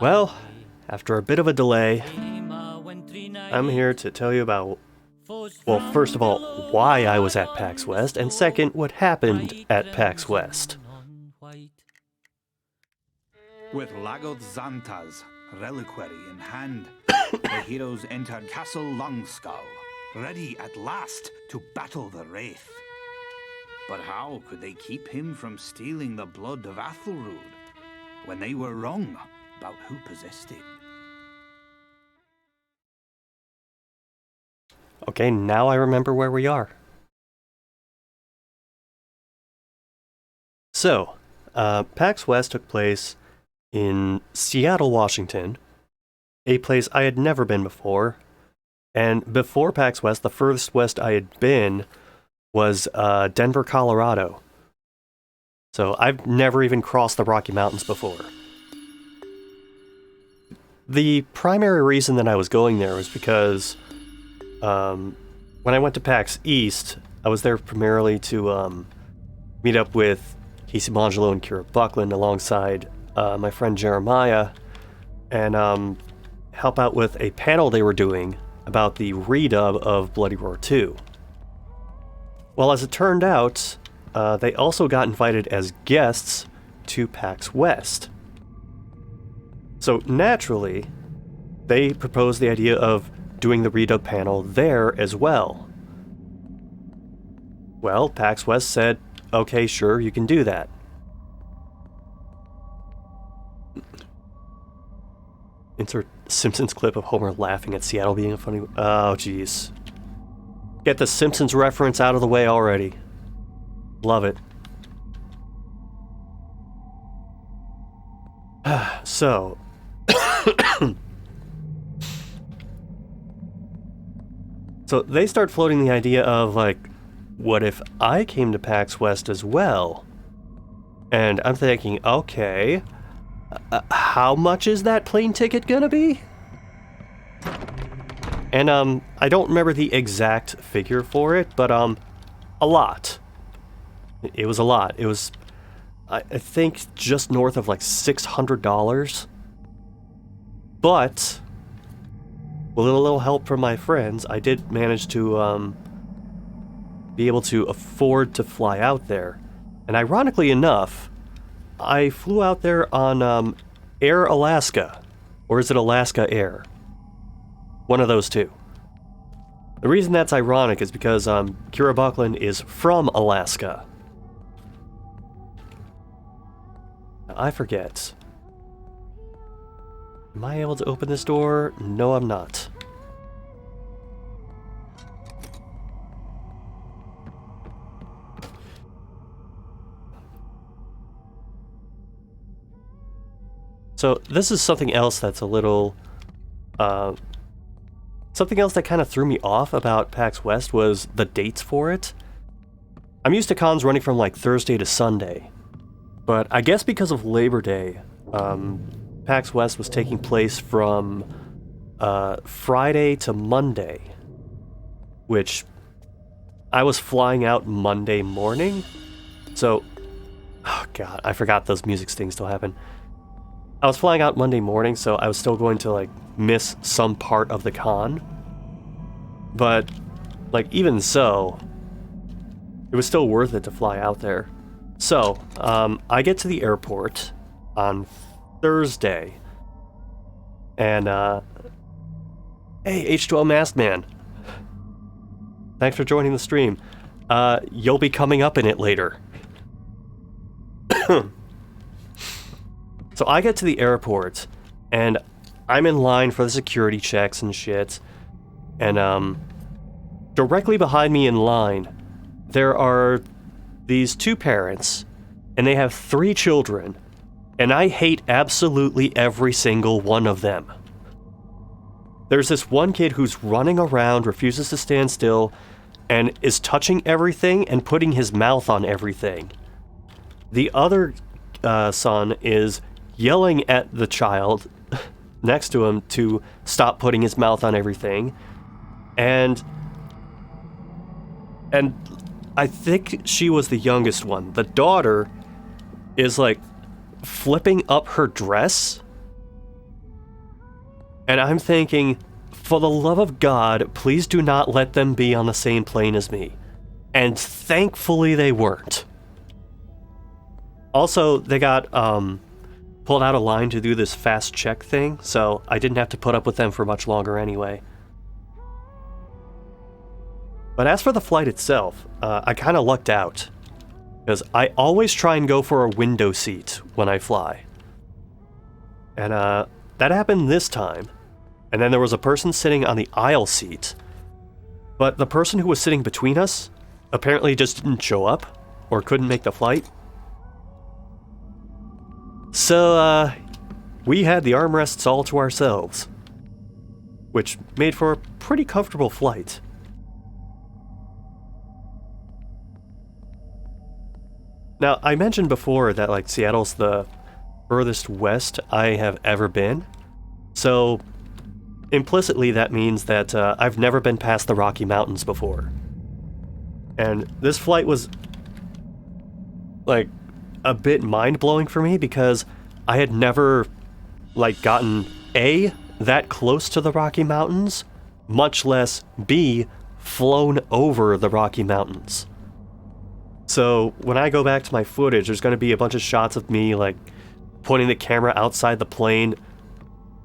Well, after a bit of a delay, I'm here to tell you about, well, first of all, why I was at PAX West, and second, what happened at PAX West. With Lagoth Xanta's reliquary in hand, the heroes entered Castle Longskull, ready at last to battle the Wraith. But how could they keep him from stealing the blood of Athelrud when they were wrong about who possessed it? Okay, now I remember where we are. So, PAX West took place in Seattle, Washington, a place I had never been before. And before PAX West, the furthest west I had been was Denver, Colorado. So I've never even crossed the Rocky Mountains before. The primary reason that I was going there was because when I went to PAX East, I was there primarily to meet up with Casey Mongelo and Kira Buckland alongside my friend Jeremiah and help out with a panel they were doing about the redub of Bloody Roar 2. Well, as it turned out, they also got invited as guests to PAX West. So naturally, they proposed the idea of doing the redub panel there as well. Well, PAX West said, okay, sure, you can do that. Insert Simpsons clip of Homer laughing at Seattle being a funny... Oh, jeez. Get the Simpsons reference out of the way already. Love it. So... So they start floating the idea of, like, what if I came to PAX West as well? And I'm thinking, okay... how much is that plane ticket gonna be? And, I don't remember the exact figure for it, but, a lot. It was a lot. It was, I think, just north of, like, $600. But, with a little help from my friends, I did manage to, be able to afford to fly out there. And ironically enough, I flew out there on Air Alaska, or is it Alaska Air? One of those two. The reason that's ironic is because Kira Buckland is from Alaska. Now, I forget. Am I able to open this door? No, I'm not. So this is something else that's a little, something else that kind of threw me off about PAX West was the dates for it. I'm used to cons running from like Thursday to Sunday, but I guess because of Labor Day, PAX West was taking place from Friday to Monday, which I was flying out Monday morning. So, oh god, I forgot those music stings still happen. I was flying out Monday morning, so I was still going to, like, miss some part of the con. But, like, even so, it was still worth it to fly out there. So, I get to the airport on Thursday. And, hey, H2O Masked Man. Thanks for joining the stream. You'll be coming up in it later. So I get to the airport, and I'm in line for the security checks and shit, and directly behind me in line, there are these two parents, and they have 3 children, and I hate absolutely every single one of them. There's this one kid who's running around, refuses to stand still, and is touching everything and putting his mouth on everything. The other son is yelling at the child next to him to stop putting his mouth on everything. And I think she was the youngest one. The daughter is like flipping up her dress And I'm thinking, for the love of God, please do not let them be on the same plane as me. And thankfully they weren't. Also, they got pulled out of line to do this fast check thing, so I didn't have to put up with them for much longer anyway. But as for the flight itself, I kind of lucked out. Because I always try and go for a window seat when I fly. And that happened this time. And then there was a person sitting on the aisle seat. But the person who was sitting between us apparently just didn't show up or couldn't make the flight. So, we had the armrests all to ourselves, which made for a pretty comfortable flight. Now, I mentioned before that, like, Seattle's the furthest west I have ever been, so implicitly that means that I've never been past the Rocky Mountains before. And this flight was, like, a bit mind-blowing for me because I had never, like, gotten A, that close to the Rocky Mountains, much less B, flown over the Rocky Mountains. So when I go back to my footage, there's going to be a bunch of shots of me, like, pointing the camera outside the plane,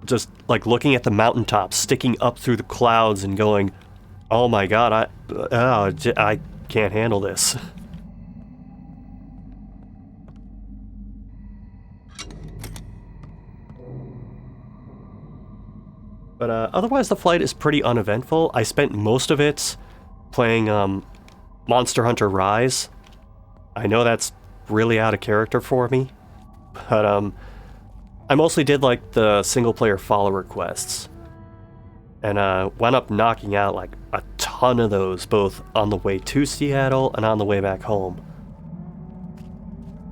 just, like, looking at the mountaintops, sticking up through the clouds and going, oh my god, I can't handle this. But otherwise, the flight is pretty uneventful. I spent most of it playing Monster Hunter Rise. I know that's really out of character for me, but I mostly did like the single-player follower quests, and wound up knocking out like a ton of those, both on the way to Seattle and on the way back home.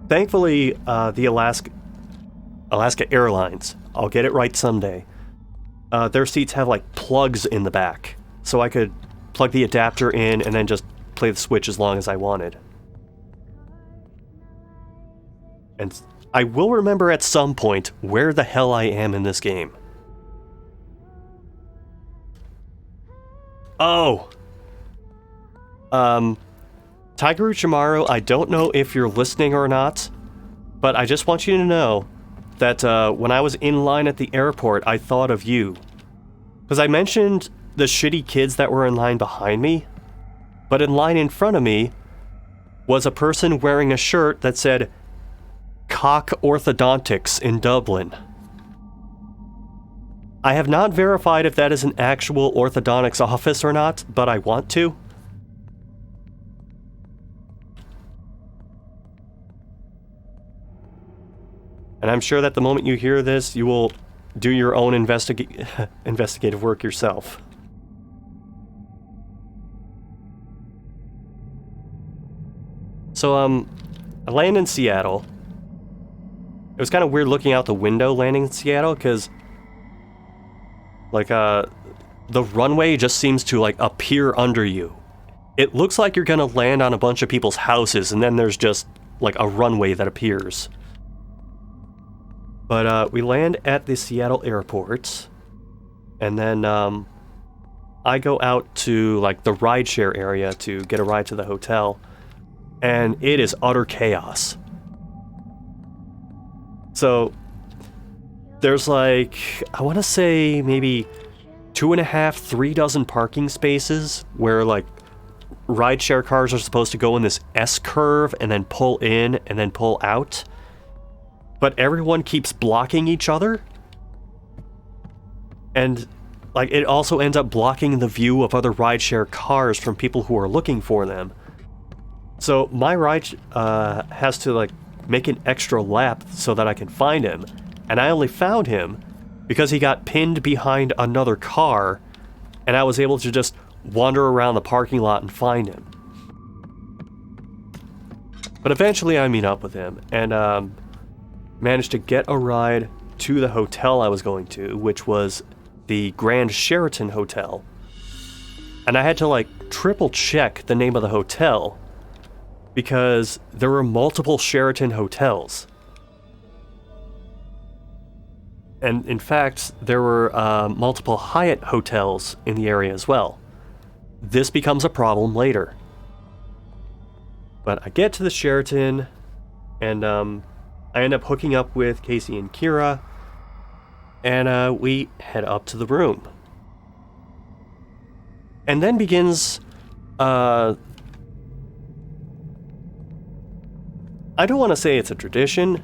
Thankfully, the Alaska Airlines, I'll get it right someday, their seats have like plugs in the back, so I could plug the adapter in and then just play the Switch as long as I wanted. And I will remember at some point where the hell I am in this game. Oh! Tigeru Chimaru, I don't know if you're listening or not, but I just want you to know that when I was in line at the airport, I thought of you. Because I mentioned the shitty kids that were in line behind me, but in line in front of me was a person wearing a shirt that said Cock Orthodontics in Dublin. I have not verified if that is an actual orthodontics office or not, but I want to. And I'm sure that the moment you hear this, you will do your own investigative work yourself. So, I land in Seattle. It was kind of weird looking out the window landing in Seattle, because, like, the runway just seems to, like, appear under you. It looks like you're gonna land on a bunch of people's houses, and then there's just, like, a runway that appears. But, we land at the Seattle airport, and then, I go out to, like, the rideshare area to get a ride to the hotel, and it is utter chaos. So, there's like, I want to say maybe 2.5, 3 dozen parking spaces where, like, rideshare cars are supposed to go in this S-curve and then pull in and then pull out. But everyone keeps blocking each other. And, like, it also ends up blocking the view of other rideshare cars from people who are looking for them. So my ride has to, like, make an extra lap so that I can find him. And I only found him because he got pinned behind another car, and I was able to just wander around the parking lot and find him. But eventually I meet up with him, and managed to get a ride to the hotel I was going to, which was the Grand Sheraton Hotel. And I had to, like, triple check the name of the hotel, because there were multiple Sheraton hotels. And in fact, there were multiple Hyatt hotels in the area as well. This becomes a problem later. But I get to the Sheraton, and I end up hooking up with Casey and Kira, and we head up to the room. And then begins, I don't want to say it's a tradition,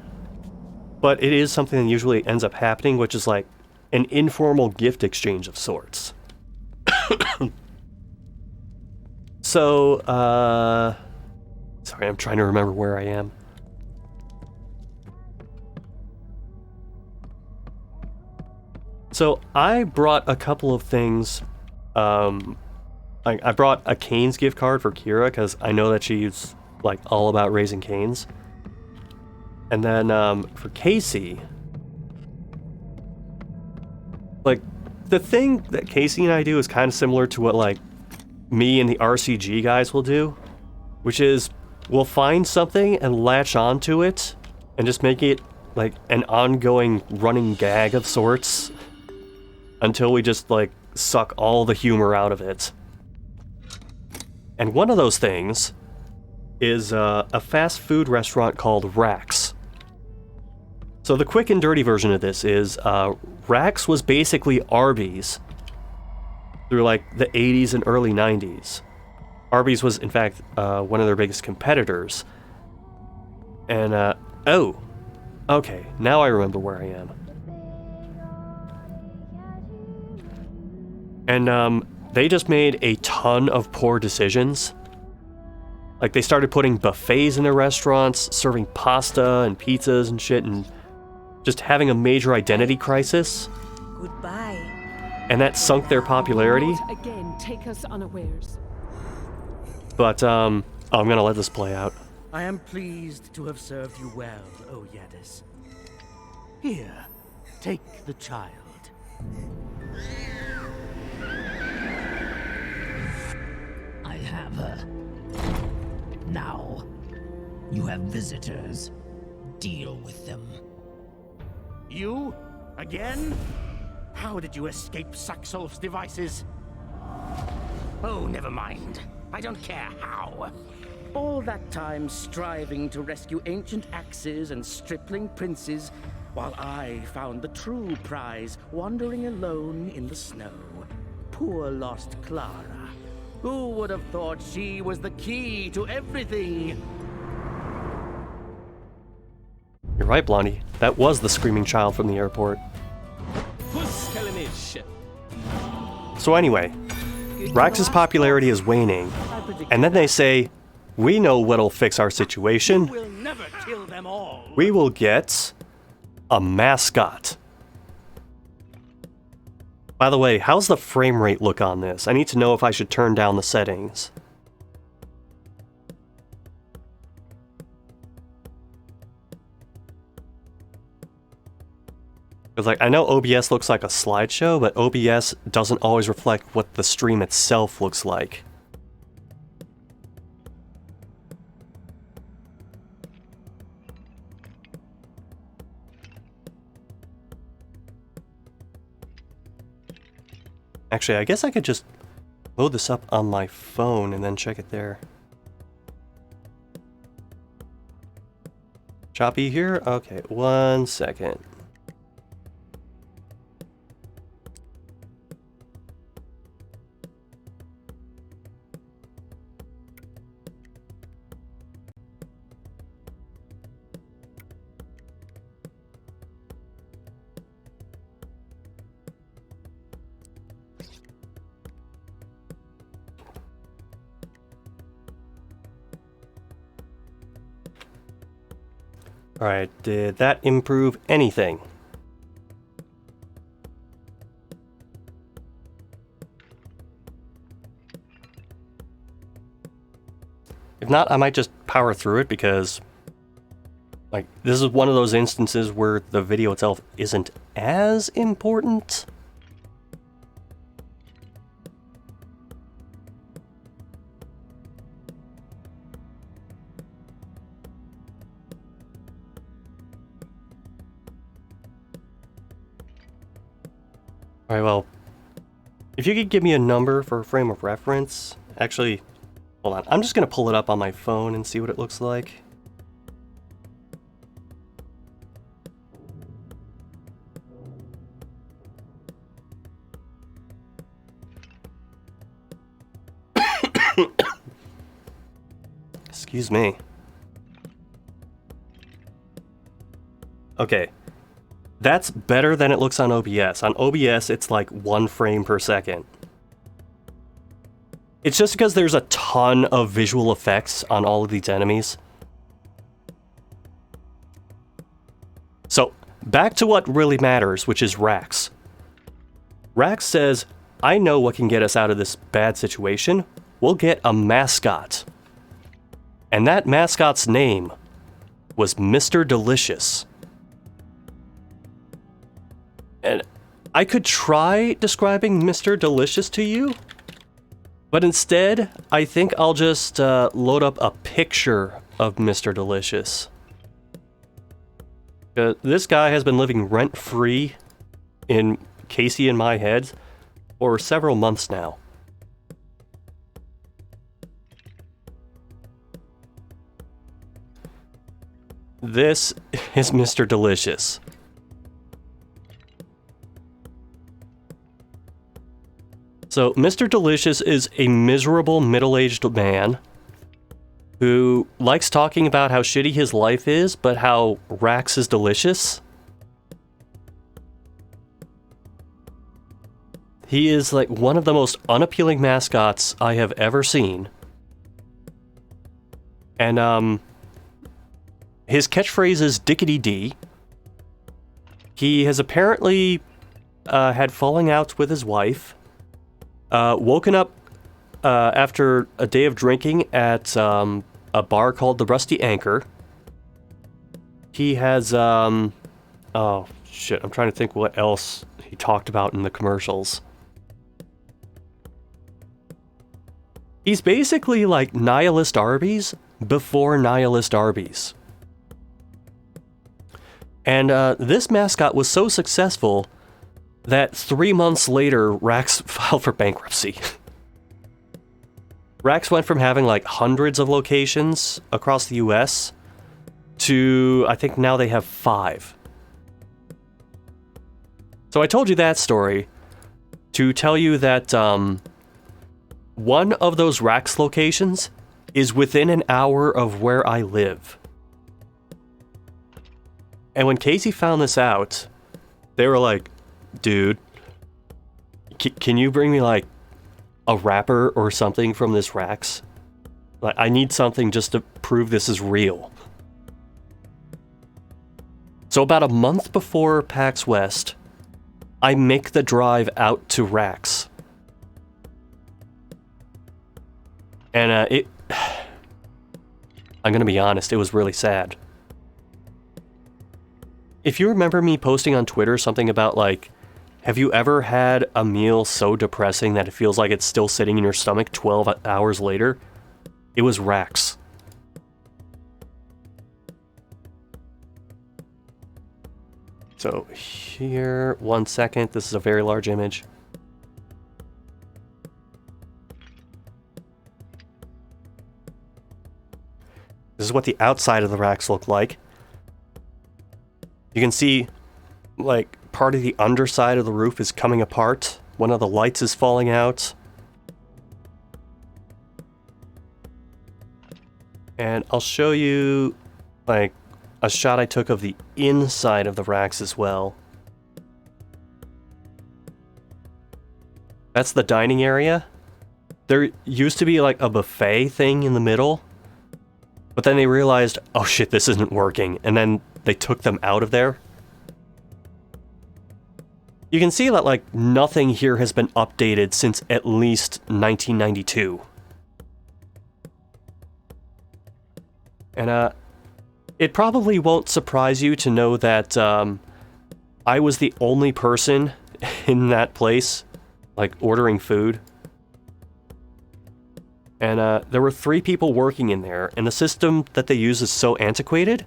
but it is something that usually ends up happening, which is like an informal gift exchange of sorts. So, sorry, I'm trying to remember where I am. So, I brought a couple of things. I brought a Cane's gift card for Kira, because I know that she's, like, all about Raising Cane's. And then, for Casey, like, the thing that Casey and I do is kind of similar to what, like, me and the RCG guys will do, which is we'll find something and latch onto it and just make it, like, an ongoing running gag of sorts until we just, like, suck all the humor out of it. And one of those things is a fast food restaurant called Rax. So the quick and dirty version of this is Rax was basically Arby's through like the 80s and early 90s. Arby's was in fact one of their biggest competitors. And oh, okay, now I remember where I am. And they just made a ton of poor decisions. Like, they started putting buffets in their restaurants, serving pasta and pizzas and shit, and just having a major identity crisis. Goodbye. And that sunk their popularity. Again, take us unawares. But, I'm gonna let this play out. I am pleased to have served you well, O Yadis. Here, take the child. I have her. Now, you have visitors. Deal with them. You? Again? How did you escape Saxolf's devices? Oh, never mind. I don't care how. All that time striving to rescue ancient axes and stripling princes, while I found the true prize wandering alone in the snow. Poor lost Clara. Who would have thought she was the key to everything? You're right, Blondie. That was the screaming child from the airport. So anyway, Rax's popularity is waning, and then they say, we know what'll fix our situation. We'll never kill them all. We will get a mascot. By the way, how's the frame rate look on this? I need to know if I should turn down the settings. Because, like, I know OBS looks like a slideshow, but OBS doesn't always reflect what the stream itself looks like. Actually, I guess I could just load this up on my phone and then check it there. Choppy here? Okay, 1 second. Alright, did that improve anything? If not, I might just power through it because, like, this is one of those instances where the video itself isn't as important. Alright, well, if you could give me a number for a frame of reference. Actually, hold on. I'm just going to pull it up on my phone and see what it looks like. Excuse me. Okay. That's better than it looks on OBS. On OBS, it's like 1 frame per second. It's just because there's a ton of visual effects on all of these enemies. So, back to what really matters, which is Rax. Rax says, I know what can get us out of this bad situation. We'll get a mascot. And that mascot's name was Mr. Delicious. And I could try describing Mr. Delicious to you, but instead, I think I'll just load up a picture of Mr. Delicious. This guy has been living rent-free in Casey and my heads for several months now. This is Mr. Delicious. So, Mr. Delicious is a miserable middle-aged man who likes talking about how shitty his life is, but how Rax is delicious. He is like one of the most unappealing mascots I have ever seen. And, his catchphrase is Dickety-dee. He has apparently had falling outs with his wife. Woken up after a day of drinking at a bar called the Rusty Anchor. He has, oh shit, I'm trying to think what else he talked about in the commercials. He's basically like Nihilist Arby's before Nihilist Arby's. And this mascot was so successful that 3 months later, Rax filed for bankruptcy. Rax went from having like hundreds of locations across the US to, I think now they have 5. So I told you that story to tell you that one of those Rax locations is within an hour of where I live. And when Casey found this out, they were like, dude, can you bring me like a wrapper or something from this Rax? Like, I need something just to prove this is real. So about a month before PAX West, I make the drive out to Rax. And I'm gonna be honest, it was really sad. If you remember me posting on Twitter something about like, have you ever had a meal so depressing that it feels like it's still sitting in your stomach 12 hours later? It was Rax. So here, 1 second, this is a very large image. This is what the outside of the Rax looked like. You can see, like, part of the underside of the roof is coming apart. One of the lights is falling out. And I'll show you, like, a shot I took of the inside of the Rax as well. That's the dining area. There used to be, like, a buffet thing in the middle. But then they realized, oh shit, this isn't working. And then they took them out of there. You can see that, like, nothing here has been updated since at least 1992. And, it probably won't surprise you to know that, I was the only person in that place, like, ordering food. And, there were 3 people working in there, and the system that they use is so antiquated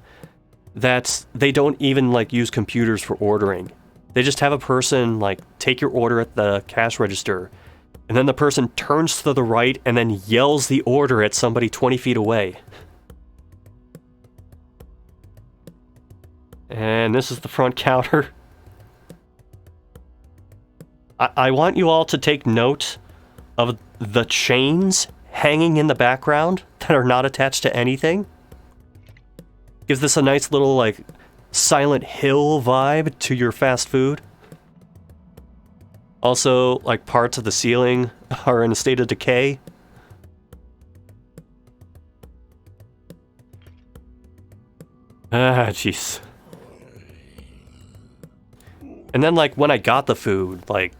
that they don't even, like, use computers for ordering. They just have a person, like, take your order at the cash register, and then the person turns to the right and then yells the order at somebody 20 feet away. And this is the front counter. I want you all to take note of the chains hanging in the background that are not attached to anything. Gives this a nice little, like, Silent Hill vibe to your fast food. Also, like, parts of the ceiling are in a state of decay. Ah, jeez. And then, like, when I got the food, like,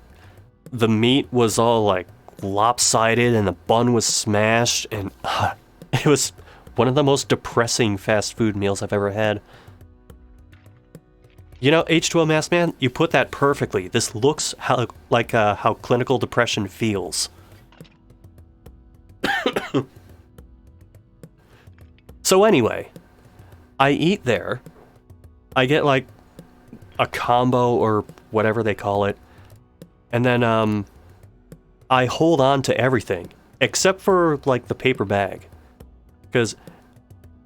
the meat was all, like, lopsided and the bun was smashed, and it was one of the most depressing fast food meals I've ever had. You know, H2O Masked Man, you put that perfectly. This looks like how clinical depression feels. So anyway, I eat there. I get, like, a combo or whatever they call it. And then, I hold on to everything, except for, like, the paper bag. Because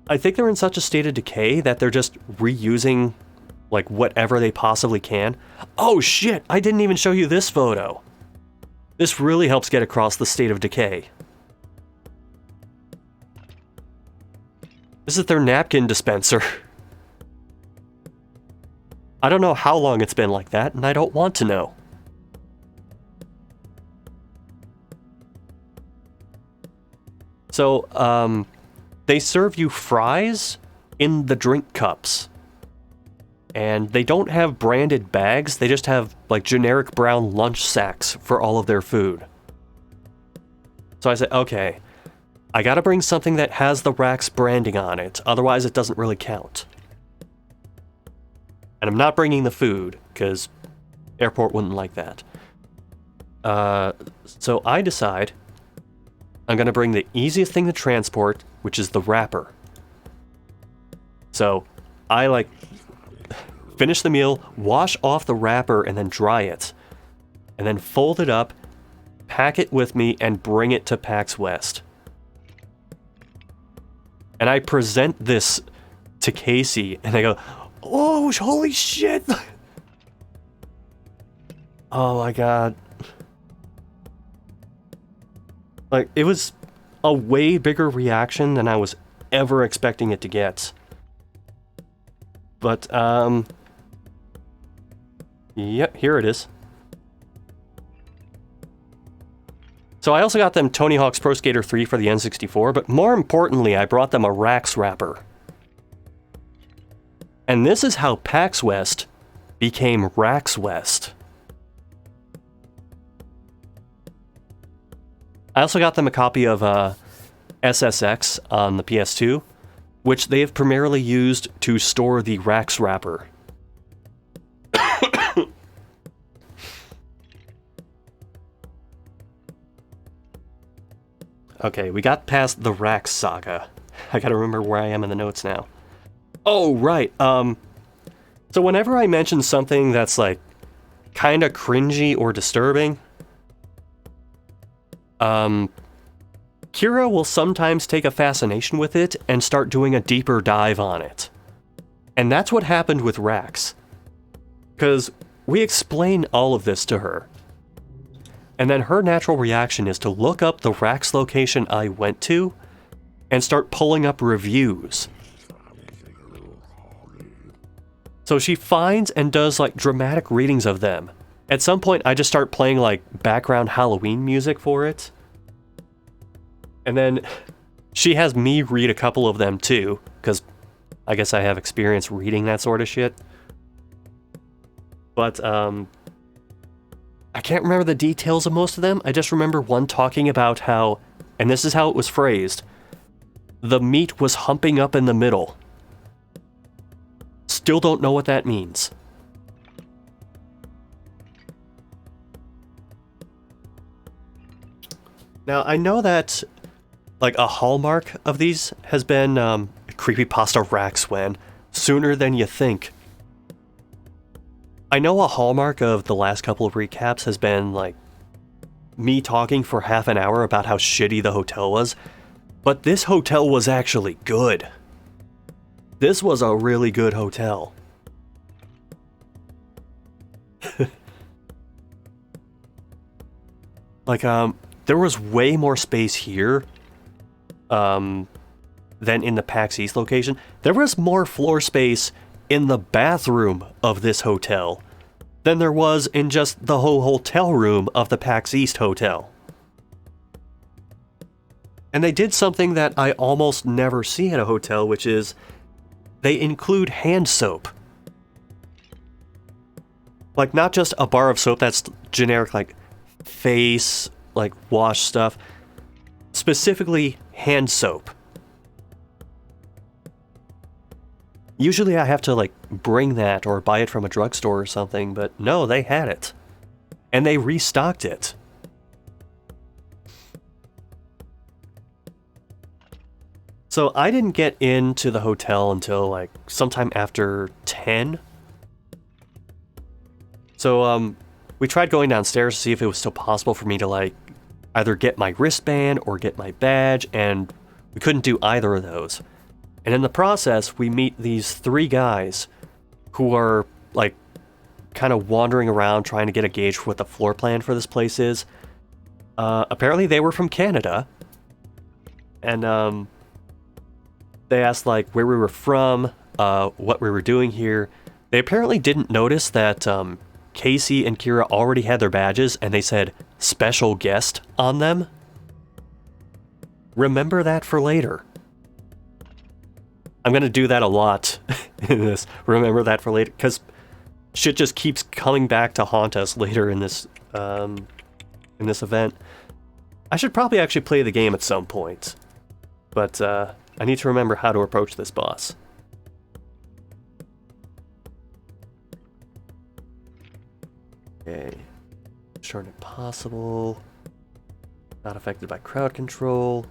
I think they're in such a state of decay that they're just reusing, like, whatever they possibly can. Oh shit, I didn't even show you this photo. This really helps get across the state of decay. This is their napkin dispenser. I don't know how long it's been like that, and I don't want to know. So, they serve you fries in the drink cups. And they don't have branded bags, they just have, like, generic brown lunch sacks for all of their food. So I said, okay, I gotta bring something that has the Rax branding on it, otherwise it doesn't really count. And I'm not bringing the food, because airport wouldn't like that. So I decide I'm gonna bring the easiest thing to transport, which is the wrapper. So I, like, finish the meal, wash off the wrapper, and then dry it. And then fold it up, pack it with me, and bring it to PAX West. And I present this to Casey, and I go, oh, holy shit! Oh my god. Like, it was a way bigger reaction than I was ever expecting it to get. But, yep, here it is. So I also got them Tony Hawk's Pro Skater 3 for the N64, but more importantly, I brought them a Rax wrapper. And this is how PAX West became Rax West. I also got them a copy of SSX on the PS2, which they have primarily used to store the Rax wrapper. Okay, we got past the Rax saga. I gotta remember where I am in the notes now. Oh, right, so whenever I mention something that's, like, kinda cringy or disturbing, Kira will sometimes take a fascination with it and start doing a deeper dive on it. And that's what happened with Rax. Because we explain all of this to her. And then her natural reaction is to look up the Rax location I went to and start pulling up reviews. So she finds and does, like, dramatic readings of them. At some point, I just start playing, like, background Halloween music for it. And then she has me read a couple of them too, because I guess I have experience reading that sort of shit. But, I can't remember the details of most of them. I just remember one talking about how, and this is how it was phrased, the meat was humping up in the middle. Still don't know what that means. Now, I know that, like, a hallmark of these has been Creepypasta Rax when sooner than you think. I know a hallmark of the last couple of recaps has been, like, me talking for half an hour about how shitty the hotel was, but this hotel was actually good. This was a really good hotel. Like, there was way more space here, than in the PAX East location. There was more floor space in the bathroom of this hotel than there was in just the whole hotel room of the PAX East hotel. And they did something that I almost never see at a hotel, which is they include hand soap. Like, not just a bar of soap that's generic, like, face, like, wash stuff. Specifically, hand soap. Usually I have to, like, bring that or buy it from a drugstore or something, but no, they had it. And they restocked it. So I didn't get into the hotel until, like, sometime after 10. So, we tried going downstairs to see if it was still possible for me to, like, either get my wristband or get my badge, and we couldn't do either of those. And in the process, we meet these 3 guys who are, like, kind of wandering around trying to get a gauge for what the floor plan for this place is. Apparently they were from Canada. And, they asked, like, where we were from, what we were doing here. They apparently didn't notice that, Casey and Kira already had their badges, and they said, special guest on them. Remember that for later. I'm gonna do that a lot in this. Remember that for later, because shit just keeps coming back to haunt us later in this event. I should probably actually play the game at some point, but I need to remember how to approach this boss. Okay, Short impossible. Not affected by crowd control.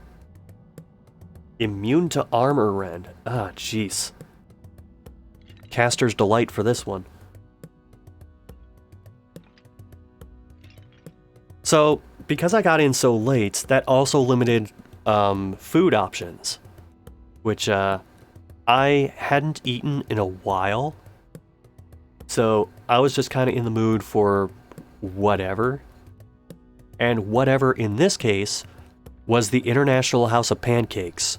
Immune to armor rend. Ah, jeez. Caster's delight for this one. So, because I got in so late, that also limited food options, which I hadn't eaten in a while. So I was just kind of in the mood for whatever. And whatever in this case was the International House of Pancakes.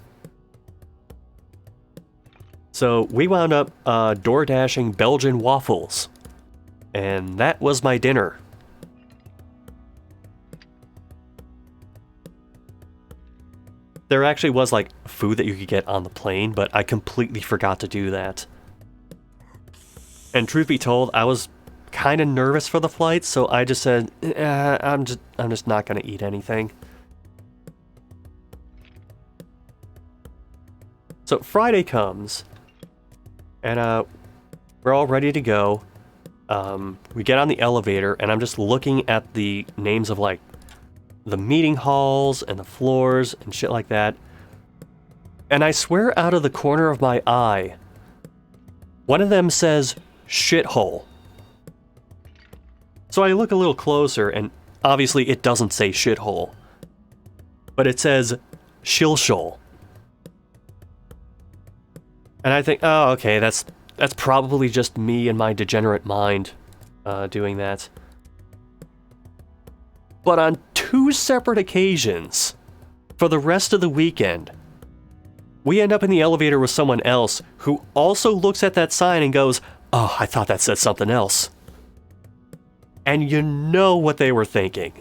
So we wound up door dashing Belgian waffles. And that was my dinner. There actually was, like, food that you could get on the plane, but I completely forgot to do that. And truth be told, I was kind of nervous for the flight, so I just said, I'm just not gonna eat anything. So Friday comes, and we're all ready to go. We get on the elevator, and I'm just looking at the names of, like, the meeting halls and the floors and shit like that. And I swear out of the corner of my eye, one of them says, shithole. So I look a little closer, and obviously it doesn't say shithole, but it says shilshole. And I think, oh, okay, that's probably just me and my degenerate mind doing that. But on 2 separate occasions, for the rest of the weekend, we end up in the elevator with someone else who also looks at that sign and goes, oh, I thought that said something else. And you know what they were thinking.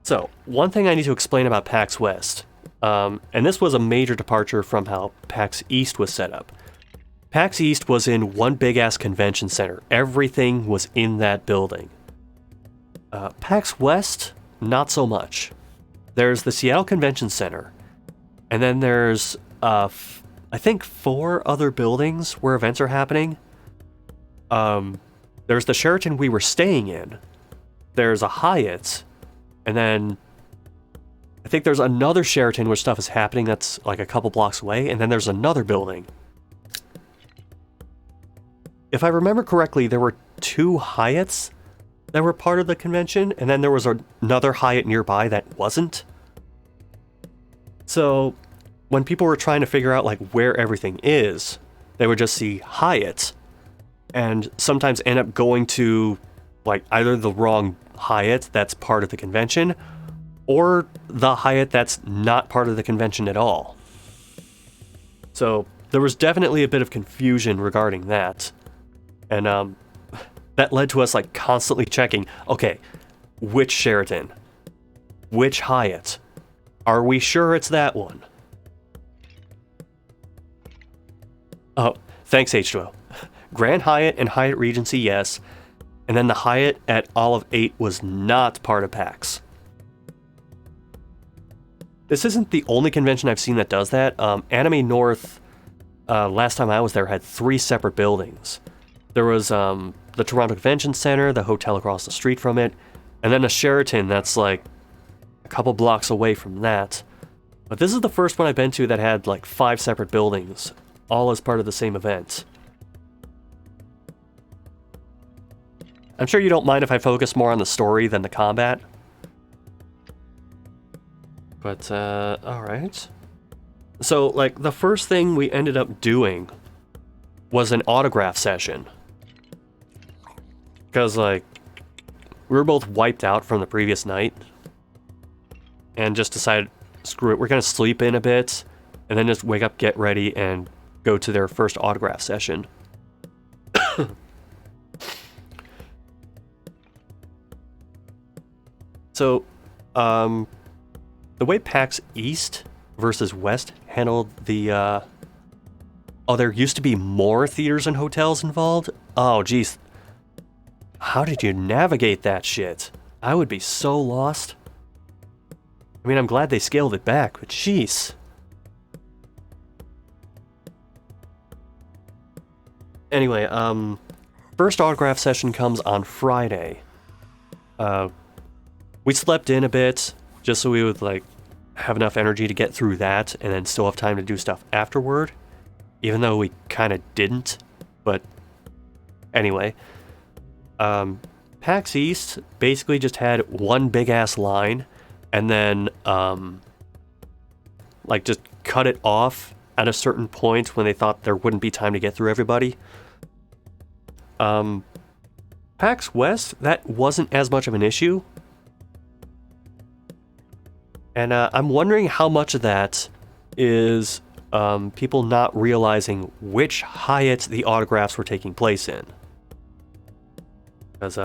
So, one thing I need to explain about PAX West, and this was a major departure from how PAX East was set up. PAX East was in one big-ass convention center. Everything was in that building. PAX West, not so much. There's the Seattle Convention Center, and then there's, I think, 4 other buildings where events are happening. There's the Sheraton we were staying in. There's a Hyatt, and then I think there's another Sheraton where stuff is happening that's like a couple blocks away, and then there's another building if I remember correctly, there were 2 Hyatts that were part of the convention, and then there was another Hyatt nearby that wasn't. So when people were trying to figure out like where everything is, they would just see Hyatt, and sometimes end up going to like either the wrong Hyatt that's part of the convention, or the Hyatt that's not part of the convention at all. So there was definitely a bit of confusion regarding that. And that led to us like constantly checking, okay, which Sheraton? Which Hyatt? Are we sure it's that one? Oh, thanks H2O. Grand Hyatt and Hyatt Regency, yes. And then the Hyatt at Olive 8 was not part of PAX. This isn't the only convention I've seen that does that. Anime North, last time I was there, had 3 separate buildings. There was the Toronto Convention Center, the hotel across the street from it, and then a Sheraton that's like a couple blocks away from that. But this is the first one I've been to that had like 5 separate buildings, all as part of the same event. I'm sure you don't mind if I focus more on the story than the combat. But, alright. So, like, the first thing we ended up doing was an autograph session. Because, like, we were both wiped out from the previous night. And just decided, screw it, we're gonna sleep in a bit, and then just wake up, get ready, and go to their first autograph session. So, the way PAX East versus West handled the, oh, there used to be more theaters and hotels involved? Oh, geez. How did you navigate that shit? I would be so lost. I mean, I'm glad they scaled it back, but jeez. Anyway, first autograph session comes on Friday. We slept in a bit, just so we would, like, have enough energy to get through that, and then still have time to do stuff afterward. Even though we kind of didn't, but anyway. PAX East basically just had one big-ass line, and then, like, just cut it off at a certain point when they thought there wouldn't be time to get through everybody. PAX West, that wasn't as much of an issue. And I'm wondering how much of that is people not realizing which Hyatt the autographs were taking place in. Because,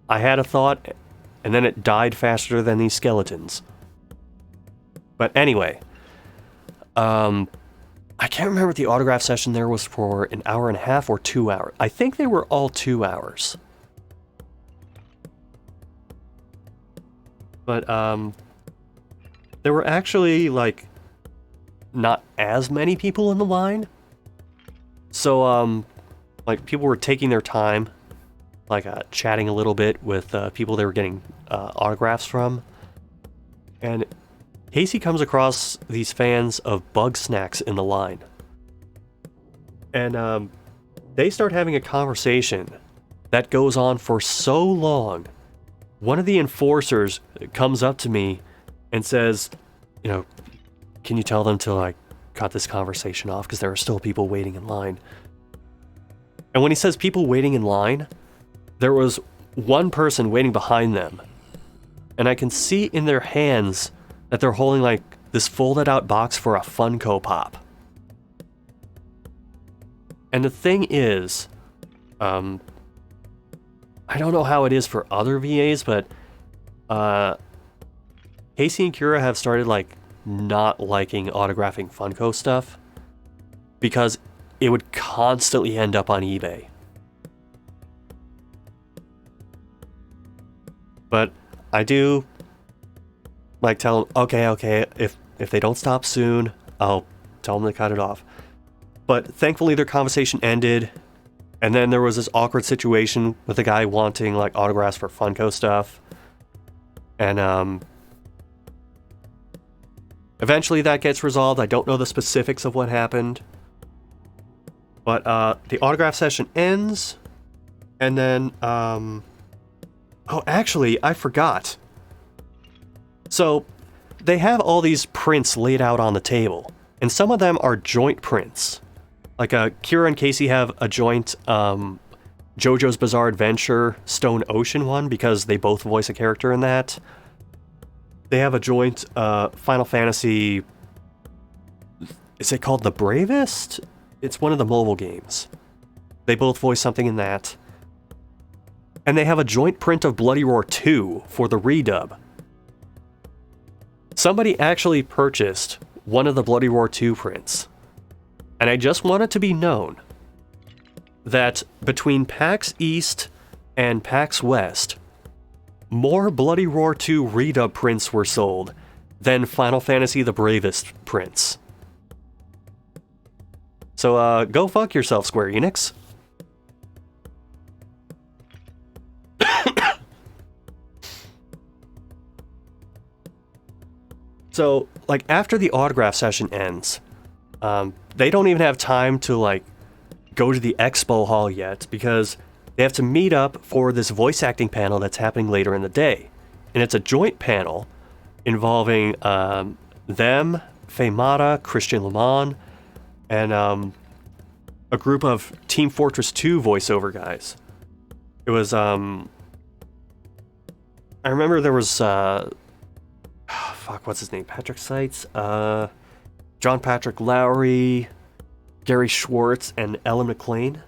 I had a thought, and then it died faster than these skeletons. But anyway, I can't remember if the autograph session there was for an hour and a half or 2 hours. I think they were all 2 hours. But, there were actually, like, not as many people in the line. So, like, people were taking their time, like, chatting a little bit with people they were getting autographs from. And Casey comes across these fans of Bug Snacks in the line. And they start having a conversation that goes on for so long. One of the enforcers comes up to me and says, you know, can you tell them to, like, cut this conversation off because there are still people waiting in line. And when he says people waiting in line, there was one person waiting behind them. And I can see in their hands that they're holding, like, this folded out box for a Funko Pop. And the thing is, I don't know how it is for other VAs, but Casey and Kira have started, like, not liking autographing Funko stuff because it would constantly end up on eBay. But I do, like, tell them, okay, if they don't stop soon, I'll tell them to cut it off. But thankfully their conversation ended, and then there was this awkward situation with a guy wanting, like, autographs for Funko stuff. And Eventually that gets resolved. I don't know the specifics of what happened. But the autograph session ends, and then, oh, actually, I forgot. So, they have all these prints laid out on the table, and some of them are joint prints. Like, Kira and Casey have a joint, JoJo's Bizarre Adventure Stone Ocean one, because they both voice a character in that. They have a joint, Final Fantasy... Is it called The Bravest? It's one of the mobile games. They both voice something in that. And they have a joint print of Bloody Roar 2 for the redub. Somebody actually purchased one of the Bloody Roar 2 prints. And I just want it to be known that between PAX East and PAX West, more Bloody Roar 2 redub prints were sold than Final Fantasy the Bravest prints. So, go fuck yourself, Square Enix. So, like, after the autograph session ends, they don't even have time to, like, go to the expo hall yet, because they have to meet up for this voice acting panel that's happening later in the day. And it's a joint panel involving them, Feymata, Christian Lamont, and a group of Team Fortress 2 voiceover guys. It was, I remember there was, what's his name? Patrick Seitz, John Patrick Lowry, Gary Schwartz, and Ellen McLean.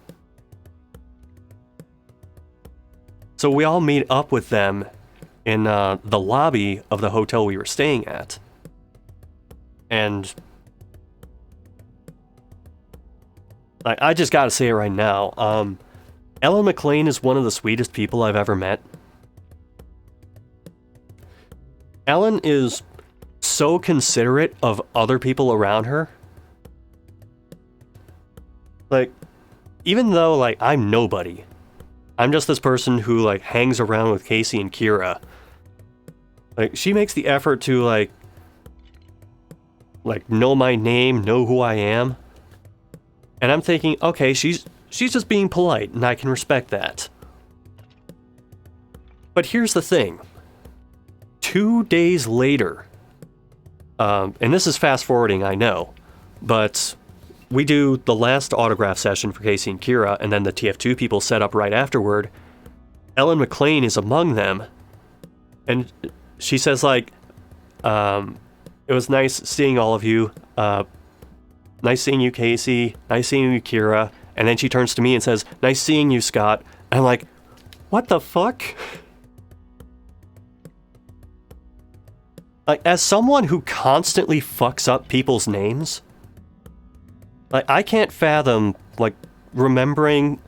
So we all meet up with them in the lobby of the hotel we were staying at. And I just gotta say it right now. Ellen McLean is one of the sweetest people I've ever met. Ellen is so considerate of other people around her. Like, even though, like, I'm nobody. I'm just this person who, like, hangs around with Casey and Kira. Like, she makes the effort to, like, know my name, know who I am. And I'm thinking, okay, she's just being polite, and I can respect that. But here's the thing. 2 days later, and this is fast forwarding, I know, but we do the last autograph session for Casey and Kira, and then the TF2 people set up right afterward. Ellen McLean is among them, and she says, like, it was nice seeing all of you. Nice seeing you, Casey. Nice seeing you, Kira. And then she turns to me and says, nice seeing you, Scott. And I'm like, what the fuck? Like, as someone who constantly fucks up people's names, like, I can't fathom, like, remembering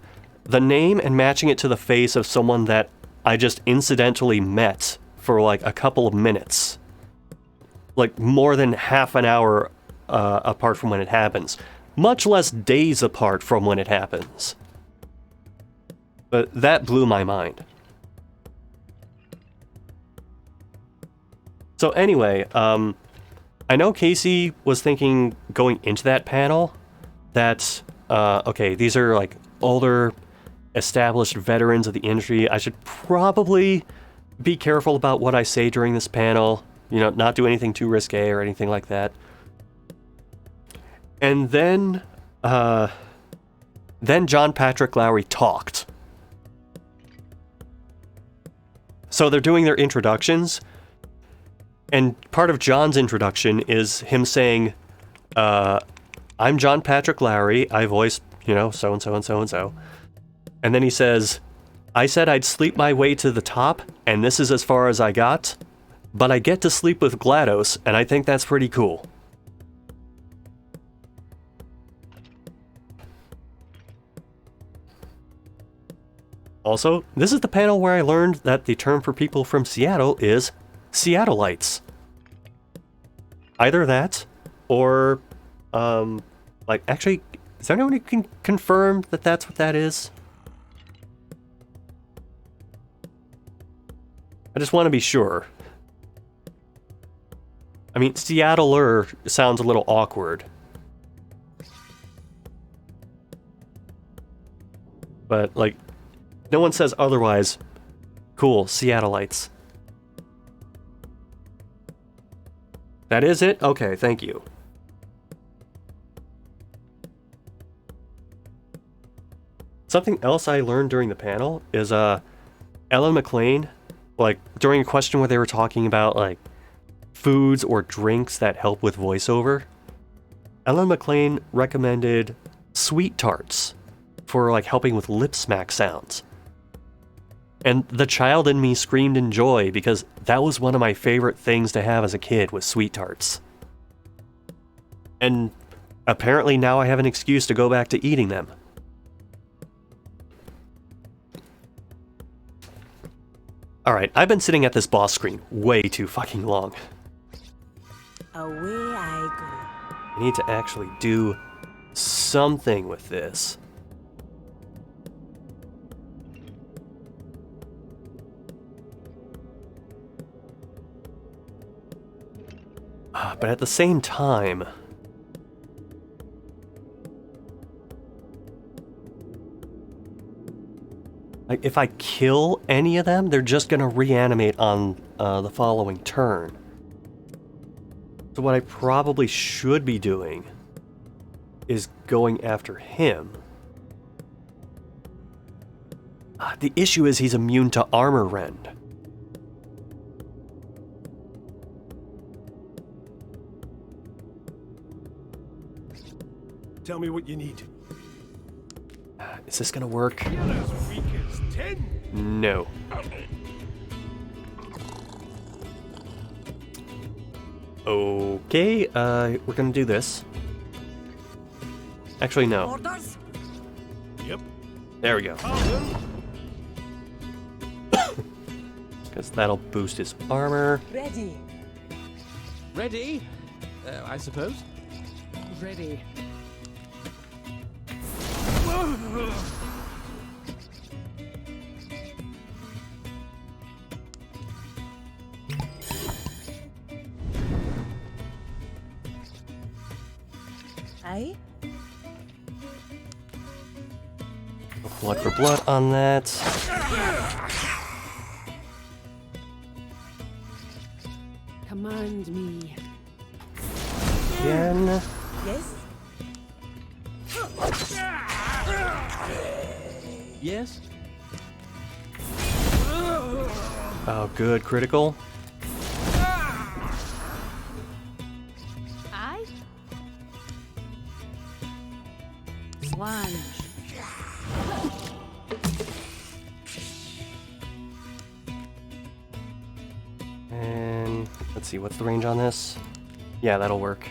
the name and matching it to the face of someone that I just incidentally met for, like, a couple of minutes. Like, more than half an hour apart from when it happens. Much less days apart from when it happens. But that blew my mind. So anyway, I know Casey was thinking going into that panel that, okay, these are like older, established veterans of the industry. I should probably be careful about what I say during this panel. You know, not do anything too risque or anything like that. And then John Patrick Lowry talked. So they're doing their introductions, and part of John's introduction is him saying, I'm John Patrick Lowry, I voiced, you know, so-and-so and so-and-so. And then he says, I said I'd sleep my way to the top, and this is as far as I got, but I get to sleep with GLaDOS, and I think that's pretty cool. Also, this is the panel where I learned that the term for people from Seattle is Seattleites. Either that, or, like, actually, is there anyone who can confirm that that's what that is? I just want to be sure. I mean, Seattler sounds a little awkward. But, like, no one says otherwise. Cool, Seattleites. That is it? Okay, thank you. Something else I learned during the panel is, Ellen McLean, like, during a question where they were talking about, like, foods or drinks that help with voiceover, Ellen McLean recommended sweet tarts for, like, helping with lip smack sounds. And the child in me screamed in joy because that was one of my favorite things to have as a kid, was sweet tarts. And apparently now I have an excuse to go back to eating them. Alright, I've been sitting at this boss screen way too fucking long. Away I I need to actually do something with this. But at the same time, like, if I kill any of them, they're just gonna reanimate on the following turn. So what I probably should be doing is going after him. The issue is he's immune to armor rend. Tell me what you need. Is this gonna work? You're as weak as 10. No. Okay, we're gonna do this. Actually, no. Orders? Yep. There we go. Pardon? Because that'll boost his armor. Ready. Ready? I suppose. Ready. Aye. Blood for blood on that. Command me. Again. Yes. Yes? Oh, good. Critical. I? Slunge. And let's see, what's the range on this? Yeah, that'll work.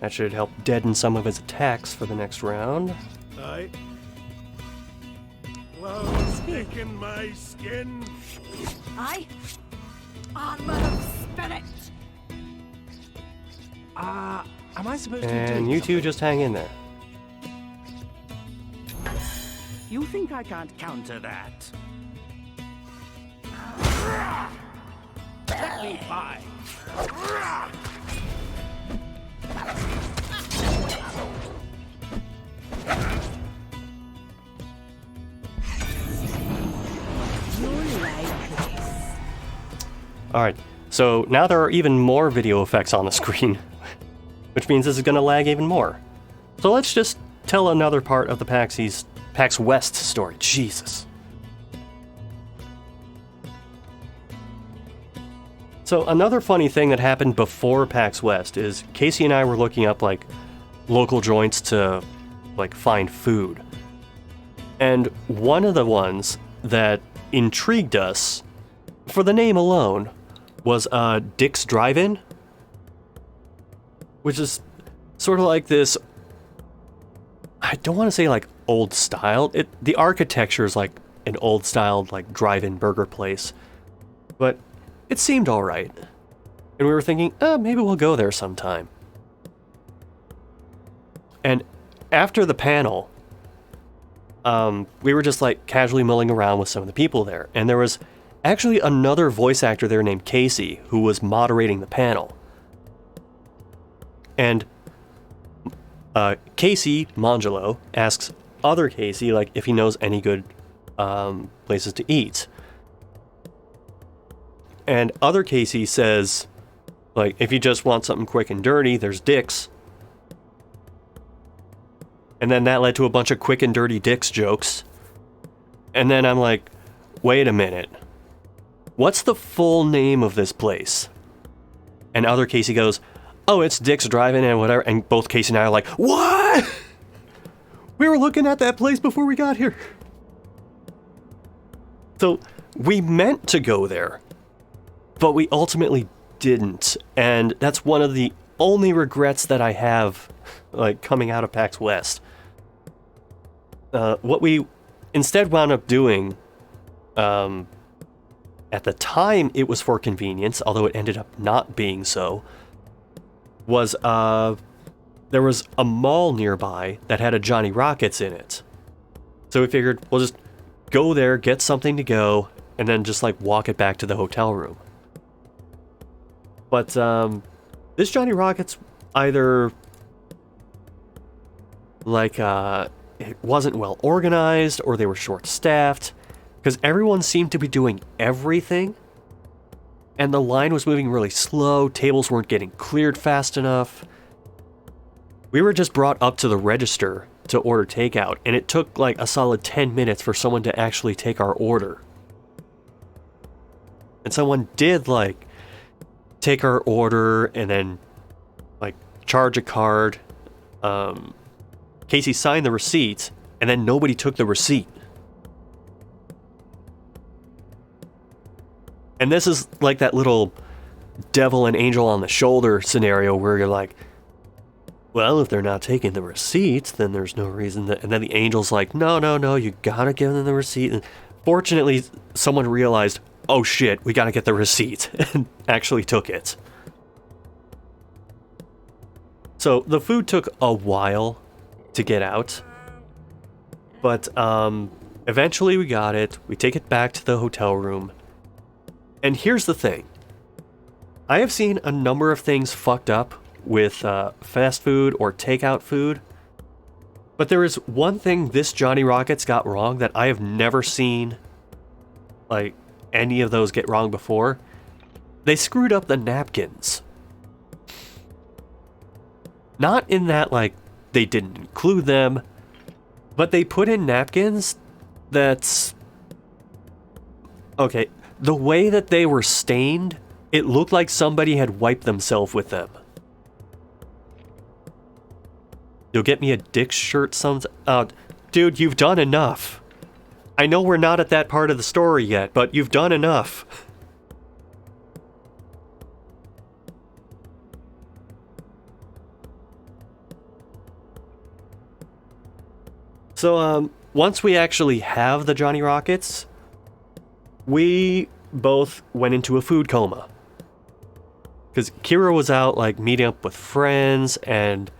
That should help deaden some of his attacks for the next round. Aye. Well, stick in my skin. Aye. Armor of spirit. Am I supposed to be doing And you two just hang in there. You think I can't counter that? Let me by. Alright, so now there are even more video effects on the screen, which means this is going to lag even more. So let's just tell another part of the PAX West story. Jesus. So another funny thing that happened before PAX West is Casey and I were looking up, like, local joints to, like, find food. And one of the ones that intrigued us, for the name alone, was Dick's Drive-In, which is sort of like this, I don't want to say like old style. The architecture is like an old style like drive-in burger place, but it seemed all right. And we were thinking, maybe we'll go there sometime. And after the panel, we were just like casually milling around with some of the people there, and there was actually another voice actor there named Casey who was moderating the panel. And Casey Mangelo asks other Casey like if he knows any good places to eat. And other Casey says, like, if you just want something quick and dirty, there's Dick's. And then that led to a bunch of quick and dirty Dick's jokes. And then I'm like, wait a minute. What's the full name of this place? And other Casey goes, oh, it's Dick's Drive-In and whatever. And both Casey and I are like, what? We were looking at that place before we got here. So we meant to go there, but we ultimately didn't. And that's one of the only regrets that I have, like, coming out of PAX West. What we instead wound up doing, at the time it was for convenience, although it ended up not being so, was there was a mall nearby that had a Johnny Rockets in it. So we figured we'll just go there, get something to go, and then just like walk it back to the hotel room. But this Johnny Rockets either like it wasn't well organized or they were short-staffed, because everyone seemed to be doing everything, and the line was moving really slow, tables weren't getting cleared fast enough. We were just brought up to the register to order takeout, and it took like a solid 10 minutes for someone to actually take our order. And someone did like take our order and then like charge a card. Casey signed the receipt, and then nobody took the receipt. And this is like that little devil and angel on the shoulder scenario where you're like, well, if they're not taking the receipt, then there's no reason that... And then the angel's like, no, you gotta give them the receipt. And fortunately, someone realized, oh shit, we gotta get the receipt, and actually took it. So the food took a while to get out, but eventually we got it. We take it back to the hotel room. And here's the thing. I have seen a number of things fucked up with fast food or takeout food, but there is one thing this Johnny Rockets got wrong that I have never seen like any of those get wrong before. They screwed up the napkins. Not in that like they didn't include them, but they put in napkins that's... Okay, the way that they were stained, it looked like somebody had wiped themselves with them. You'll get me a Dick's shirt some... dude, you've done enough. I know we're not at that part of the story yet, but you've done enough. So, once we actually have the Johnny Rockets, we both went into a food coma. Because Kira was out, like, meeting up with friends and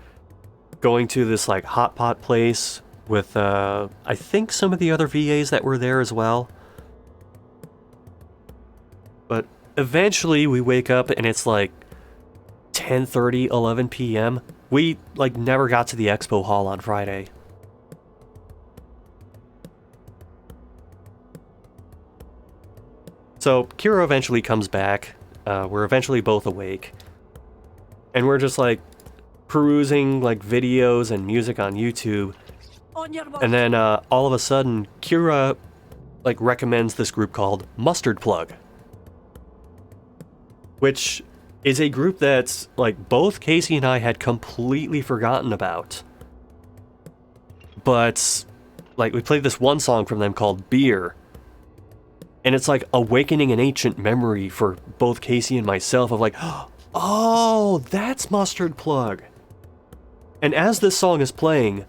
going to this, like, hot pot place with, I think some of the other VAs that were there as well. But eventually we wake up and it's, like, 10:30, 11 p.m. We, like, never got to the expo hall on Friday. So Kira eventually comes back. We're eventually both awake. And we're just like perusing like videos and music on YouTube. And then all of a sudden, Kira like recommends this group called Mustard Plug, which is a group that's like both Casey and I had completely forgotten about. But like we played this one song from them called Beer. And it's like awakening an ancient memory for both Casey and myself of like, oh, that's Mustard Plug. And as this song is playing,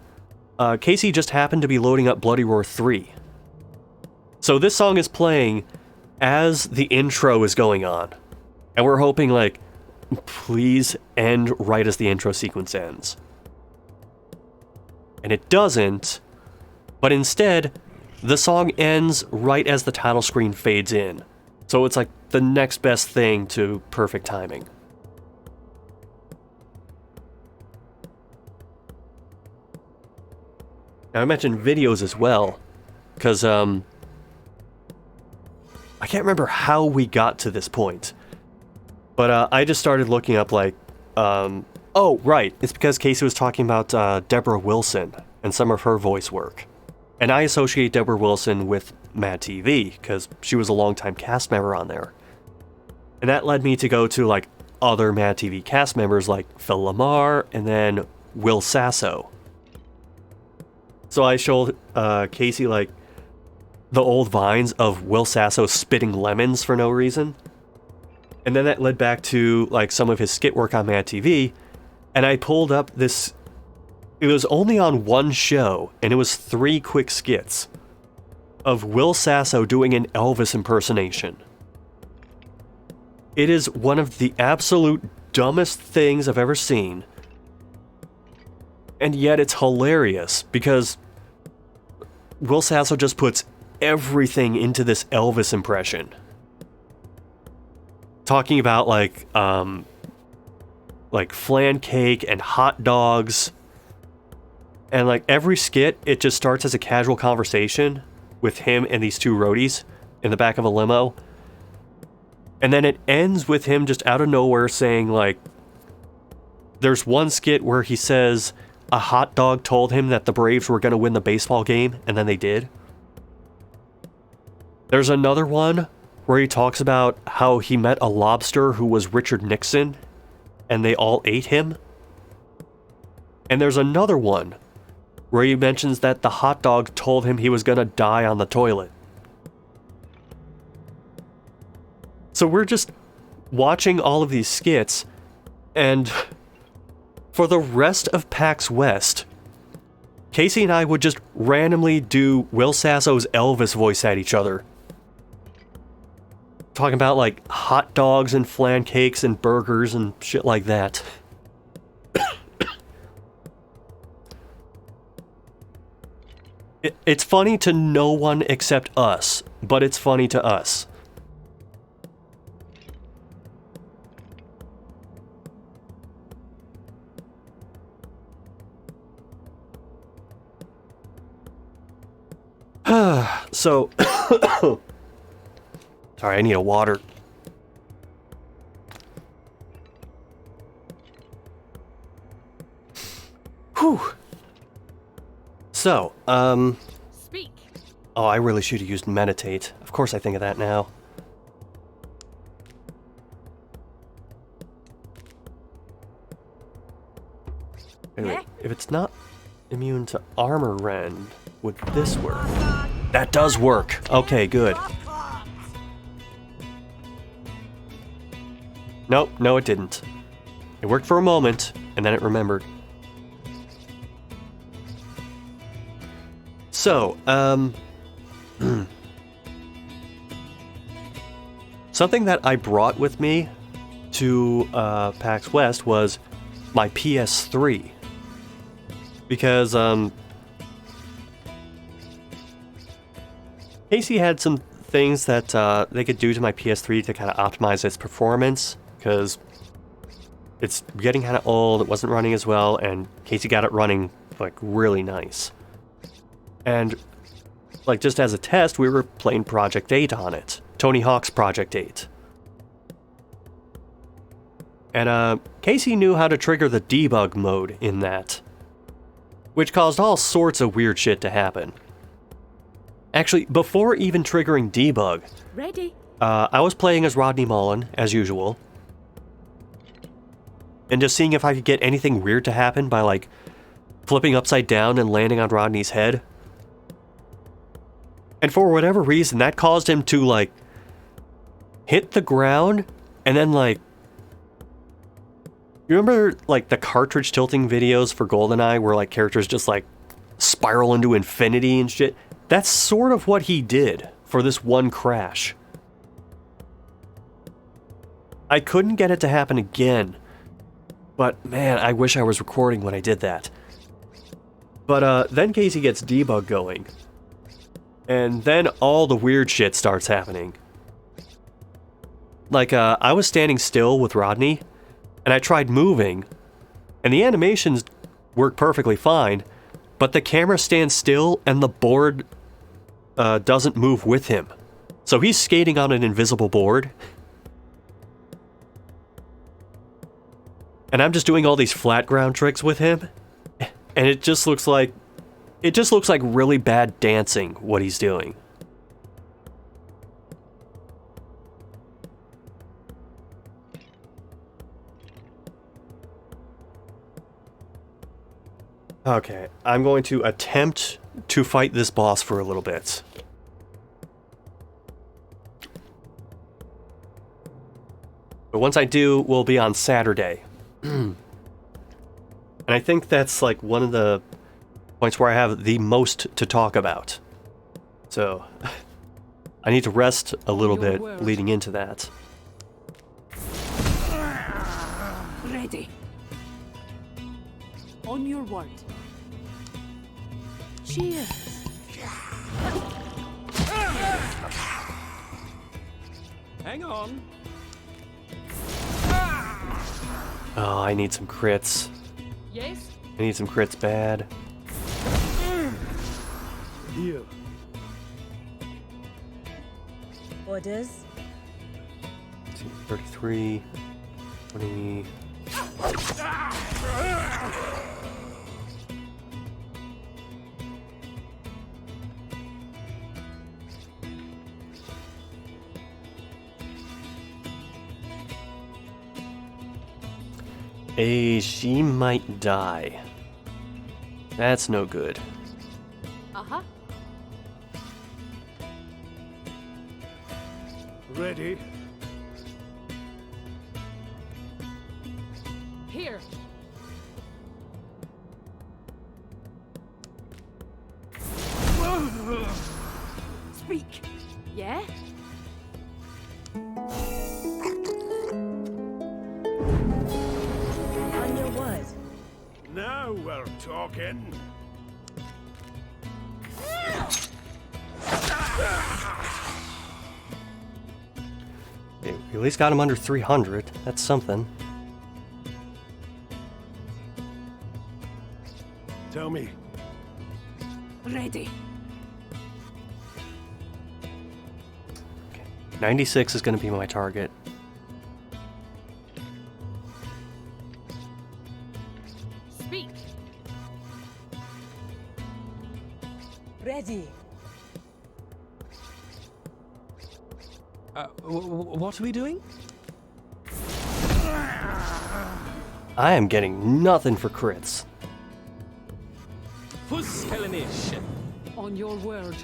Casey just happened to be loading up Bloody Roar 3. So this song is playing as the intro is going on. And we're hoping like, please end right as the intro sequence ends. And it doesn't. But instead, the song ends right as the title screen fades in. So it's like the next best thing to perfect timing. Now I mentioned videos as well, because I can't remember how we got to this point. But I just started looking up like, oh right, it's because Casey was talking about Deborah Wilson and some of her voice work. And I associate Deborah Wilson with Mad TV, because she was a longtime cast member on there. And that led me to go to like other Mad TV cast members like Phil Lamar and then Will Sasso. So I showed Casey like the old vines of Will Sasso spitting lemons for no reason. And then that led back to like some of his skit work on Mad TV. And I pulled up this. It was only on one show, and it was 3 quick skits of Will Sasso doing an Elvis impersonation. It is one of the absolute dumbest things I've ever seen. And yet it's hilarious, because Will Sasso just puts everything into this Elvis impression. Talking about like flan cake and hot dogs. And like every skit, it just starts as a casual conversation with him and these 2 roadies in the back of a limo. And then it ends with him just out of nowhere saying like, there's one skit where he says a hot dog told him that the Braves were going to win the baseball game, and then they did. There's another one where he talks about how he met a lobster who was Richard Nixon, and they all ate him. And there's another one where he mentions that the hot dog told him he was gonna die on the toilet. So we're just watching all of these skits, and for the rest of PAX West, Casey and I would just randomly do Will Sasso's Elvis voice at each other. Talking about like hot dogs and flan cakes and burgers and shit like that. It's funny to no one except us, but it's funny to us. So, sorry, I need a water. Whew. So, Speak. oh, I really should have used meditate. Of course I think of that now. Anyway, Yeah? if it's not immune to armor rend, would this work? That does work. Okay, good. Nope, no it didn't. It worked for a moment, and then it remembered. So, something that I brought with me to PAX West was my PS3. Because, Casey had some things that they could do to my PS3 to kind of optimize its performance, because it's getting kind of old, it wasn't running as well, and Casey got it running, like, really nice. And, like, just as a test, we were playing Project 8 on it. Tony Hawk's Project 8. And, Casey knew how to trigger the debug mode in that, which caused all sorts of weird shit to happen. Actually, before even triggering debug, Ready? I was playing as Rodney Mullen, as usual, and just seeing if I could get anything weird to happen by, like, flipping upside down and landing on Rodney's head. And for whatever reason, that caused him to, like, hit the ground, and then, like... You remember, like, the cartridge tilting videos for GoldenEye, where, like, characters just, like, spiral into infinity and shit? That's sort of what he did for this one crash. I couldn't get it to happen again, but, man, I wish I was recording when I did that. But then Casey gets debug going. And then all the weird shit starts happening. Like, I was standing still with Rodney, and I tried moving, and the animations work perfectly fine, but the camera stands still and the board doesn't move with him. So he's skating on an invisible board. And I'm just doing all these flat ground tricks with him, and it just looks like really bad dancing what he's doing. Okay, I'm going to attempt to fight this boss for a little bit. But once I do, we'll be on Saturday. And I think that's like one of the points where I have the most to talk about. So, I need to rest a little bit leading into that. Ready. On your word. Cheers. Hang on. Oh, I need some crits. Yes? I need some crits bad. Here. Orders. 33, 20. She might die. That's no good. Uh-huh. Ready. Here. Speak. Yeah? On your word. Now we're talking. Okay, we at least got him under 300. That's something. Tell me. Ready. Okay. 96 is going to be my target. Speak. Ready. What are we doing? I am getting nothing for crits. Fuss Hellenish. On your word.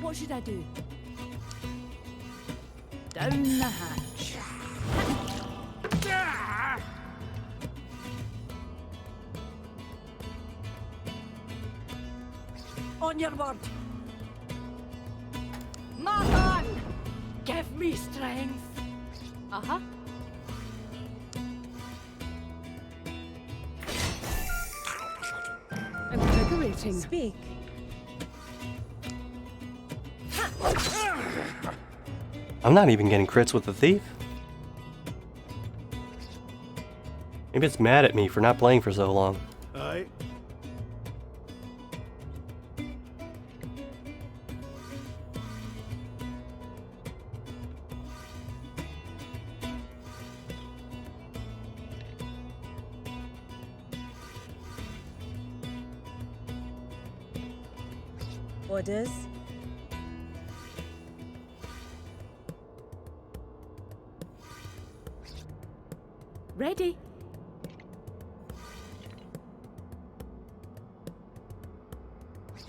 What should I do? Down the hatch. On your word. Matan! Give me strength. Uh-huh. Invigorating. Speak. I'm not even getting crits with the thief. Maybe it's mad at me for not playing for so long. Aye. Orders. Ready.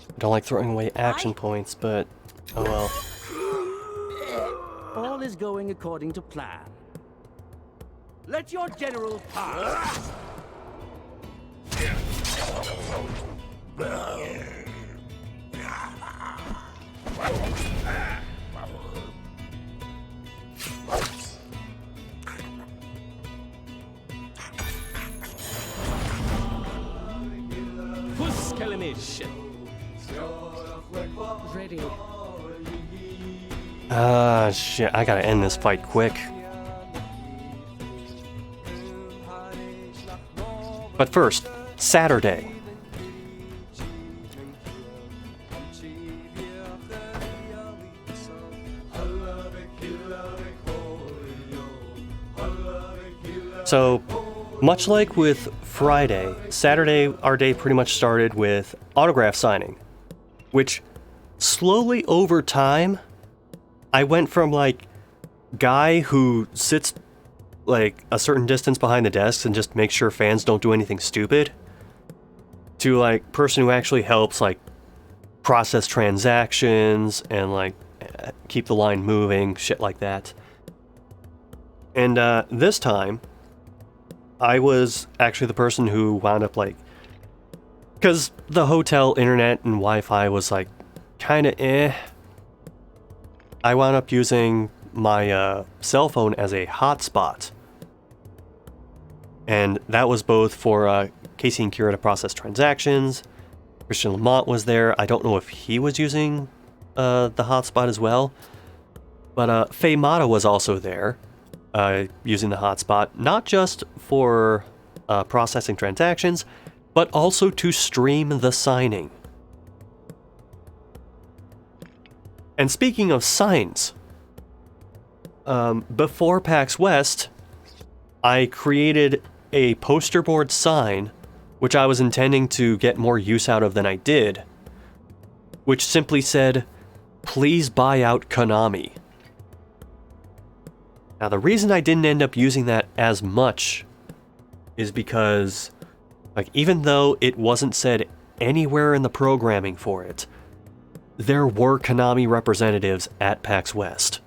I don't like throwing away action points, but oh well. All is going according to plan. Let your general pass. Ready. Ah, shit, I gotta end this fight quick. But first, Saturday. So, much like with Friday, Saturday, our day pretty much started with autograph signing, which slowly over time, I went from like guy who sits like a certain distance behind the desks and just makes sure fans don't do anything stupid, to like person who actually helps like process transactions and like keep the line moving, shit like that. And this time, I was actually the person who wound up like, because the hotel internet and Wi-Fi was like kind of I wound up using my cell phone as a hotspot. And that was both for Casey and Kira to process transactions. Christian Lamont was there. I don't know if he was using the hotspot as well. But Faye Mata was also there, using the hotspot, not just for processing transactions, but also to stream the signing. And speaking of signs, before PAX West, I created a poster board sign, which I was intending to get more use out of than I did, which simply said, "Please buy out Konami." Now, the reason I didn't end up using that as much is because, like, even though it wasn't said anywhere in the programming for it, there were Konami representatives at PAX West.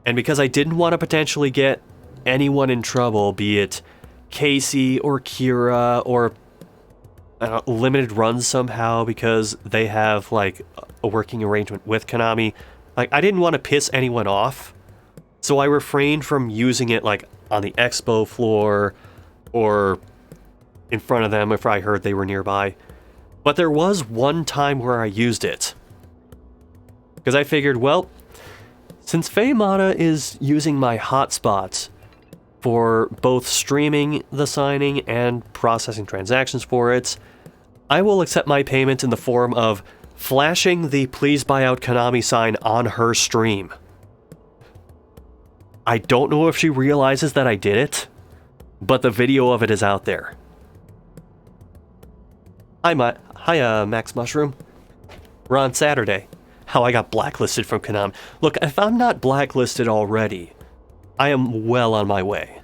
And because I didn't want to potentially get anyone in trouble, be it Casey or Kira or limited runs somehow because they have like a working arrangement with Konami, like I didn't want to piss anyone off, so I refrained from using it like on the expo floor or in front of them if I heard they were nearby. But there was one time where I used it. Because I figured, well, since Faye Mata is using my hotspot for both streaming the signing and processing transactions for it, I will accept my payment in the form of flashing the "Please Buy Out Konami" sign on her stream. I don't know if she realizes that I did it, but the video of it is out there. Hi, Max Mushroom. We're on Saturday. How I got blacklisted from Konami. Look, if I'm not blacklisted already, I am well on my way.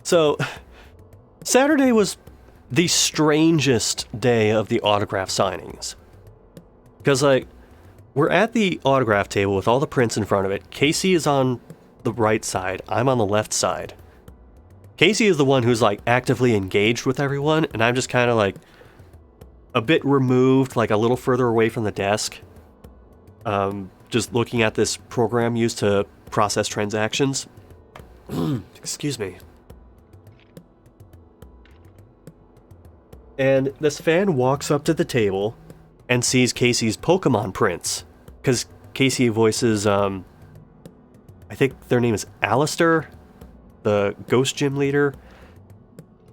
So, Saturday was the strangest day of the autograph signings. Because, like, we're at the autograph table with all the prints in front of it. Casey is on the right side. I'm on the left side. Casey is the one who's, like, actively engaged with everyone, and I'm just kind of, like, a bit removed, like, a little further away from the desk. Just looking at this program used to process transactions. Excuse me. And this fan walks up to the table and sees Casey's Pokemon prints. Because Casey voices, I think their name is Alistair, the Ghost Gym leader.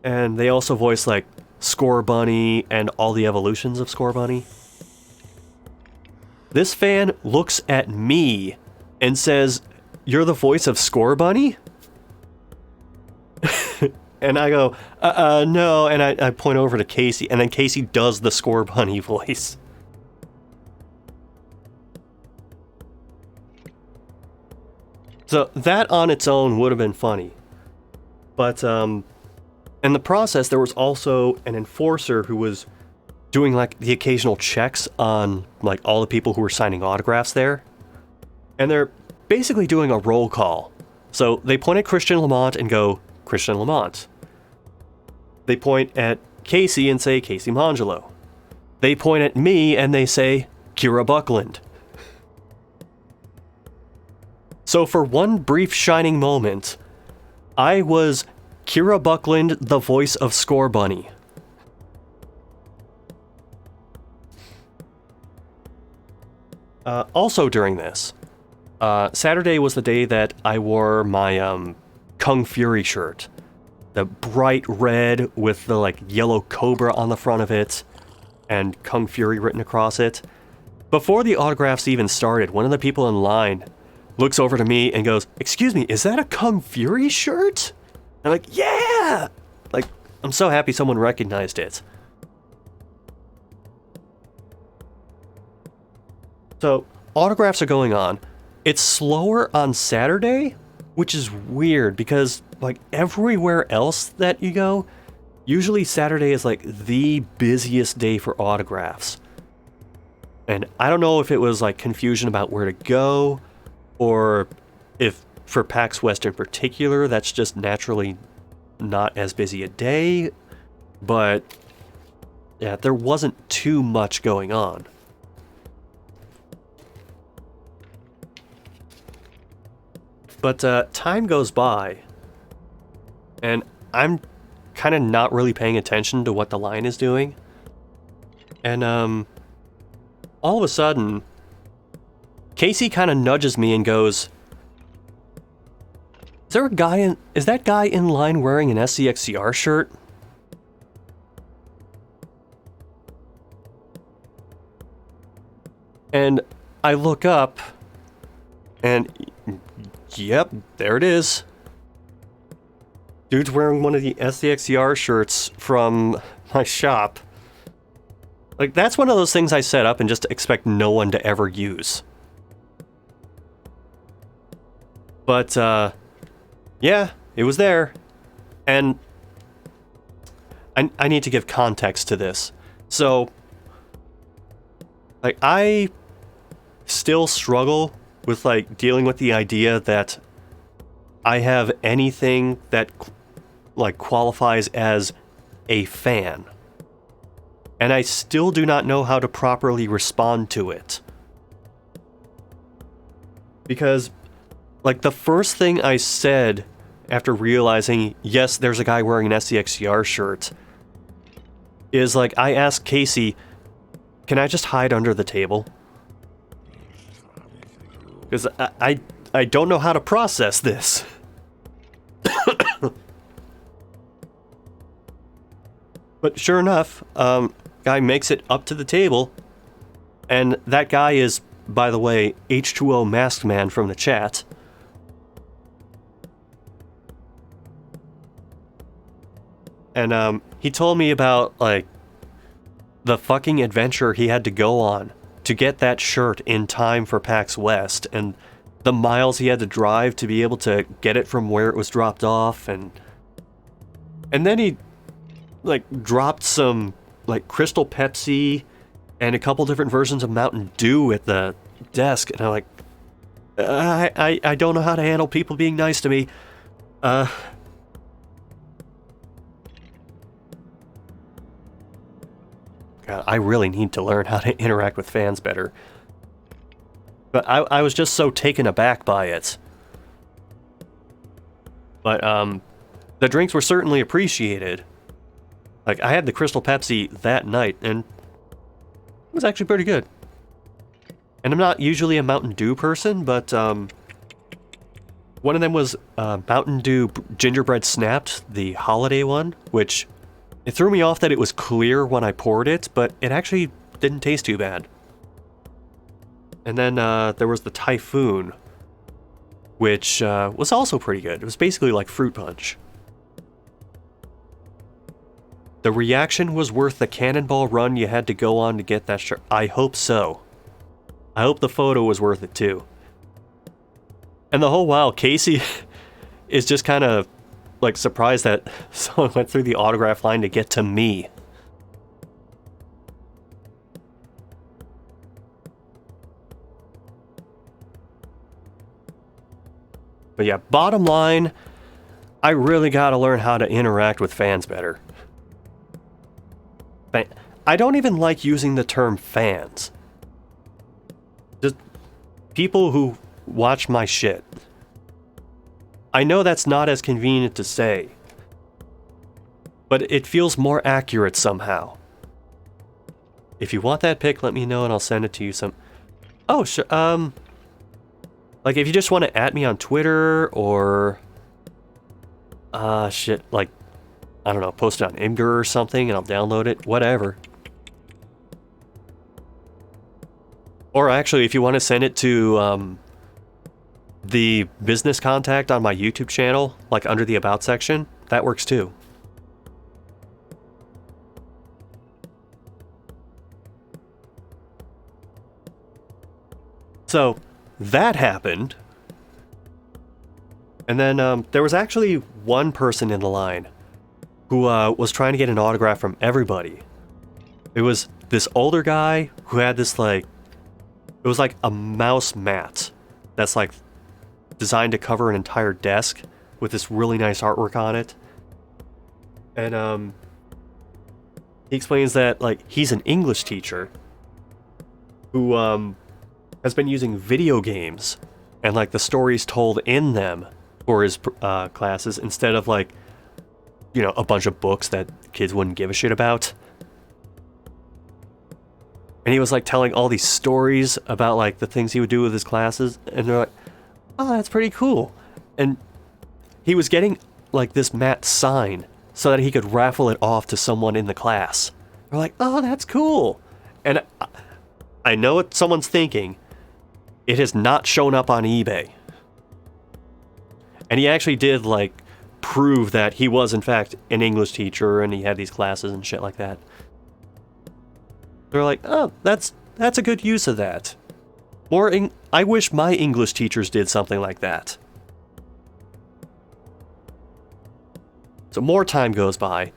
And they also voice, like, Score Bunny and all the evolutions of Score Bunny. This fan looks at me and says, "You're the voice of Score Bunny?" And I go, no, and I point over to Casey, and then Casey does the Score Bunny voice. So that on its own would have been funny. But in the process, there was also an enforcer who was doing like the occasional checks on like all the people who were signing autographs there. And they're basically doing a roll call. So they point at Christian Lamont and go, "Christian Lamont." They point at Casey and say, "Casey Mangelo." They point at me and they say, "Kira Buckland." So for one brief shining moment, I was Kira Buckland, the voice of Score Bunny. Also during this, Saturday was the day that I wore my Kung Fury shirt. The bright red with the like yellow cobra on the front of it and Kung Fury written across it. Before the autographs even started, one of the people in line looks over to me and goes, "Excuse me, is that a Kung Fury shirt?" I'm like, "Yeah!" Like, I'm so happy someone recognized it. So, autographs are going on. It's slower on Saturday, which is weird because, like, everywhere else that you go, usually Saturday is, like, the busiest day for autographs. And I don't know if it was, like, confusion about where to go, or if, for PAX West in particular, that's just naturally not as busy a day, but, yeah, there wasn't too much going on. But time goes by, and I'm kind of not really paying attention to what the line is doing. And all of a sudden, Casey kind of nudges me and goes, is that guy in line wearing an SCXCR shirt?" And I look up, and yep, there it is. Dude's wearing one of the SCXCR shirts from my shop. Like, that's one of those things I set up and just expect no one to ever use. But, yeah, it was there. And I need to give context to this. So, like, I still struggle with, like, dealing with the idea that I have anything that, like, qualifies as a fan. And I still do not know how to properly respond to it. Because, like, the first thing I said after realizing, yes, there's a guy wearing an SCXCR shirt, is, like, I asked Casey, "Can I just hide under the table?" Because I don't know how to process this. But sure enough, guy makes it up to the table, and that guy is, by the way, H2O Masked Man from the chat. And he told me about, like, the fucking adventure he had to go on to get that shirt in time for PAX West, and the miles he had to drive to be able to get it from where it was dropped off, and then he, like, dropped some, like, Crystal Pepsi and a couple different versions of Mountain Dew at the desk, and I'm like, I don't know how to handle people being nice to me. God, I really need to learn how to interact with fans better. But I was just so taken aback by it. But, the drinks were certainly appreciated. Like, I had the Crystal Pepsi that night, and it was actually pretty good. And I'm not usually a Mountain Dew person, but, one of them was, Mountain Dew Gingerbread Snapped, the holiday one, which it threw me off that it was clear when I poured it, but it actually didn't taste too bad. And then there was the Typhoon, which was also pretty good. It was basically like fruit punch. The reaction was worth the cannonball run you had to go on to get that shirt. I hope so. I hope the photo was worth it too. And the whole while, Casey is just kind of, like, surprised that someone went through the autograph line to get to me. But yeah, bottom line, I really gotta learn how to interact with fans better. I don't even like using the term fans. Just people who watch my shit. I know that's not as convenient to say, but it feels more accurate somehow. If you want that pic, let me know and I'll send it to you some... Oh, sure, like, if you just want to @me on Twitter, or... shit, like, I don't know, post it on Imgur or something, and I'll download it, whatever. Or actually, if you want to send it to, the business contact on my YouTube channel, like under the About section, that works too. So, that happened. And then there was actually one person in the line who was trying to get an autograph from everybody. It was this older guy who had this, like, it was like a mouse mat that's like designed to cover an entire desk with this really nice artwork on it. And he explains that, like, he's an English teacher who has been using video games and, like, the stories told in them for his classes, instead of, like, you know, a bunch of books that kids wouldn't give a shit about. And he was, like, telling all these stories about, like, the things he would do with his classes, and they're like, oh, that's pretty cool. And he was getting, like, this mat sign so that he could raffle it off to someone in the class. We're like, oh, that's cool. And I know what someone's thinking. It has not shown up on eBay. And he actually did, like, prove that he was, in fact, an English teacher and he had these classes and shit like that. They're like, oh, that's a good use of that. I wish my English teachers did something like that. So more time goes by,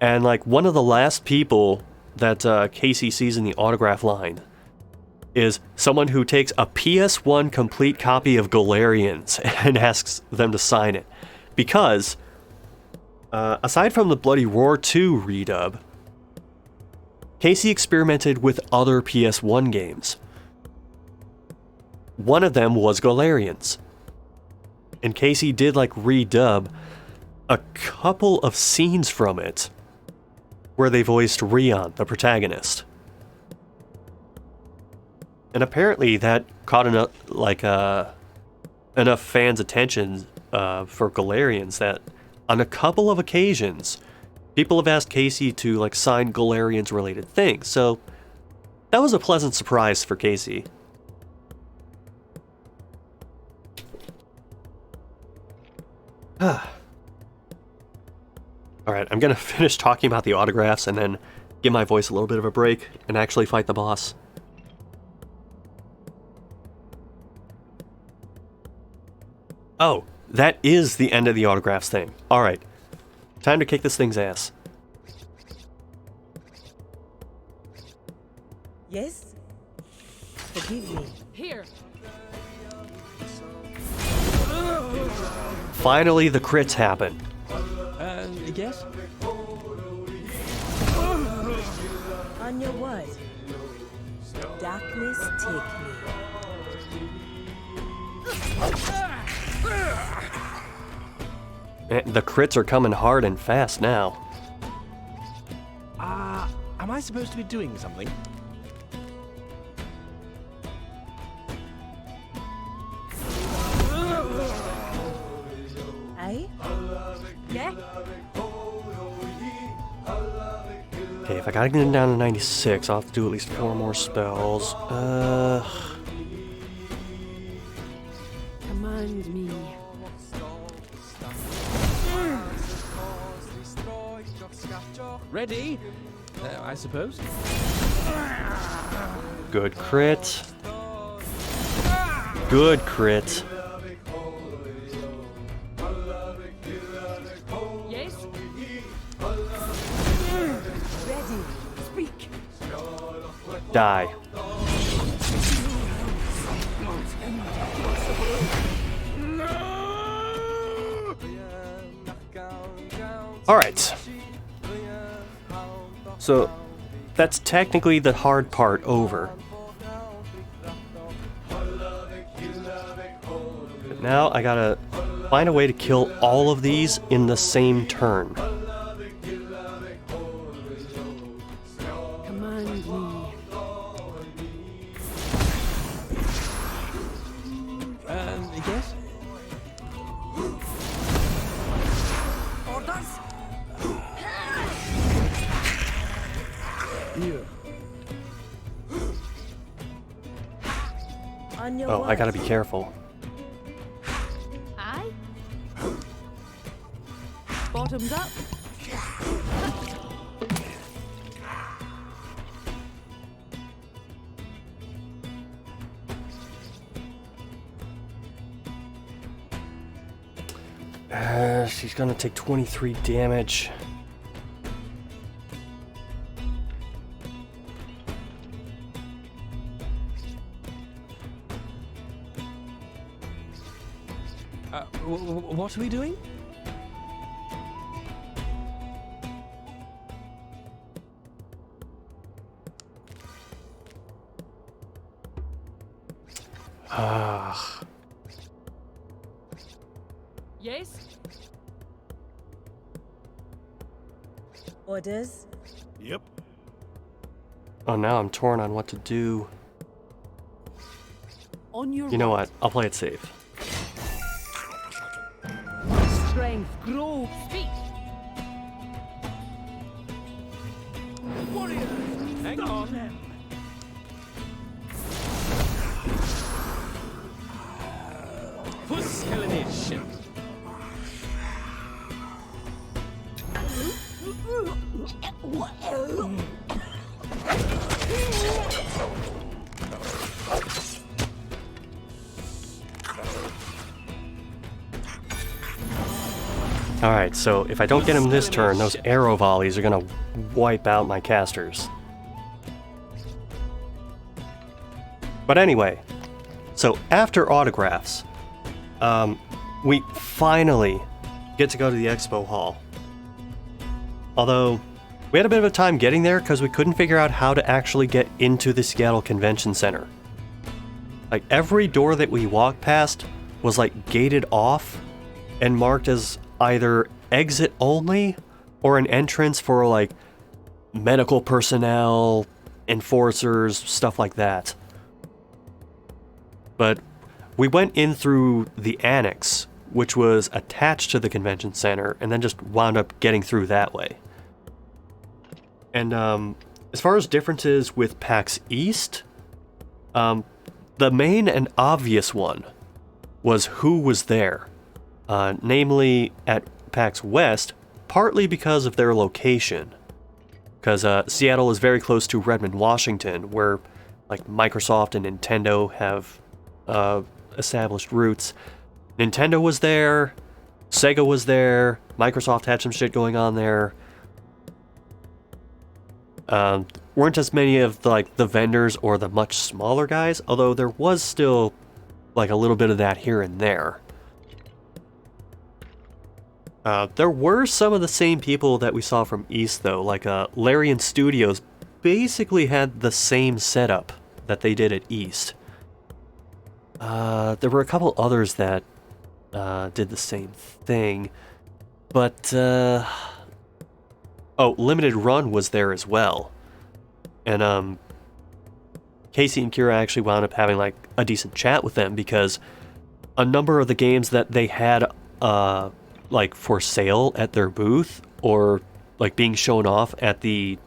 and, like, one of the last people that Casey sees in the autograph line is someone who takes a PS1 complete copy of Galarians and asks them to sign it. Because, aside from the Bloody Roar 2 redub, Casey experimented with other PS1 games. One of them was Galarians. And Casey did, like, redub a couple of scenes from it where they voiced Rion, the protagonist. And apparently that caught enough fans' attention for Galarians that on a couple of occasions, people have asked Casey to, like, sign Galarians-related things. So that was a pleasant surprise for Casey. Alright, I'm gonna finish talking about the autographs and then give my voice a little bit of a break and actually fight the boss. Oh, that is the end of the autographs thing. Alright, time to kick this thing's ass. Yes? Forgive me. Here. Finally, the crits happen. Yes? On your word. Darkness take me. The crits are coming hard and fast now. Am I supposed to be doing something? Aye? Yeah? Okay, if I gotta get it down to 96, I'll have to do at least 4 more spells. Command me. Ready? I suppose. Good crit. Good crit. Yes? Ready. Speak. Die. Alright. So, that's technically the hard part over. But now I gotta find a way to kill all of these in the same turn. On your Oh, way. I gotta be careful. Aye. Bottoms up. She's gonna take 23 damage. What are we doing? Ah. Yes. Orders. Yep. Oh, now I'm torn on what to do. On your You know right. what? I'll play it safe. Strength grow. Speak. Hang on. Puskellenish. Alright, so if I don't get him this turn, those arrow volleys are gonna wipe out my casters. But anyway, so after autographs, we finally get to go to the expo hall. Although, we had a bit of a time getting there because we couldn't figure out how to actually get into the Seattle Convention Center. Like, every door that we walked past was like gated off and marked as either exit only or an entrance for like medical personnel, enforcers, stuff like that. But we went in through the annex, which was attached to the convention center, and then just wound up getting through that way. And as far as differences with PAX East, the main and obvious one was who was there. Namely, at PAX West, partly because of their location. Because Seattle is very close to Redmond, Washington, where like Microsoft and Nintendo have established roots. Nintendo was there, Sega was there, Microsoft had some shit going on there. Weren't as many of the vendors or the much smaller guys, although there was still like a little bit of that here and there. There were some of the same people that we saw from East, though, like Larian Studios basically had the same setup that they did at East. There were a couple others that did the same thing, but Limited Run was there as well, and Casey and Kira actually wound up having like a decent chat with them because a number of the games that they had like for sale at their booth or like being shown off at the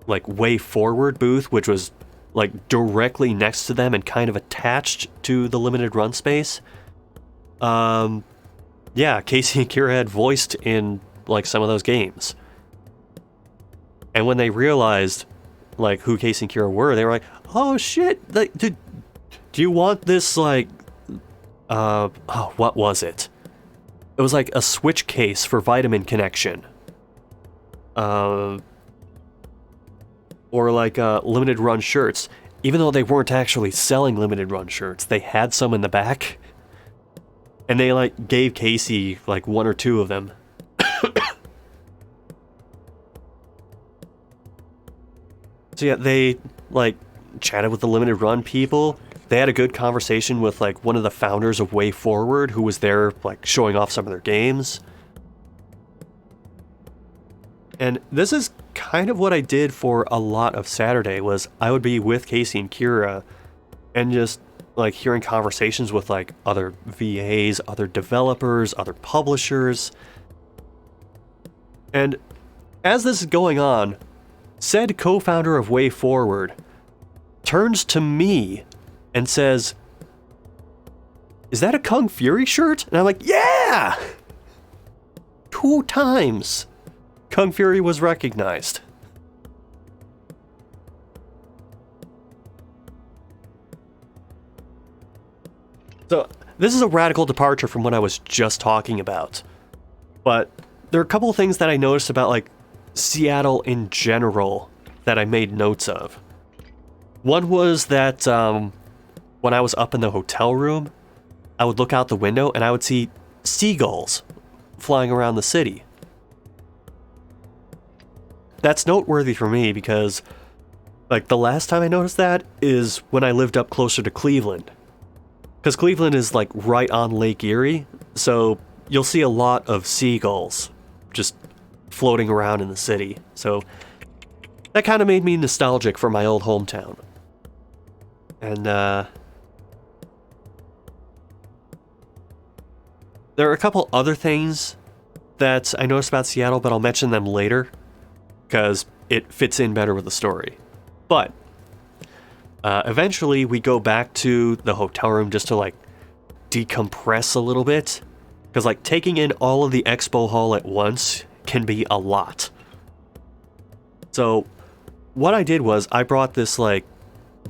like Way Forward booth, which was like directly next to them and kind of attached to the Limited Run space. Yeah, Casey and Kira had voiced in like some of those games. And when they realized like who Casey and Kira were, they were like, "Oh shit, like, do you want this like what was it? It was like a Switch case for Vitamin Connection. Or like limited run shirts. Even though they weren't actually selling limited run shirts, they had some in the back. And they like gave Casey like one or two of them. So yeah, they like chatted with the limited run people. They had a good conversation with like one of the founders of Way Forward, who was there like showing off some of their games. And this is kind of what I did for a lot of Saturday, was I would be with Casey and Kira and just like hearing conversations with like other VAs, other developers, other publishers. And as this is going on, said co-founder of Way Forward turns to me and says, is that a Kung Fury shirt? And I'm like, yeah! 2 times Kung Fury was recognized. So, this is a radical departure from what I was just talking about. But there are a couple of things that I noticed about, like, Seattle in general that I made notes of. One was that when I was up in the hotel room, I would look out the window and I would see seagulls flying around the city. That's noteworthy for me because, like, the last time I noticed that is when I lived up closer to Cleveland. Because Cleveland is, like, right on Lake Erie, so you'll see a lot of seagulls just floating around in the city. So that kind of made me nostalgic for my old hometown. And, there are a couple other things that I noticed about Seattle, but I'll mention them later, because it fits in better with the story. But eventually we go back to the hotel room just to, like, decompress a little bit, because, like, taking in all of the expo hall at once can be a lot. So what I did was I brought this, like,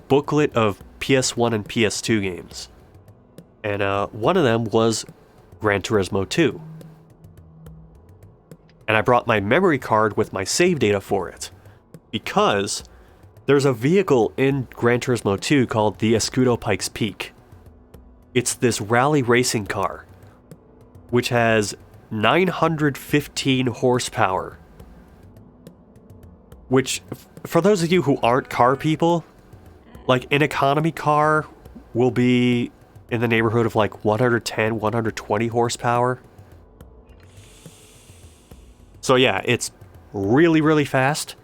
booklet of PS1 and PS2 games, and one of them was Gran Turismo 2. And I brought my memory card with my save data for it, because there's a vehicle in Gran Turismo 2 called the Escudo Pikes Peak. It's this rally racing car, which has 915 horsepower. Which, for those of you who aren't car people, like, an economy car will be in the neighborhood of like 110, 120 horsepower. So yeah, it's really, really fast,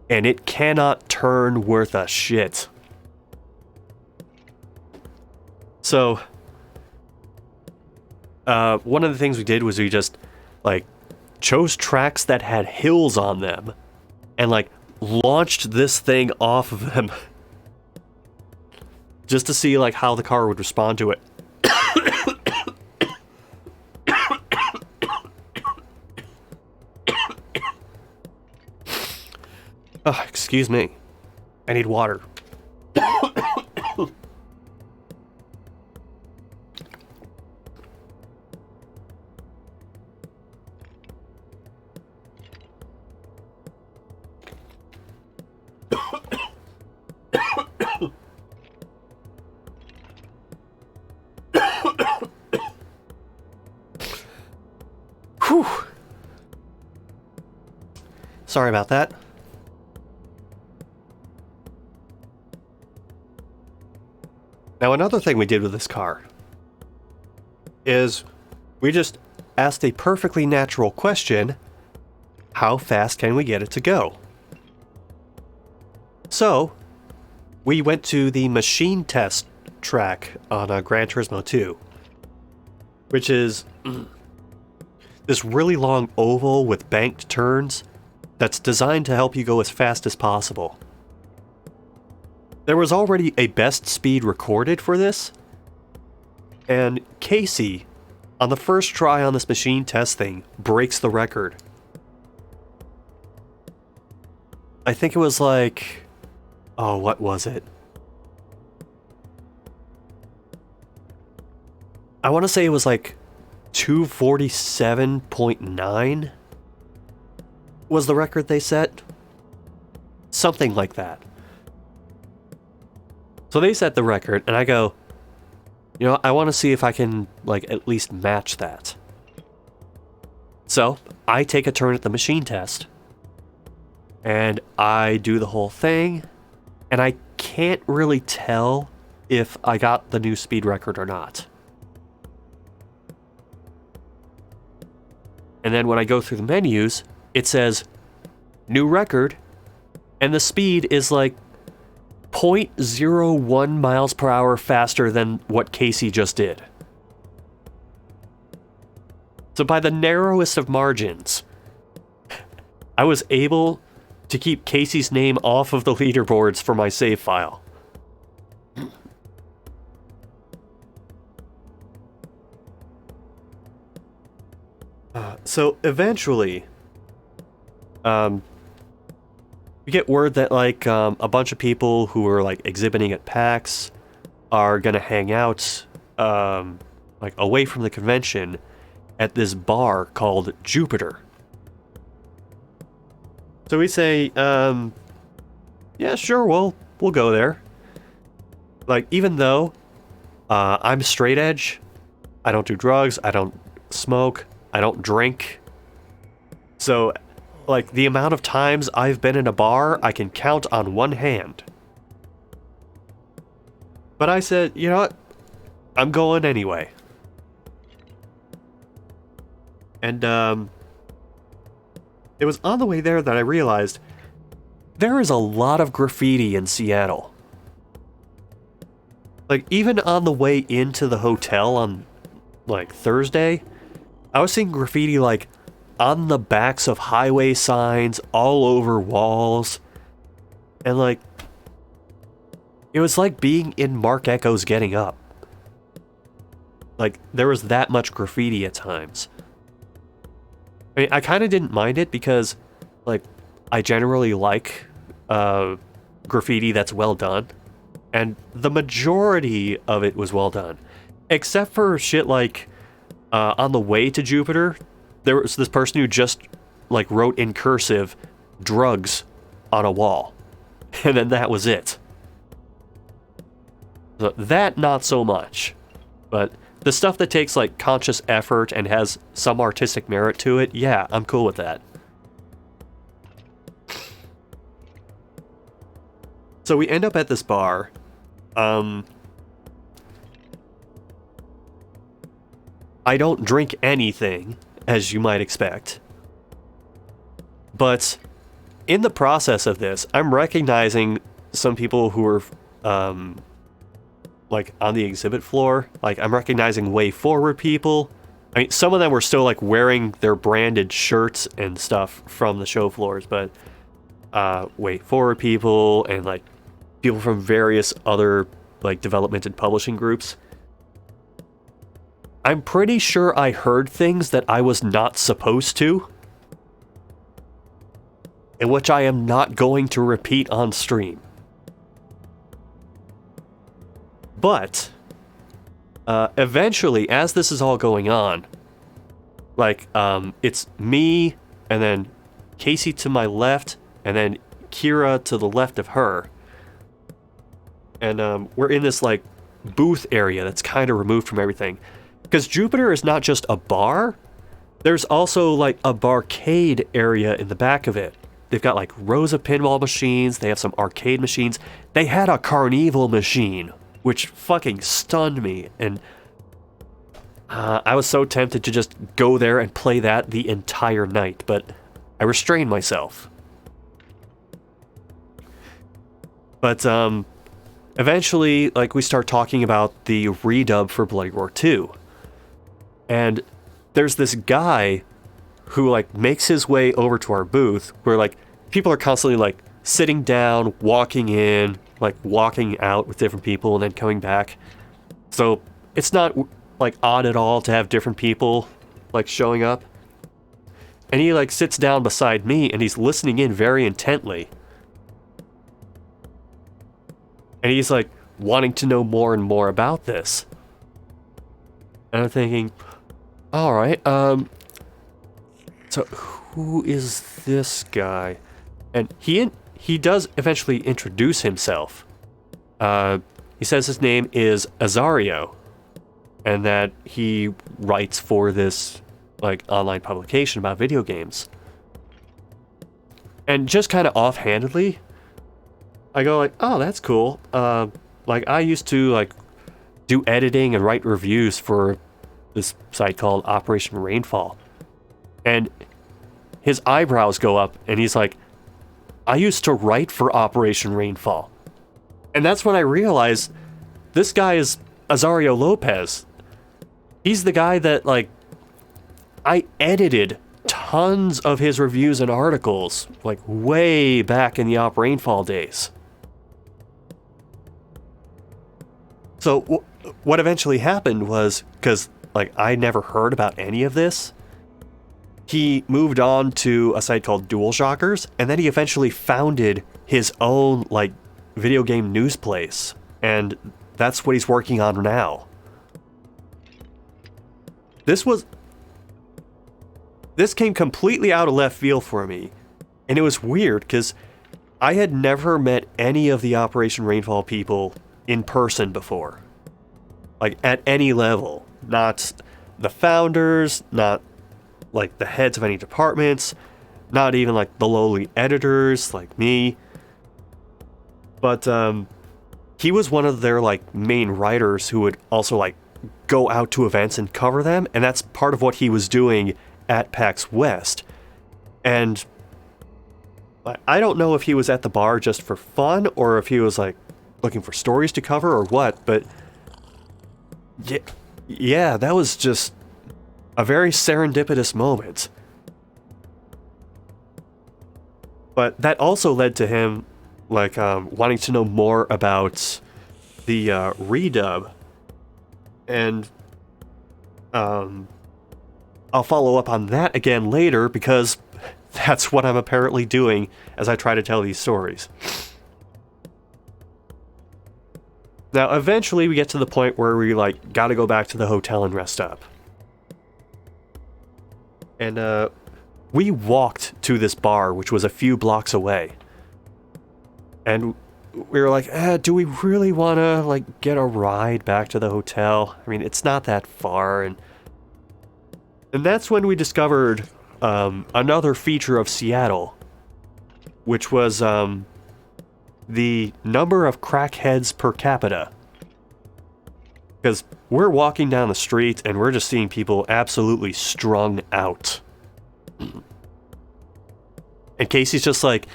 and it cannot turn worth a shit. So, one of the things we did was we just, like, chose tracks that had hills on them, and, like, launched this thing off of them. Just to see, like, how the car would respond to it. Oh, excuse me. I need water. Whew. Sorry about that. Now, another thing we did with this car is we just asked a perfectly natural question: how fast can we get it to go? So, we went to the machine test track on Gran Turismo 2, which is this really long oval with banked turns that's designed to help you go as fast as possible. There was already a best speed recorded for this, and Casey, on the first try on this machine test thing, breaks the record. I think it was like... oh, what was it? I want to say it was like 247.9 was the record they set. Something like that. So they set the record, and I go, you know, I want to see if I can, like, at least match that. So, I take a turn at the machine test, and I do the whole thing, and I can't really tell if I got the new speed record or not. And then when I go through the menus, it says, new record, and the speed is like 0.01 miles per hour faster than what Casey just did. So by the narrowest of margins, I was able to keep Casey's name off of the leaderboards for my save file. So eventually, we get word that like a bunch of people who are like exhibiting at PAX are gonna hang out like away from the convention at this bar called Jupiter. So we say, yeah, sure, we'll go there. Like, even though I'm straight edge, I don't do drugs, I don't smoke, I don't drink. So, like, the amount of times I've been in a bar, I can count on one hand. But I said, you know what? I'm going anyway. And, it was on the way there that I realized there is a lot of graffiti in Seattle. Like, even on the way into the hotel on, like, Thursday, I was seeing graffiti, like, on the backs of highway signs, all over walls. And, like, it was like being in Mark Echo's Getting Up. Like, there was that much graffiti at times. I mean, I kind of didn't mind it because, like, I generally like graffiti that's well done. And the majority of it was well done. Except for shit like, on the way to Jupiter, there was this person who just, like, wrote in cursive, drugs on a wall. And then that was it. So that, not so much. But the stuff that takes, like, conscious effort and has some artistic merit to it, yeah, I'm cool with that. So we end up at this bar. I don't drink anything, as you might expect. But in the process of this, I'm recognizing some people who are, like, on the exhibit floor. Like, I'm recognizing Way Forward people. I mean, some of them were still, like, wearing their branded shirts and stuff from the show floors, but Way Forward people and, like, people from various other, like, development and publishing groups. I'm pretty sure I heard things that I was not supposed to, in which I am not going to repeat on stream. But, eventually, as this is all going on, like, it's me, and then Casey to my left, and then Kira to the left of her. And, we're in this, like, booth area that's kind of removed from everything. Because Jupiter is not just a bar, there's also, like, a barcade area in the back of it. They've got, like, rows of pinball machines, they have some arcade machines. They had a Carnival machine, which fucking stunned me, and I was so tempted to just go there and play that the entire night, but I restrained myself. But, eventually, like, we start talking about the redub for Bloody Roar 2. And there's this guy who, like, makes his way over to our booth where, like, people are constantly, like, sitting down, walking in, like, walking out with different people and then coming back. So it's not, like, odd at all to have different people, like, showing up. And he, like, sits down beside me and he's listening in very intently. And he's, like, wanting to know more and more about this. And I'm thinking, alright, so who is this guy? And he does eventually introduce himself. He says his name is Azario, and that he writes for this, like, online publication about video games. And just kind of offhandedly, I go like, oh, that's cool. Like, I used to, like, do editing and write reviews for this site called Operation Rainfall. And his eyebrows go up, and he's like, I used to write for Operation Rainfall. And that's when I realized this guy is Azario Lopez. He's the guy that, like, I edited tons of his reviews and articles, like, way back in the Op Rainfall days. So what eventually happened was, because, like, I never heard about any of this, he moved on to a site called Dual Shockers, and then he eventually founded his own, like, video game news place. And that's what he's working on now. This came completely out of left field for me. And it was weird, because I had never met any of the Operation Rainfall people in person before. Like, at any level. Not the founders, not, like, the heads of any departments, not even, like, the lowly editors, like me. But, he was one of their, like, main writers who would also, like, go out to events and cover them, and that's part of what he was doing at PAX West. And I don't know if he was at the bar just for fun, or if he was, like, looking for stories to cover or what, but yeah, that was just a very serendipitous moment. But that also led to him, like, wanting to know more about the redub. And I'll follow up on that again later, because that's what I'm apparently doing as I try to tell these stories. Now, eventually we get to the point where we, like, gotta go back to the hotel and rest up. And, we walked to this bar, which was a few blocks away. And we were like, do we really want to, like, get a ride back to the hotel? I mean, it's not that far. And that's when we discovered another feature of Seattle, which was the number of crackheads per capita. Because we're walking down the street and we're just seeing people absolutely strung out. And Casey's just like,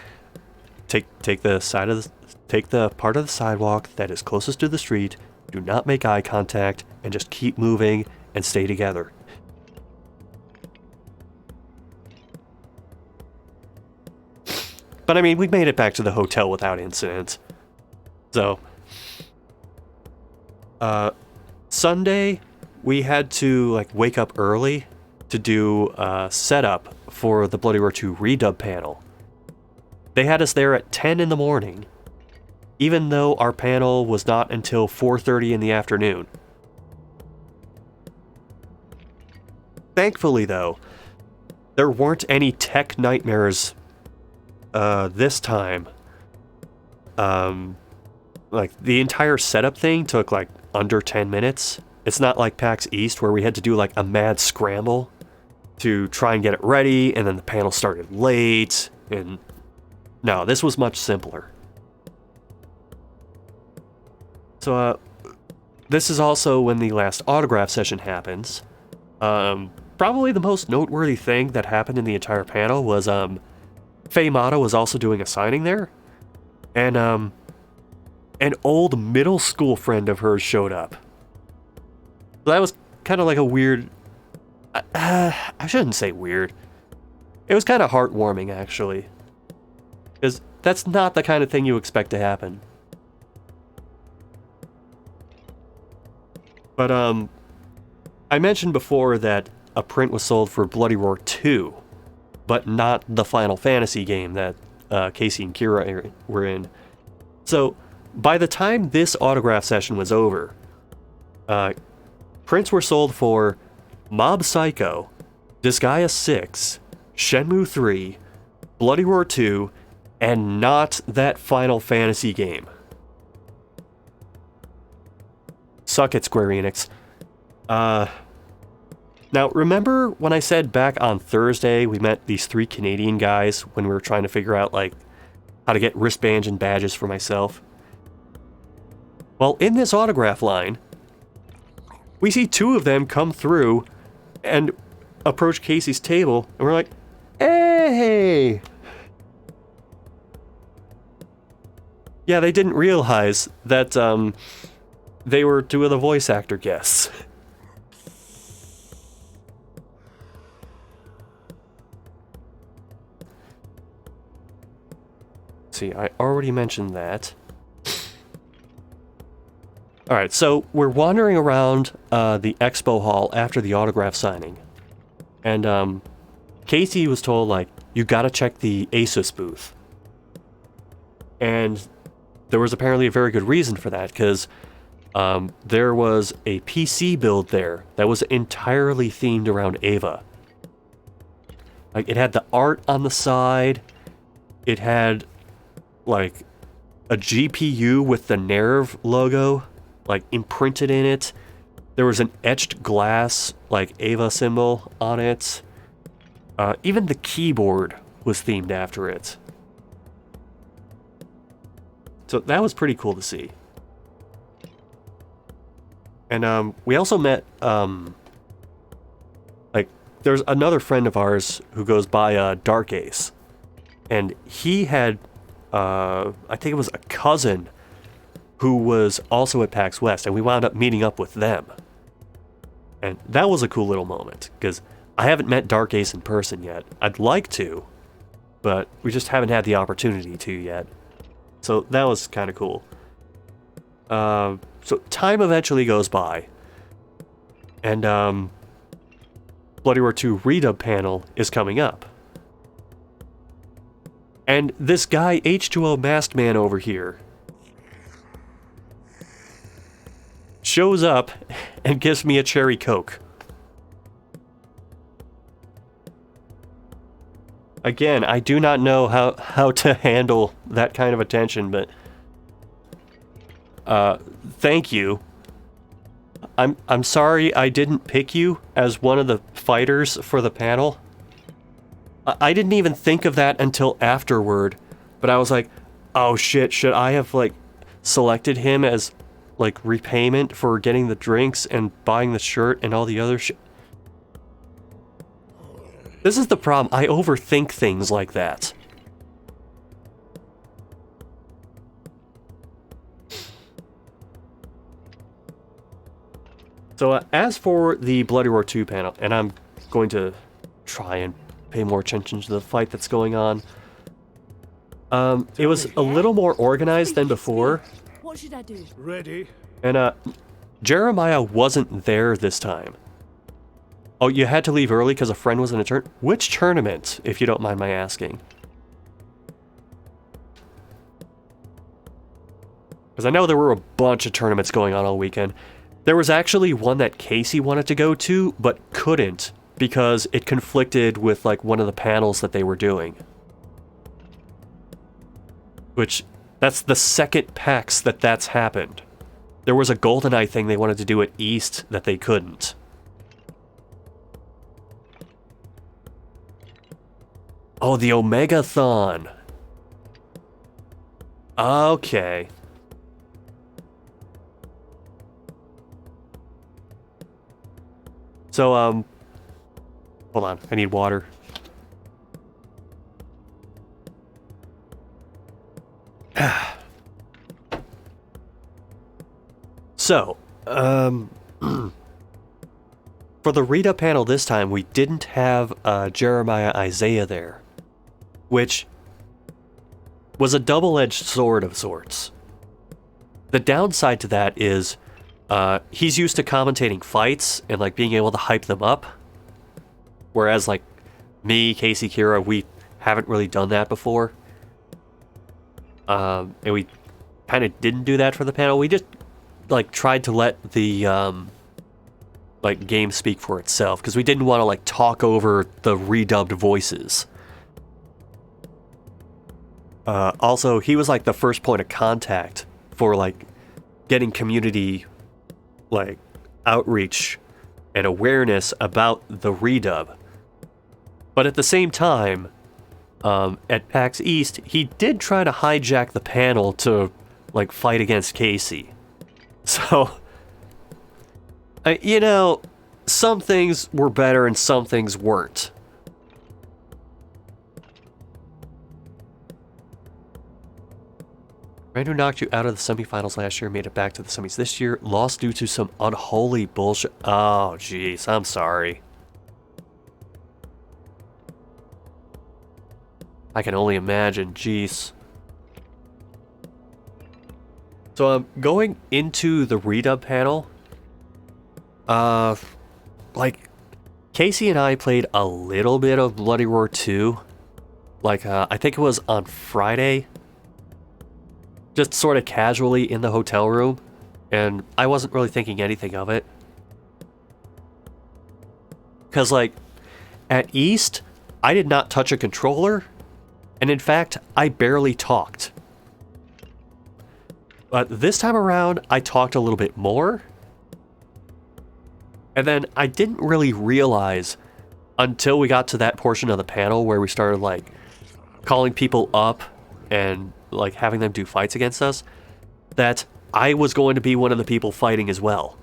take the part of the sidewalk that is closest to the street, do not make eye contact, and just keep moving and stay together. But I mean, we made it back to the hotel without incident. So, Sunday, we had to, like, wake up early to do a setup for the Bloody Roar 2 redub panel. They had us there at 10 in the morning, even though our panel was not until 4:30 in the afternoon. Thankfully, though, there weren't any tech nightmares this time. Like, the entire setup thing took, like, under 10 minutes. It's not like PAX East, where we had to do, like, a mad scramble to try and get it ready, and then the panel started late, and no, this was much simpler. So, this is also when the last autograph session happens. Probably the most noteworthy thing that happened in the entire panel was, Faye Mata was also doing a signing there, and, an old middle school friend of hers showed up. So that was kind of like a weird... I shouldn't say weird. It was kind of heartwarming, actually. Because that's not the kind of thing you expect to happen. But, I mentioned before that a print was sold for Bloody Roar 2, but not the Final Fantasy game that Casey and Kira were in. So, by the time this autograph session was over, prints were sold for Mob Psycho, Disgaea 6, Shenmue 3, Bloody Roar 2, and not that Final Fantasy game. Suck it, Square Enix. Now, remember when I said back on Thursday we met these 3 Canadian guys when we were trying to figure out, like, how to get wristbands and badges for myself? Well, in this autograph line, we see 2 of them come through and approach Casey's table, and we're like, hey! Yeah, they didn't realize that, they were 2 of the voice actor guests. See, I already mentioned that. Alright, so we're wandering around the expo hall after the autograph signing. And Casey was told, like, you gotta check the Asus booth. And there was apparently a very good reason for that, because there was a PC build there that was entirely themed around Ava. Like, it had the art on the side, it had, like, a GPU with the Nerve logo, like, imprinted in it. There was an etched glass, like, Ava symbol on it. Even the keyboard was themed after it. So that was pretty cool to see. And we also met, like, there's another friend of ours who goes by Dark Ace. And he had, I think it was a cousin who was also at PAX West, and we wound up meeting up with them. And that was a cool little moment, because I haven't met Dark Ace in person yet. I'd like to, but we just haven't had the opportunity to yet. So that was kind of cool. So time eventually goes by, and Bloody Roar 2 redub panel is coming up. And this guy, H2O Masked Man over here, shows up and gives me a cherry Coke. Again, I do not know how to handle that kind of attention, but thank you. I'm sorry I didn't pick you as one of the fighters for the panel. I didn't even think of that until afterward, but I was like, oh shit, should I have, like, selected him as, like, repayment for getting the drinks and buying the shirt and all the other shit? This is the problem. I overthink things like that. So as for the Bloody Roar 2 panel, and I'm going to try and pay more attention to the fight that's going on. It was a little more organized than before. What should I do? Ready? And Jeremiah wasn't there this time. Oh, you had to leave early because a friend was in a tournament? Which tournament, if you don't mind my asking? Because I know there were a bunch of tournaments going on all weekend. There was actually one that Casey wanted to go to, but couldn't, because it conflicted with, like, one of the panels that they were doing. Which, that's the second PAX that's happened. There was a GoldenEye thing they wanted to do at East that they couldn't. Oh, the Omegathon. Okay. So, hold on, I need water. So, for the read-up panel this time, we didn't have Jeremiah Isaiah there, which was a double-edged sword of sorts. The downside to that is he's used to commentating fights and, like, being able to hype them up, whereas, like, me, Casey, Kira, we haven't really done that before. And we kind of didn't do that for the panel. We just, like, tried to let the like, game speak for itself, because we didn't want to, like, talk over the redubbed voices. Also, he was, like, the first point of contact for, like, getting community, like, outreach and awareness about the redub. But at the same time, at PAX East, he did try to hijack the panel to, like, fight against Casey. So, you know, some things were better and some things weren't. Friend who knocked you out of the semifinals last year made it back to the semis this year, lost due to some unholy bullshit. Oh, jeez, I'm sorry. I can only imagine, jeez. So, going into the redub panel, like, Casey and I played a little bit of Bloody Roar 2. Like, I think it was on Friday. Just sort of casually in the hotel room. And I wasn't really thinking anything of it. Because, like, at East, I did not touch a controller. And in fact, I barely talked. But this time around, I talked a little bit more. And then I didn't really realize until we got to that portion of the panel where we started, like, calling people up and, like, having them do fights against us, that I was going to be one of the people fighting as well.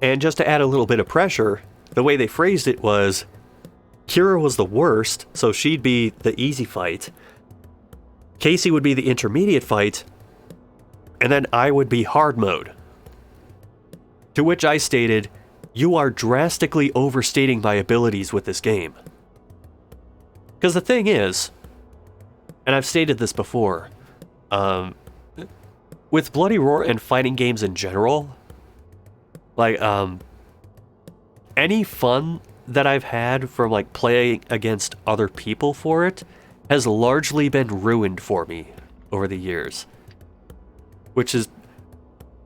And just to add a little bit of pressure, the way they phrased it was, Kira was the worst, so she'd be the easy fight. Casey would be the intermediate fight, and then I would be hard mode. To which I stated, you are drastically overstating my abilities with this game. Because the thing is, and I've stated this before, with Bloody Roar and fighting games in general, like, any fun that I've had from, like, playing against other people for it has largely been ruined for me over the years. Which is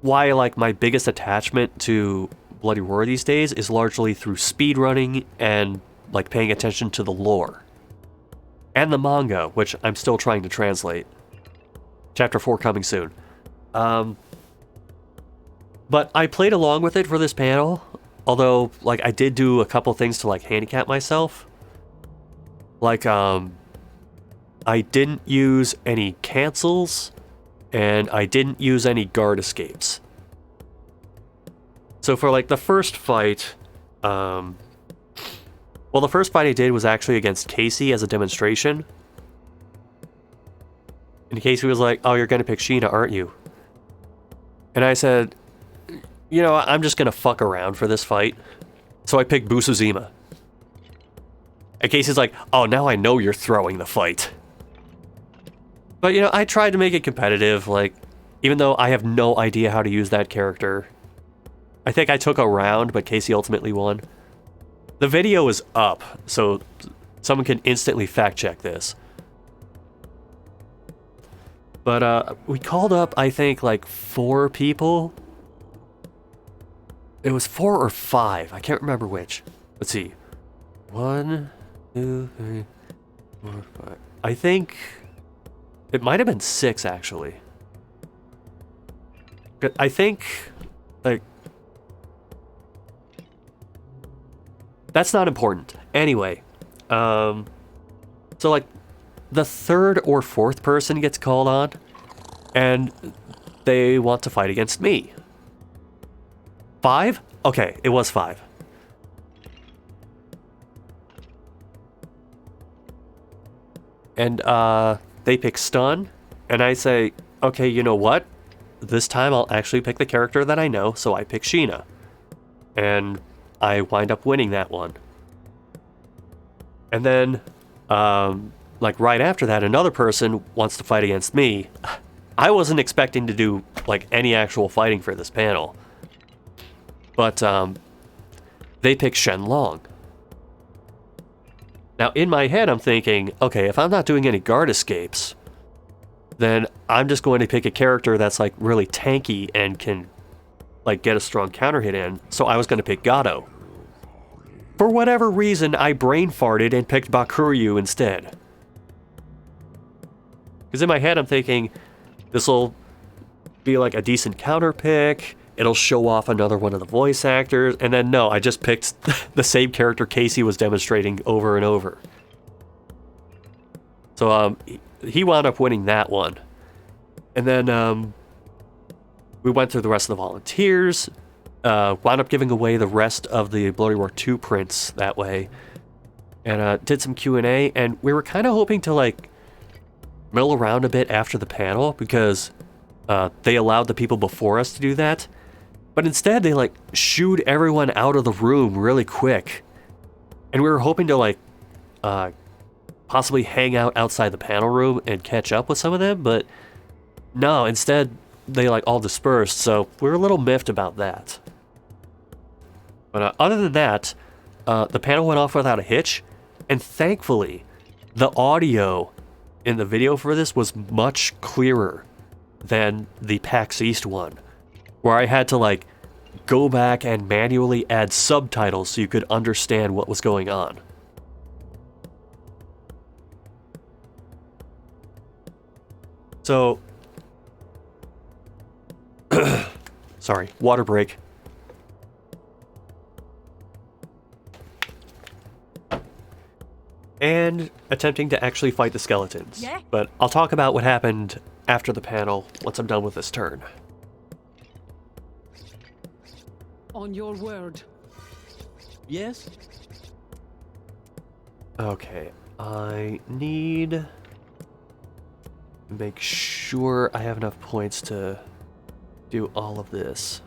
why, like, my biggest attachment to Bloody Roar these days is largely through speedrunning and, like, paying attention to the lore. And the manga, which I'm still trying to translate. Chapter 4 coming soon. But I played along with it for this panel, although, like, I did do a couple things to, like, handicap myself. Like, I didn't use any cancels, and I didn't use any guard escapes. So for, like, the first fight, well, the first fight I did was actually against Casey as a demonstration. And Casey was like, oh, you're gonna pick Sheena, aren't you? And I said, you know, I'm just gonna fuck around for this fight. So I picked Busuzima. And Casey's like, oh, now I know you're throwing the fight. But, you know, I tried to make it competitive, like, even though I have no idea how to use that character. I think I took a round, but Casey ultimately won. The video is up, so someone can instantly fact check this. But, we called up, I think, like, 4 people. It was 4 or 5. I can't remember which. Let's see. 1, 2, 3, 4, 5. I think it might have been 6, actually. I think, like, that's not important. Anyway, so, like, the 3rd or 4th person gets called on, and they want to fight against me. 5? Okay, it was 5. And, they pick stun, and I say, okay, you know what? This time I'll actually pick the character that I know, so I pick Sheena. And I wind up winning that one. And then, like, right after that, another person wants to fight against me. I wasn't expecting to do, like, any actual fighting for this panel. But, they pick Shenlong. Now, in my head, I'm thinking, okay, if I'm not doing any guard escapes, then I'm just going to pick a character that's, like, really tanky and can, like, get a strong counter hit in. So I was going to pick Gato. For whatever reason, I brain farted and picked Bakuryu instead. Because in my head, I'm thinking, this'll be, like, a decent counter pick. It'll show off another one of the voice actors. And then, no, I just picked the same character Casey was demonstrating over and over. So, he wound up winning that one. And then, we went through the rest of the volunteers. Wound up giving away the rest of the Bloody Roar 2 prints that way. And, did some Q&A. And we were kind of hoping to, like, mill around a bit after the panel. Because, they allowed the people before us to do that. But instead, they, like, shooed everyone out of the room really quick. And we were hoping to, like, possibly hang out outside the panel room and catch up with some of them, but no, instead, they like all dispersed, so we were a little miffed about that. But other than that, the panel went off without a hitch, and thankfully, the audio in the video for this was much clearer than the PAX East one, where I had to like go back and manually add subtitles so you could understand what was going on. So, sorry, water break. And attempting to actually fight the skeletons. Yeah? But I'll talk about what happened after the panel once I'm done with this turn. On your word. Yes? Okay, I need to make sure I have enough points to do all of this.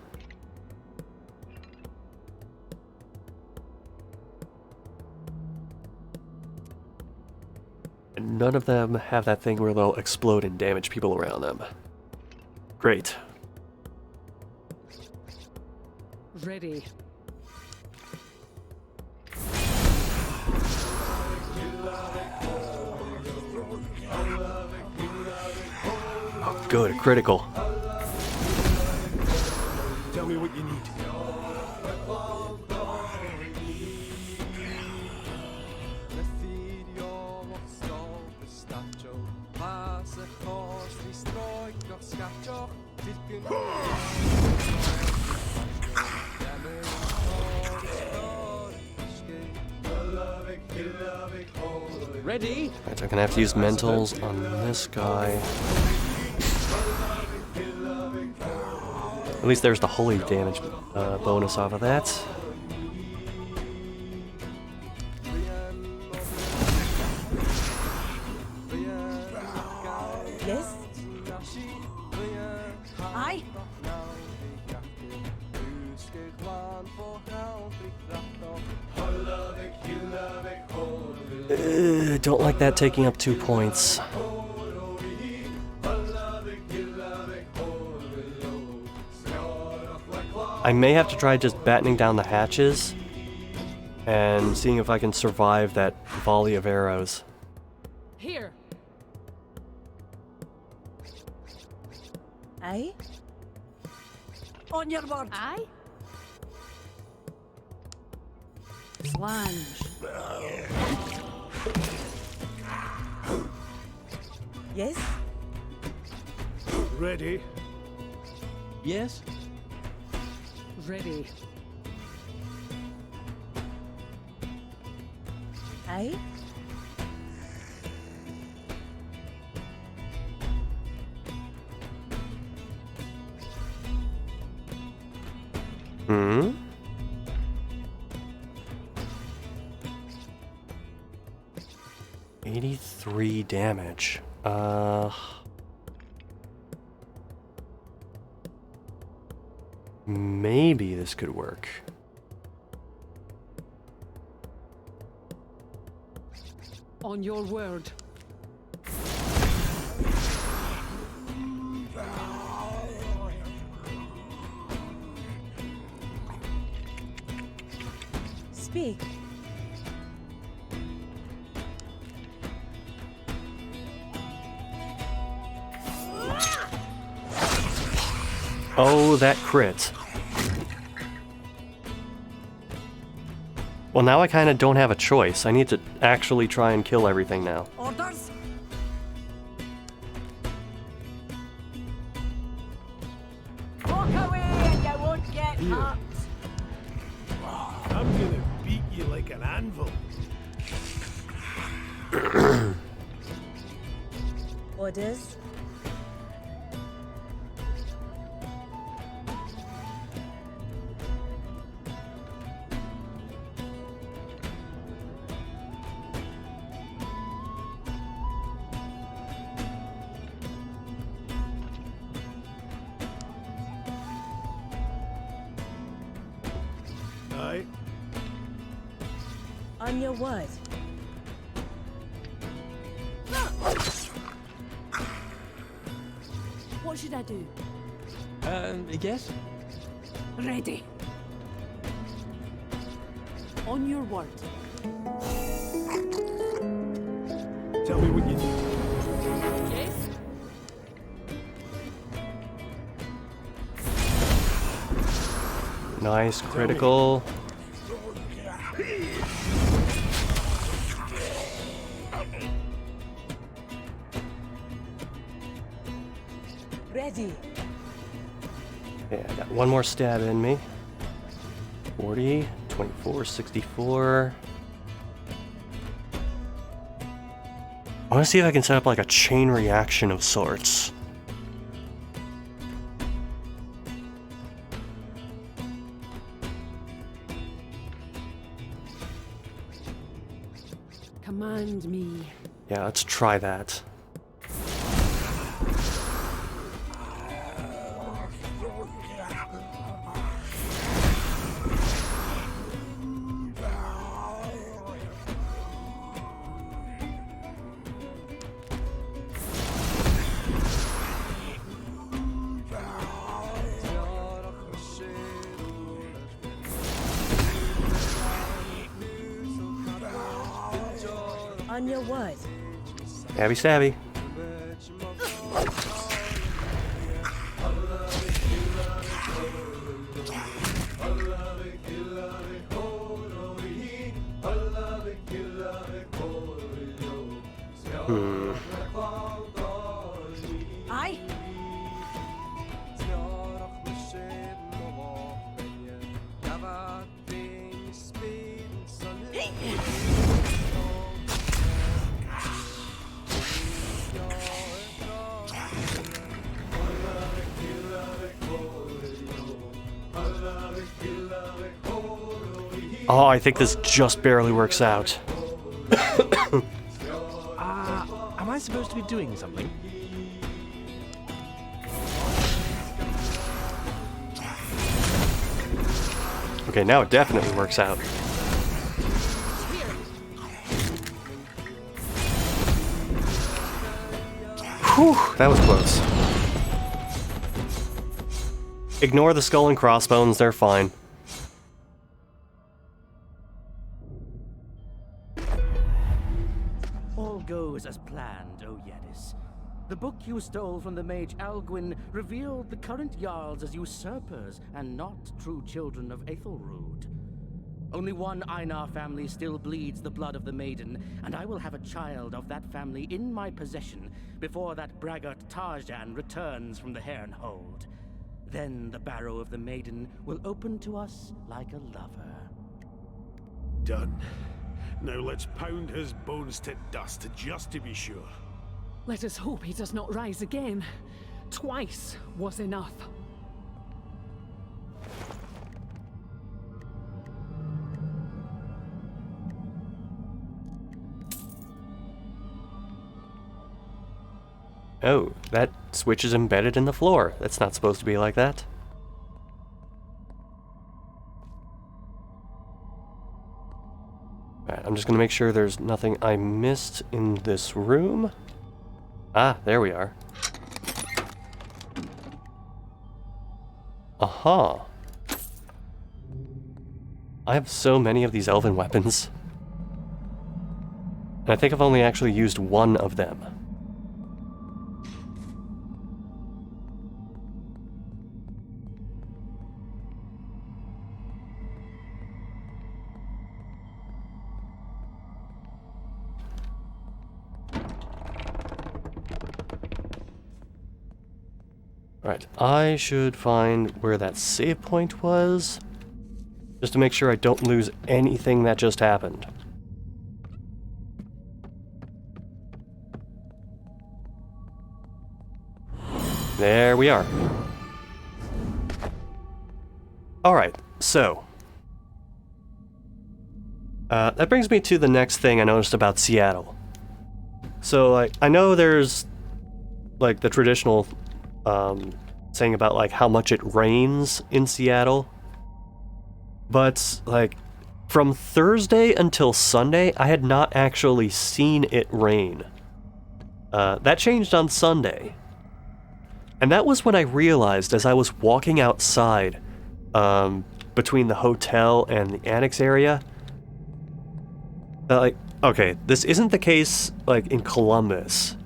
And none of them have that thing where they'll explode and damage people around them. Great. Ready. Oh, good, a critical. Tell me what you need. Ready? Alright, I'm gonna have to use mentals on this guy. At least there's the holy damage bonus off of that. Yes? Aye? Don't like that taking up 2 points. I may have to try just battening down the hatches and seeing if I can survive that volley of arrows. Here. Aye? On your word. Aye. Flange. Yes? Ready? Yes? Ready. Aye? Hmm? $83 damage. Maybe this could work. On your word. Speak. Oh, that crit. Well, now I kind of don't have a choice. I need to actually try and kill everything now. Orders? Walk away and you won't get hurt. I'm gonna beat you like an anvil. Orders? Aye. On your word. What should I do? Yes? Ready. On your word. Tell me what you need. Yes? Nice critical. Ready. Yeah, I got one more stab in me. 40, 24, 64. I want to see if I can set up like a chain reaction of sorts. Command me. Yeah, let's try that. On your word. Stabby stabby. Aye. Oh, I think this just barely works out. Am I supposed to be doing something? Okay, now it definitely works out. Whew, that was close. Ignore the skull and crossbones, they're fine. All goes as planned, O Yadis. The book you stole from the mage Alguin revealed the current Jarls as usurpers and not true children of Aethelrod. Only one Einar family still bleeds the blood of the maiden, and I will have a child of that family in my possession before that braggart Tarjan returns from the Herrenhold. Then the barrow of the maiden will open to us like a lover. Done. Now let's pound his bones to dust just to be sure. Let us hope he does not rise again. Twice was enough. Oh, that switch is embedded in the floor. That's not supposed to be like that. Alright, I'm just gonna make sure there's nothing I missed in this room. Ah, there we are. Aha. I have so many of these elven weapons. And I think I've only actually used one of them. Alright, I should find where that save point was, just to make sure I don't lose anything that just happened. There we are. Alright, so. That brings me to the next thing I noticed about Seattle. So, like, I know there's, like, the traditional saying about like how much it rains in Seattle, but like from Thursday until Sunday I had not actually seen it rain. That changed on Sunday, And that was when I realized, as I was walking outside, between the hotel and the annex area, that, like, okay, this isn't the case, like, in Columbus,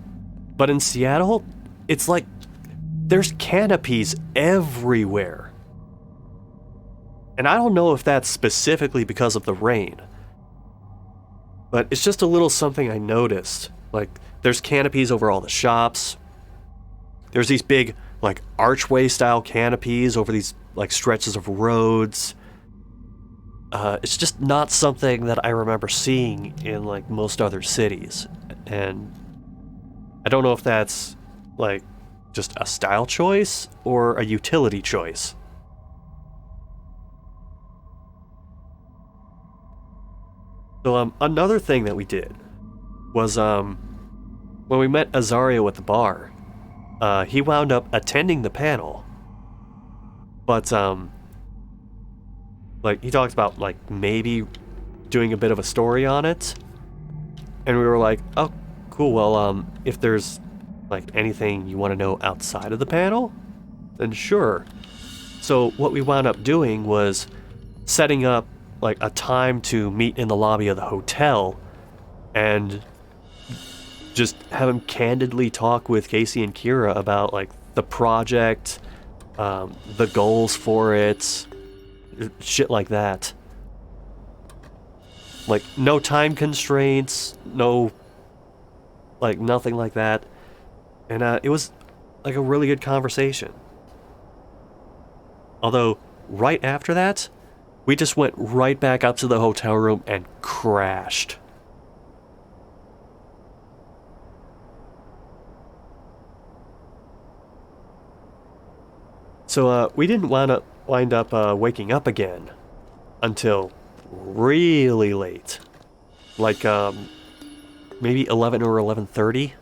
but in Seattle, it's like, there's canopies everywhere. And I don't know if that's specifically because of the rain, but it's just a little something I noticed. Like, there's canopies over all the shops. There's these big, like, archway-style canopies over these, like, stretches of roads. It's just not something that I remember seeing in, like, most other cities. And I don't know if that's, like, just a style choice or a utility choice. So, another thing that we did was, when we met Azario at the bar, he wound up attending the panel, but, like, he talked about, like, maybe doing a bit of a story on it, and we were like, oh, cool, well, if there's, like, anything you want to know outside of the panel, then sure. So what we wound up doing was setting up, like, a time to meet in the lobby of the hotel, and just have him candidly talk with Casey and Kira about, like, the project, the goals for it, shit like that. Like, no time constraints, no, like, nothing like that. And it was, like, a really good conversation. Although, right after that, we just went right back up to the hotel room and crashed. So, we didn't wind up waking up again until really late. Like, maybe 11 or 11:30.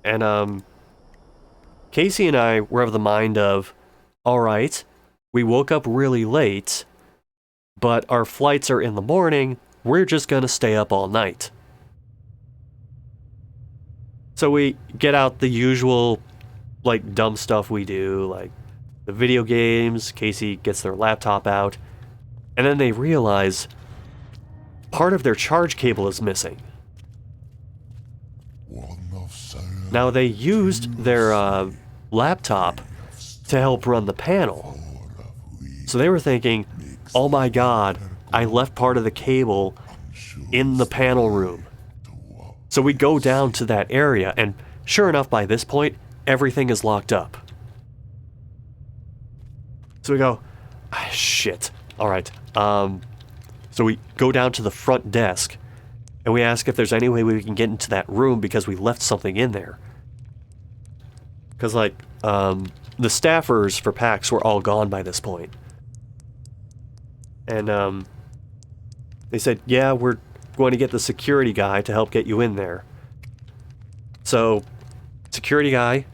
And, Casey and I were of the mind of, alright, we woke up really late, but our flights are in the morning, we're just gonna stay up all night. So we get out the usual, like, dumb stuff we do, like the video games, Casey gets their laptop out, and then they realize part of their charge cable is missing. Now, they used their laptop to help run the panel. So they were thinking, oh my god, I left part of the cable in the panel room. So we go down to that area, and sure enough, by this point, everything is locked up. So we go, ah, shit. Alright, so we go down to the front desk, and we ask if there's any way we can get into that room because we left something in there. Because, like, the staffers for PAX were all gone by this point. And, they said, yeah, we're going to get the security guy to help get you in there. So, security guy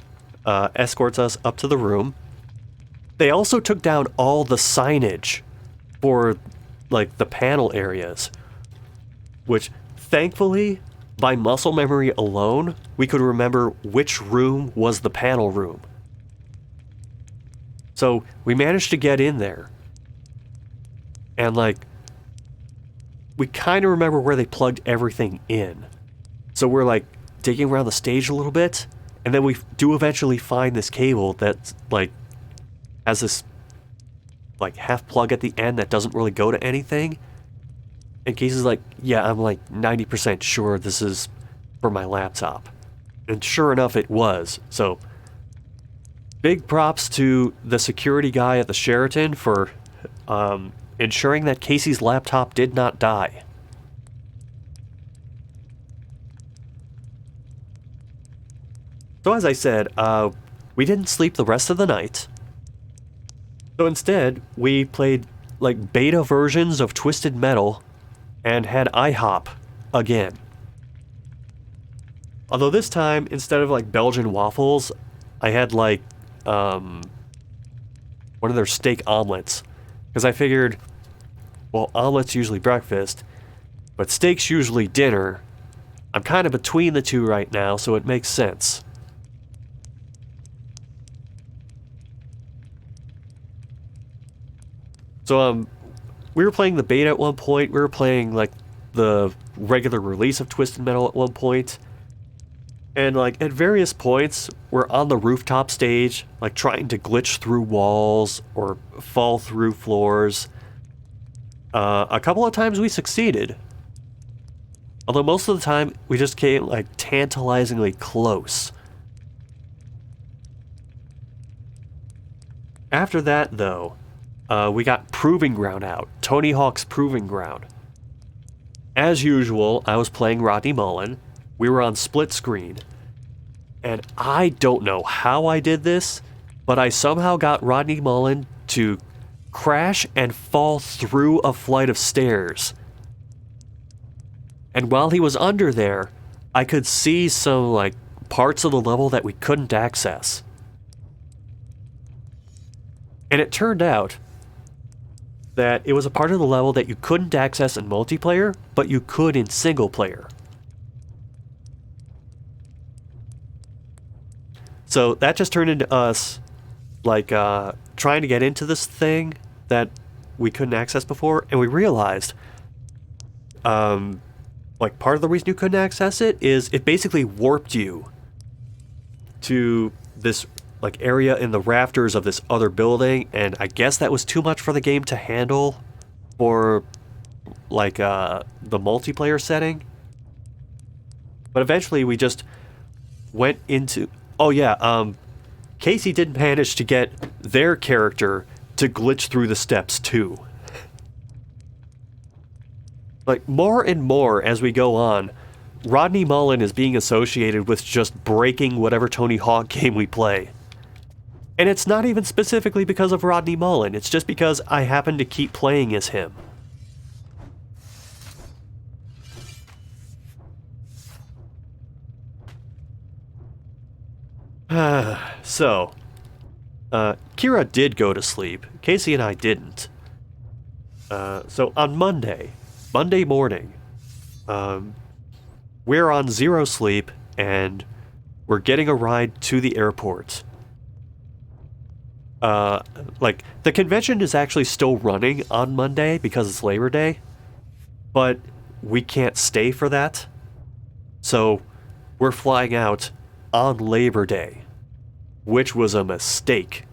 escorts us up to the room. They also took down all the signage for, like, the panel areas, which, thankfully, by muscle memory alone, we could remember which room was the panel room. So, we managed to get in there. And, like, we kind of remember where they plugged everything in. So we're, like, digging around the stage a little bit, and then we do eventually find this cable that's, like, has this, like, half plug at the end that doesn't really go to anything. And Casey's like, yeah, I'm, like, 90% sure this is for my laptop. And sure enough, it was. So, big props to the security guy at the Sheraton for, ensuring that Casey's laptop did not die. So as I said, we didn't sleep the rest of the night. So instead, we played, like, beta versions of Twisted Metal and had IHOP again. Although this time, instead of, like, Belgian waffles, I had, like, one of their steak omelets. Because I figured, well, omelet's usually breakfast, but steak's usually dinner. I'm kind of between the two right now, so it makes sense. So, we were playing the beta at one point. We were playing, like, the regular release of Twisted Metal at one point. And, like, at various points, we're on the rooftop stage, like, trying to glitch through walls or fall through floors. A couple of times we succeeded. Although most of the time, we just came, like, tantalizingly close. After that, though, we got Proving Ground out. Tony Hawk's Proving Ground. As usual, I was playing Rodney Mullen. We were on split screen. And I don't know how I did this, but I somehow got Rodney Mullen to crash and fall through a flight of stairs. And while he was under there, I could see some, like, parts of the level that we couldn't access. And it turned out that it was a part of the level that you couldn't access in multiplayer, but you could in single player. So that just turned into us, like, trying to get into this thing that we couldn't access before, and we realized, like, part of the reason you couldn't access it is it basically warped you to this, like, area in the rafters of this other building, and I guess that was too much for the game to handle for, like, the multiplayer setting. But eventually we just went into... Oh yeah, Casey did manage to get their character to glitch through the steps too. Like, more and more as we go on, Rodney Mullen is being associated with just breaking whatever Tony Hawk game we play. And it's not even specifically because of Rodney Mullen, it's just because I happen to keep playing as him. So, Kira did go to sleep. Casey and I didn't. So on Monday morning, we're on zero sleep and we're getting a ride to the airport. Like, the convention is actually still running on Monday because it's Labor Day, but we can't stay for that. So we're flying out on Labor Day, which was a mistake.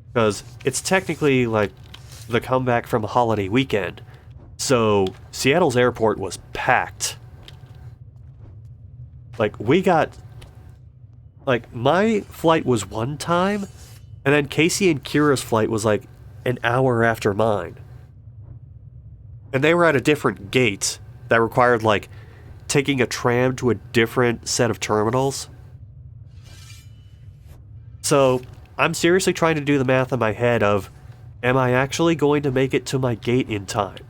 Because it's technically, like, the comeback from a holiday weekend. So Seattle's airport was packed. Like, we got... Like, my flight was one time, and then Casey and Kira's flight was, like, an hour after mine. And they were at a different gate that required, like, taking a tram to a different set of terminals. So, I'm seriously trying to do the math in my head of, am I actually going to make it to my gate in time?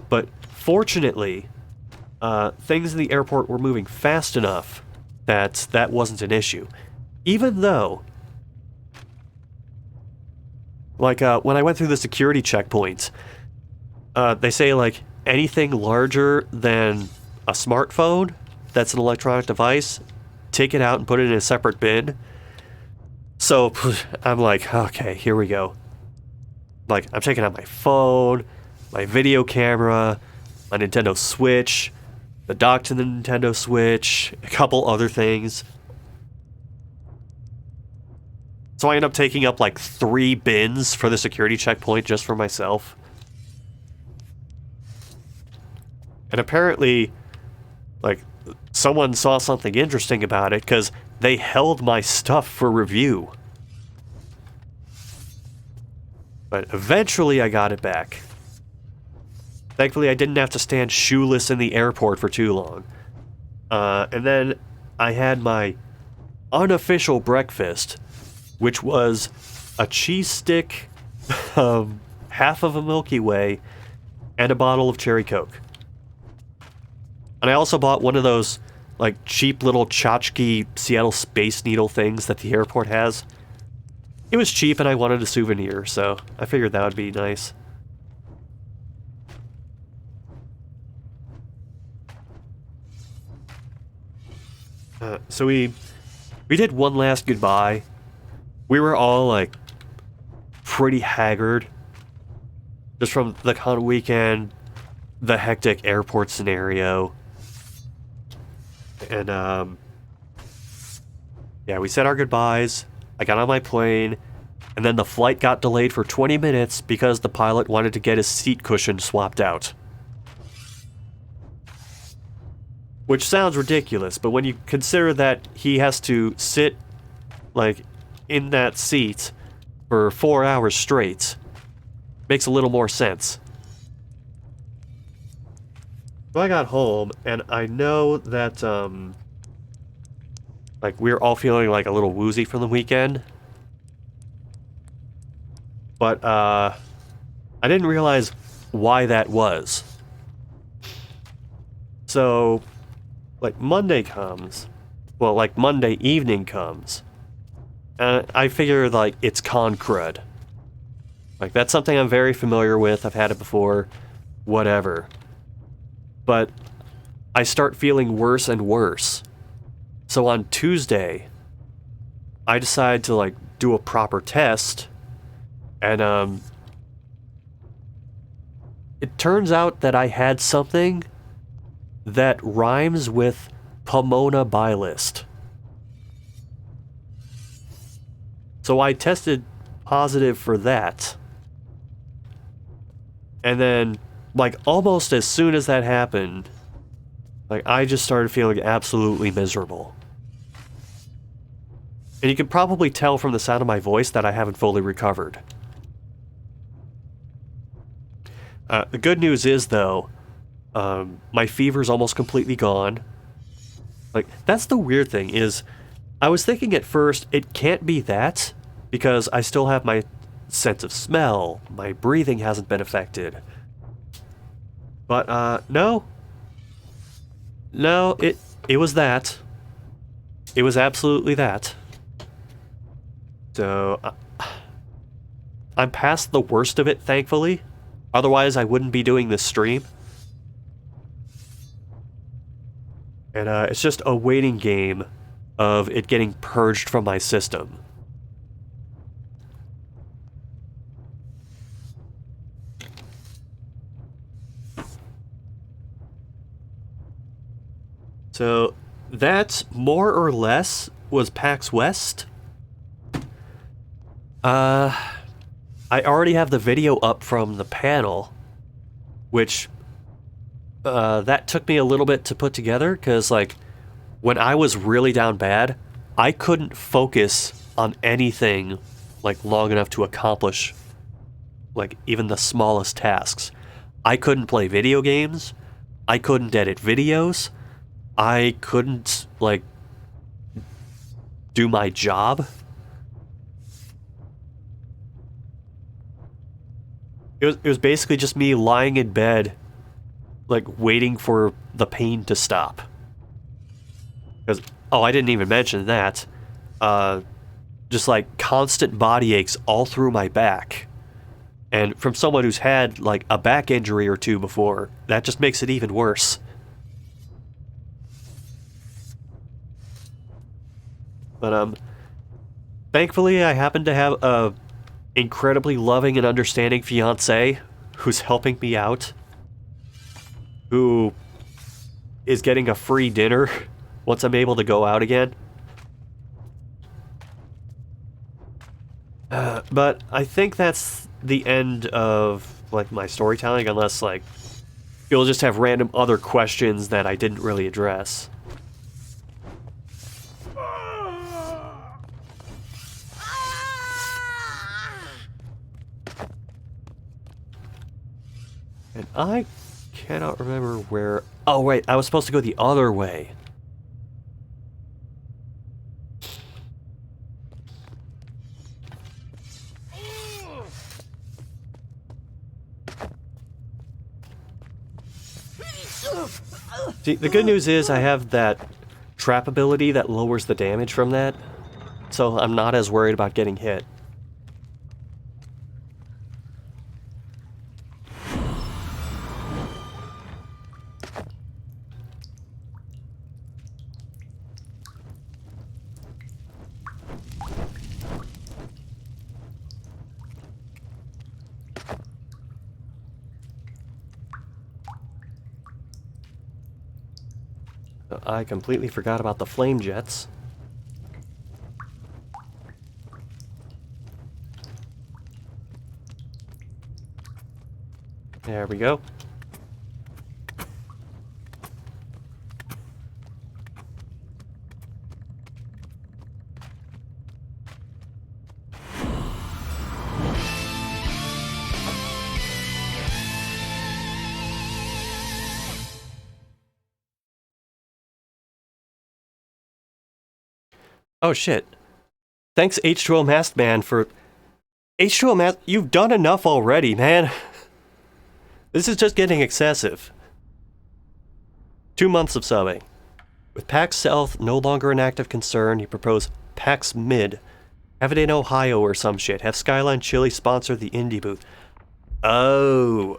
But fortunately, things in the airport were moving fast enough that that wasn't an issue. Even though, like, when I went through the security checkpoints, they say, like, anything larger than a smartphone that's an electronic device, take it out and put it in a separate bin. So I'm like, okay, here we go. Like, I'm checking out my phone, my video camera, my Nintendo Switch, the dock to the Nintendo Switch, a couple other things. So I end up taking up like 3 bins for the security checkpoint just for myself. And apparently, like, someone saw something interesting about it because they held my stuff for review. But eventually I got it back. Thankfully I didn't have to stand shoeless in the airport for too long. And then I had my unofficial breakfast, which was a cheese stick, half of a Milky Way, and a bottle of cherry Coke. And I also bought one of those, like, cheap little tchotchke Seattle Space Needle things that the airport has. It was cheap and I wanted a souvenir, so I figured that would be nice. So we did one last goodbye. We were all like pretty haggard just from the con weekend, the hectic airport scenario. And yeah, we said our goodbyes. I got on my plane, and then the flight got delayed for 20 minutes because the pilot wanted to get his seat cushion swapped out. Which sounds ridiculous, but when you consider that he has to sit, like, in that seat for 4 hours straight, makes a little more sense. So I got home, and I know that, like, we were all feeling, like, a little woozy from the weekend. But, I didn't realize why that was. So, like, Monday comes. Well, like, Monday evening comes. And I figure, like, it's con crud. Like, that's something I'm very familiar with. I've had it before. Whatever. But I start feeling worse and worse. So on Tuesday, I decide to, like, do a proper test. And, it turns out that I had something that rhymes with Pomona Bilist. So I tested positive for that. And then, like, almost as soon as that happened, like, I just started feeling absolutely miserable. And you can probably tell from the sound of my voice that I haven't fully recovered. The good news is, though, my fever's almost completely gone. Like, that's the weird thing, is I was thinking at first it can't be that, because I still have my sense of smell, my breathing hasn't been affected. But, no. No, it was that. It was absolutely that. So, I'm past the worst of it, thankfully. Otherwise, I wouldn't be doing this stream. And it's just a waiting game of it getting purged from my system. So that, more or less, was PAX West. I already have the video up from the panel, which that took me a little bit to put together, because, like, when I was really down bad, I couldn't focus on anything, like, long enough to accomplish, like, even the smallest tasks. I couldn't play video games. I couldn't edit videos. I couldn't, like, do my job. It was basically just me lying in bed, like, waiting for the pain to stop. Because, oh, I didn't even mention that. Just, like, constant body aches all through my back. And from someone who's had, like, a back injury or two before, that just makes it even worse. But, thankfully, I happen to have a incredibly loving and understanding fiance who's helping me out, who is getting a free dinner once I'm able to go out again. But I think that's the end of, like, my storytelling, unless, like, you'll just have random other questions that I didn't really address. And I cannot remember where... Oh, wait, I was supposed to go the other way. See, the good news is I have that trap ability that lowers the damage from that, so I'm not as worried about getting hit. I completely forgot about the flame jets. There we go. Oh shit. Thanks H2O Masked Man for... H2O Masked... You've done enough already, man. This is just getting excessive. 2 months of subbing. With PAX South no longer an active concern, he proposed PAX Mid. Have it in Ohio or some shit. Have Skyline Chili sponsor the indie booth. Oh,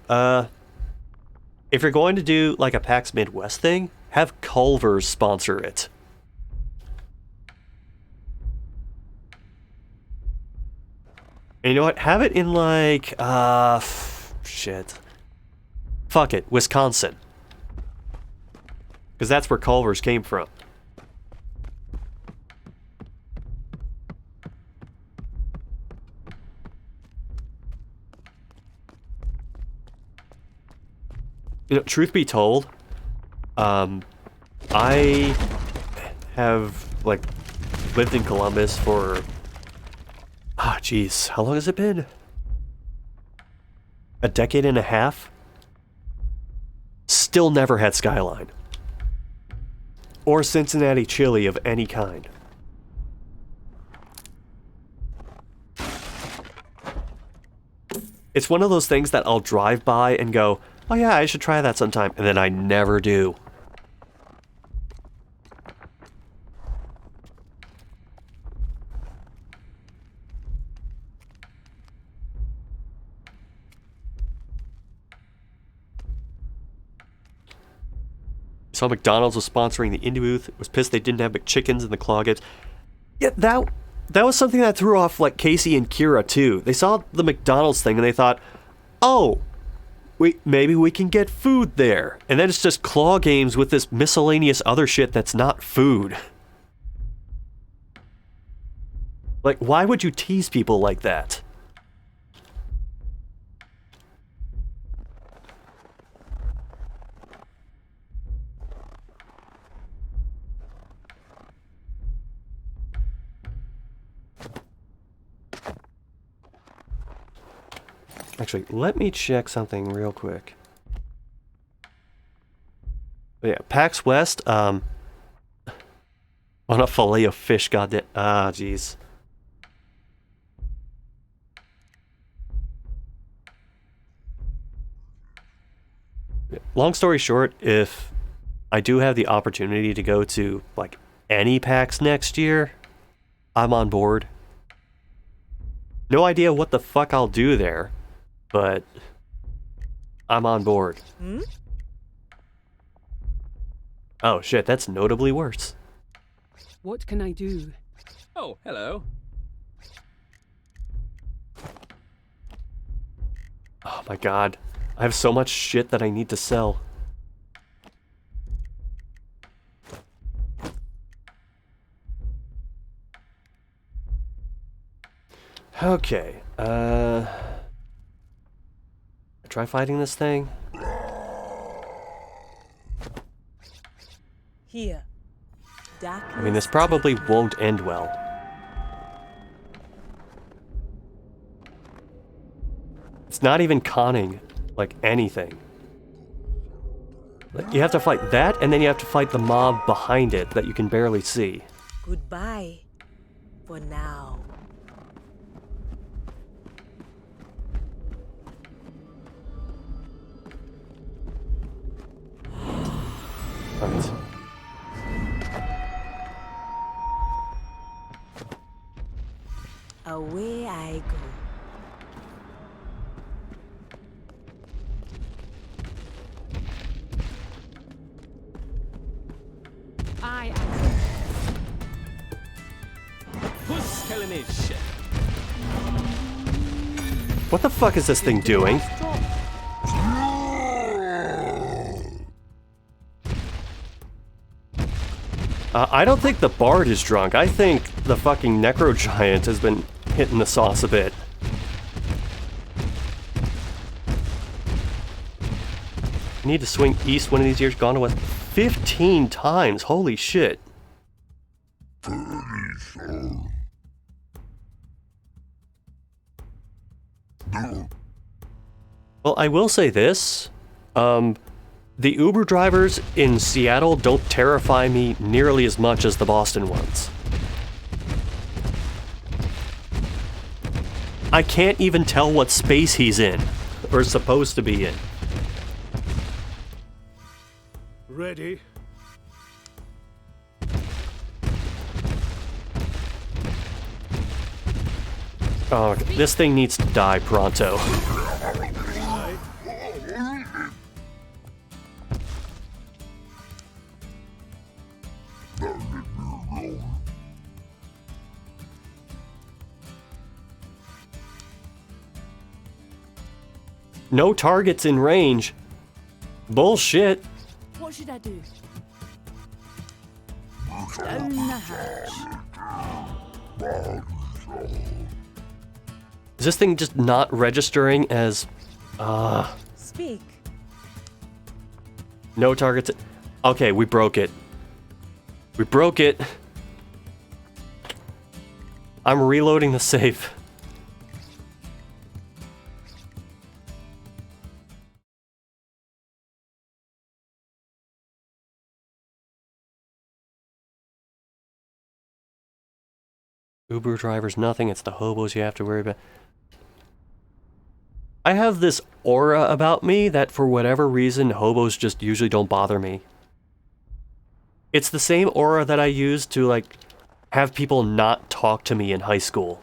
if you're going to do like a PAX Midwest thing, have Culver's sponsor it. And you know what? Have it in like, shit. Fuck it, Wisconsin. Because that's where Culver's came from. You know, truth be told, I have, like, lived in Columbus for... jeez, how long has it been? A decade and a half? Still never had Skyline. Or Cincinnati chili of any kind. It's one of those things that I'll drive by and go, oh yeah, I should try that sometime, and then I never do. Saw McDonald's was sponsoring the indie booth. Was pissed they didn't have McChickens in the claw games. Yeah, that was something that threw off like Casey and Kira too. They saw the McDonald's thing and they thought, oh, maybe we can get food there. And then it's just claw games with this miscellaneous other shit that's not food. Like, why would you tease people like that? Actually, let me check something real quick. Yeah, PAX West, on a fillet of fish, goddamn. Ah, jeez. Long story short, if I do have the opportunity to go to, like, any PAX next year, I'm on board. No idea what the fuck I'll do there, but I'm on board. Hmm? Oh shit, that's notably worse. What can I do? Oh, hello. Oh my god. I have so much shit that I need to sell. Okay, try fighting this thing. Here. Darkness. I mean, this probably won't end well. It's not even conning, like, anything. Like, you have to fight that, and then you have to fight the mob behind it that you can barely see. Goodbye. For now. Right. Away I go. I Who's killing his shit? What the fuck is this thing doing? I don't think the bard is drunk. I think the fucking necro giant has been hitting the sauce a bit. I need to swing east one of these years, gone to west 15 times. Holy shit. Well, I will say this. The Uber drivers in Seattle don't terrify me nearly as much as the Boston ones. I can't even tell what space he's in, or supposed to be in. Ready? Oh, this thing needs to die pronto. No targets in range. Bullshit. What should I do? Down the hatch. Is this thing just not registering as... Speak. No targets... Okay, we broke it. We broke it. I'm reloading the safe. Uber drivers, nothing. It's the hobos you have to worry about. I have this aura about me that for whatever reason, hobos just usually don't bother me. It's the same aura that I used to, like, have people not talk to me in high school.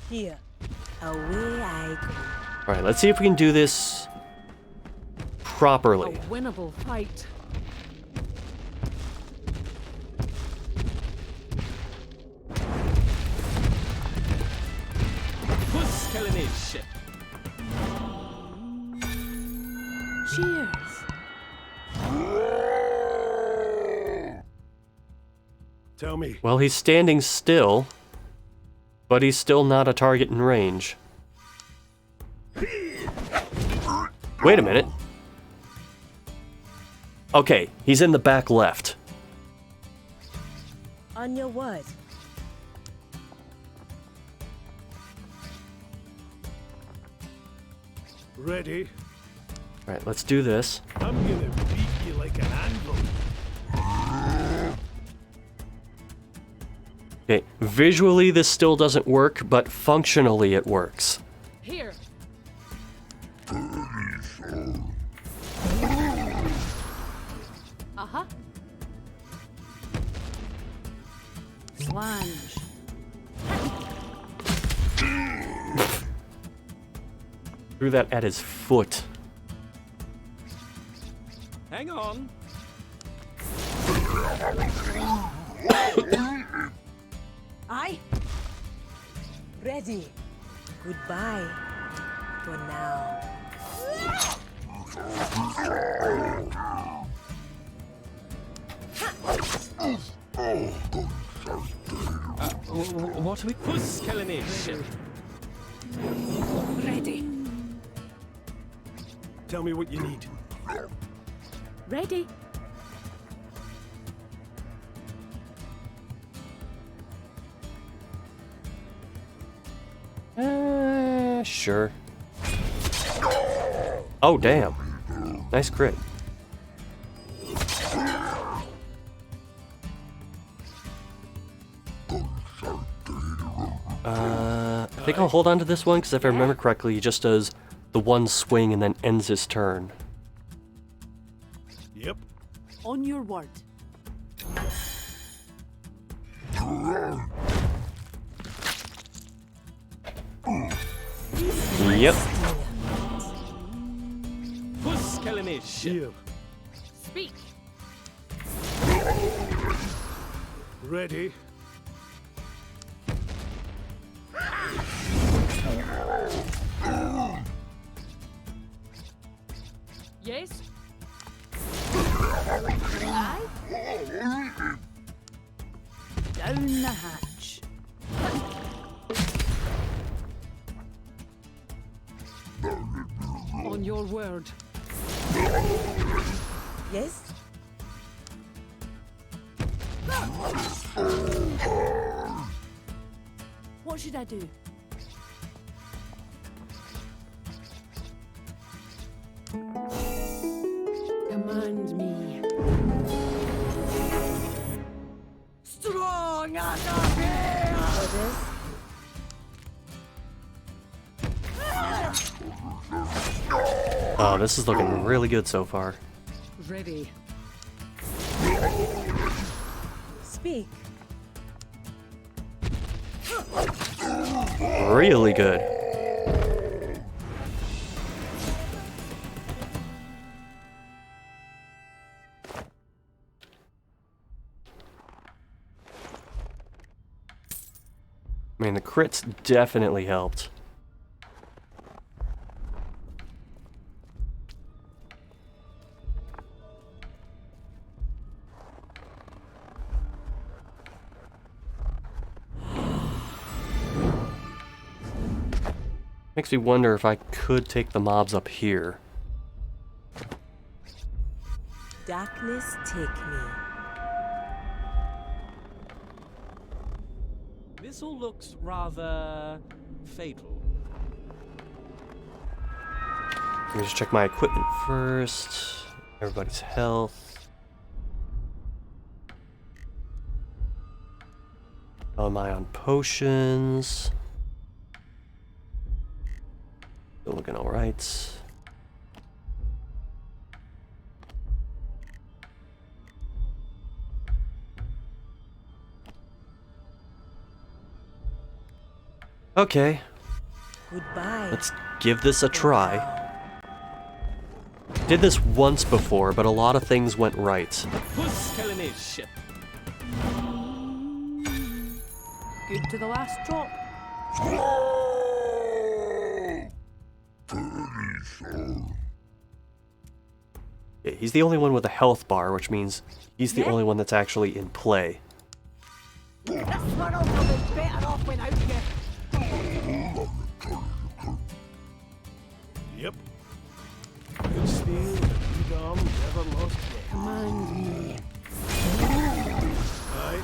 Here. Away I go. Alright, let's see if we can do this properly. A winnable fight. Who's killing his shit? Cheers. Tell me. Well, he's standing still, but he's still not a target in range. Wait a minute. Okay, he's in the back left. On your word. Ready? Alright, let's do this. I'm gonna beat you like an anvil. Okay, visually this still doesn't work, but functionally it works. Here. Uh-huh. Slange. Threw that at his foot. Hang on. Aye. Ready. Goodbye. For now. What are we? Who's killing his shit? Ready. Tell me what you need. Ready. Sure. Oh, damn. Nice crit. I think I'll hold on to this one, because if I remember correctly, he just does the one swing and then ends his turn. Yep. On your word. Yep. Who's killing his shit? Here. Speak. Ready? Yes? Aye. Down the hatch. On your word. Yes? What should I do? Command me. Strong as a bear! Orders? Oh, this is looking really good so far. Ready. Speak. Really good. I mean, the crits definitely helped. Makes me wonder if I could take the mobs up here. Darkness take me. This all looks rather fatal. Let me just check my equipment first. Everybody's health. How am I on potions? Still looking alright. Okay, Goodbye. let's give this a try. Did this once before, but a lot of things went right. Puskelinish. Good to the last drop. Yeah, he's the only one with a health bar, which means he's the Yeah. only one that's actually in play. This world will be better off without you. Yep. Good steel, good arm, never lost yet. Command me. Aye.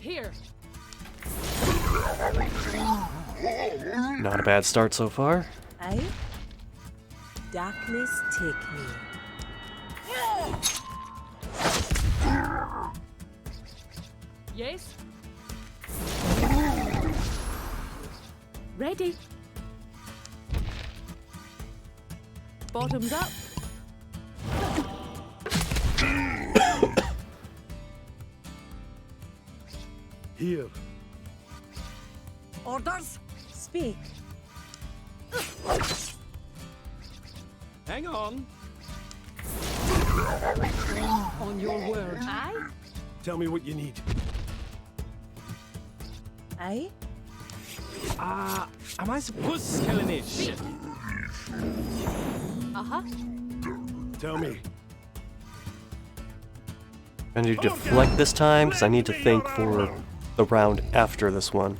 Here. Not a bad start so far. Aye. Darkness take me. Yes? Ready. Bottoms up. Here. Orders? Speak. Hang on. On your word. Aye. Tell me what you need. Aye. Am I supposed Puskelinish? Uh-huh. Tell me. Gonna do deflect this time, because I need to think for the round after this one.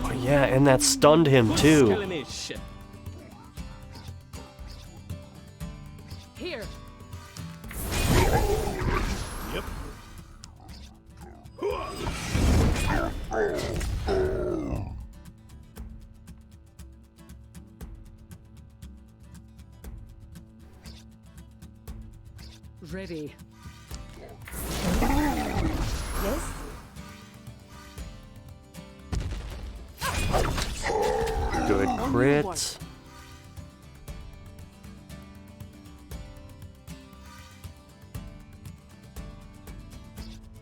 Oh yeah, and that stunned him too. Puskelinish. Here. Yep. Ready. Yes? Good crit.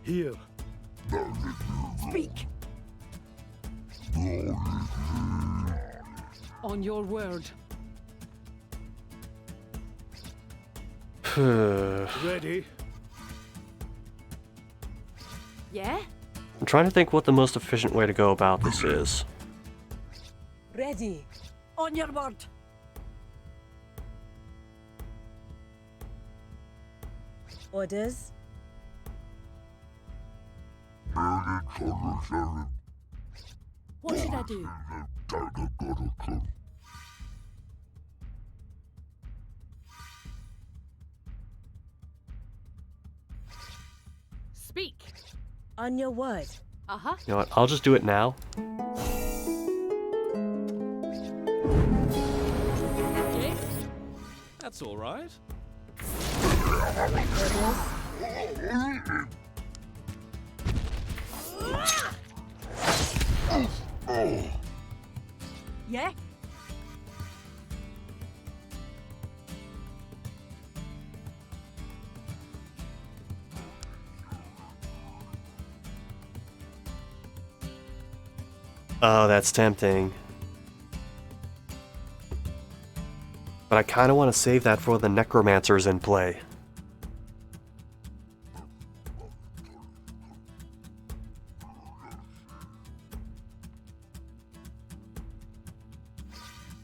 Here. Speak. On your word. Ready? Yeah? I'm trying to think what the most efficient way to go about this is. Ready. On your word. Orders. What should I do? Speak. On your word. Uh-huh. You know what? I'll just do it now. Yes? That's all right. Yeah? Oh, that's tempting. But I kind of want to save that for the necromancers in play.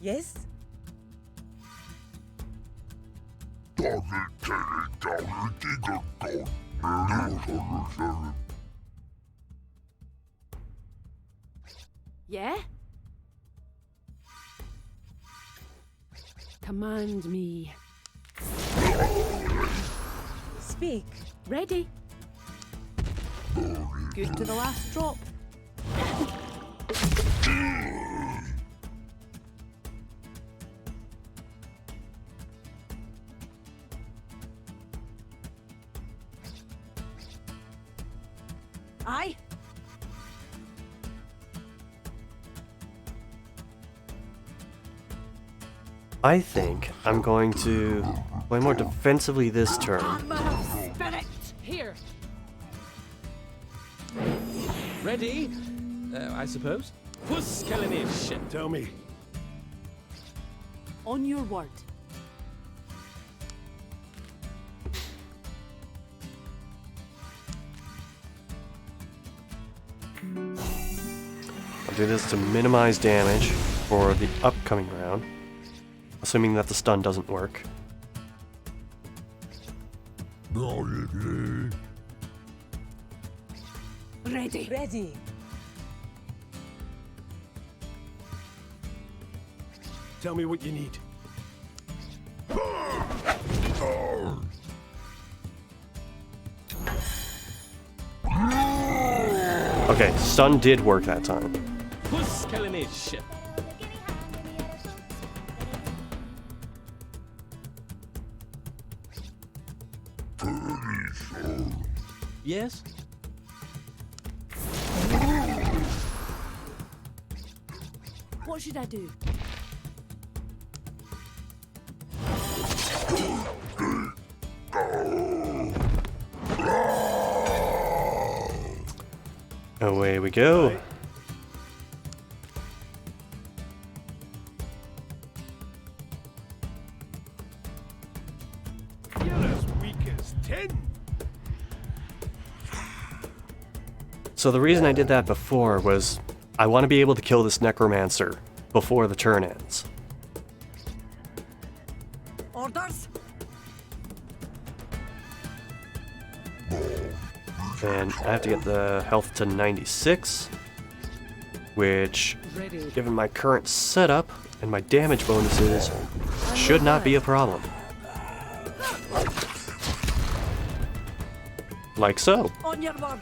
Yes? Yeah? Command me. Speak. Ready. Good to the last drop. Aye. I think I'm going to play more defensively this turn. Armor of spirit. Here. Ready? I suppose. Puskellinish. Tell me. On your word. I'll do this to minimize damage for the upcoming round, assuming that the stun doesn't work. Ready. Ready. Tell me what you need. Okay, stun did work that time. Puskellinish. Yes? What should I do? Away we go. You're as weak as tin. So the reason I did that before was I want to be able to kill this necromancer before the turn ends. Orders. And I have to get the health to 96, which, Ready. given my current setup and my damage bonuses, should not be a problem. Like so. On your word.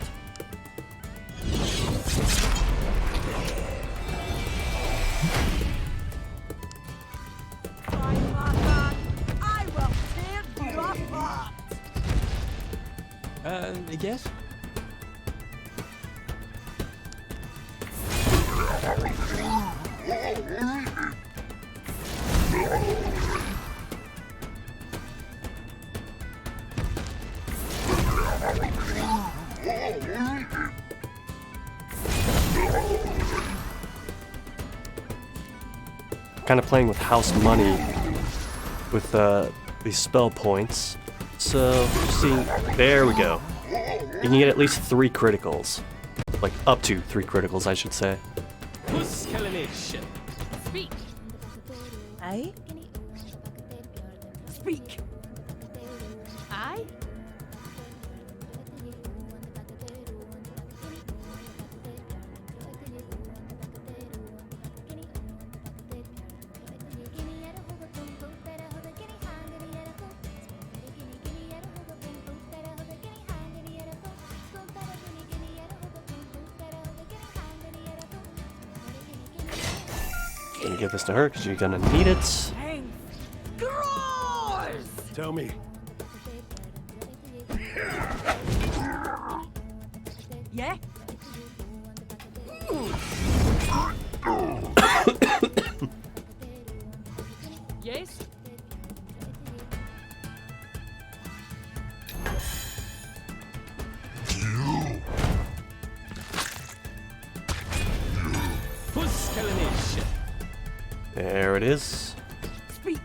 I will tear you apart. Yes? Kind of playing with house money with these spell points. So, seeing, there we go. You can get at least 3 criticals. Like, up to 3 criticals, I should say. Speak. Aye? Speak. Aye? Gonna give this to her because you're gonna need it. Tell me. Yeah? Yes? There it is. Speak.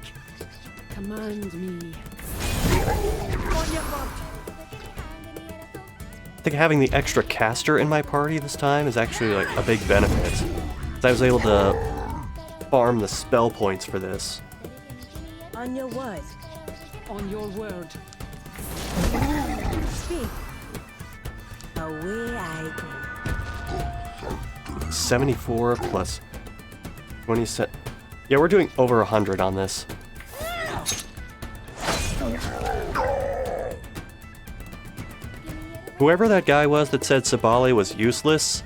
Command me. On your mark. I think having the extra caster in my party this time is actually like a big benefit. 'Cause I was able to farm the spell points for this. On your word. On your word. Speak. Away I go. 74 plus 20 set. Yeah, we're doing over 100 on this. Whoever that guy was that said Sabale was useless.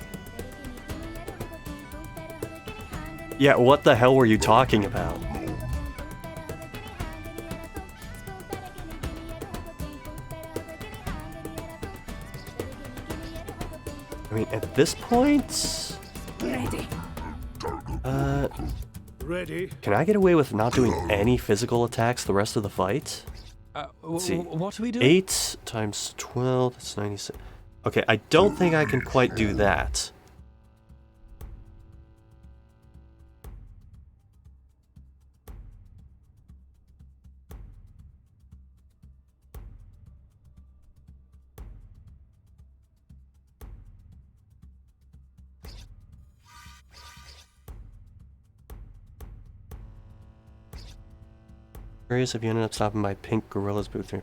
Yeah, what the hell were you talking about? I mean, at this point... Ready. Ready? Can I get away with not doing any physical attacks the rest of the fight? Let's see. What are we doing? 8 times 12, that's 96. Okay, I don't think I can quite do that. Curious if you ended up stopping by Pink Gorilla's booth.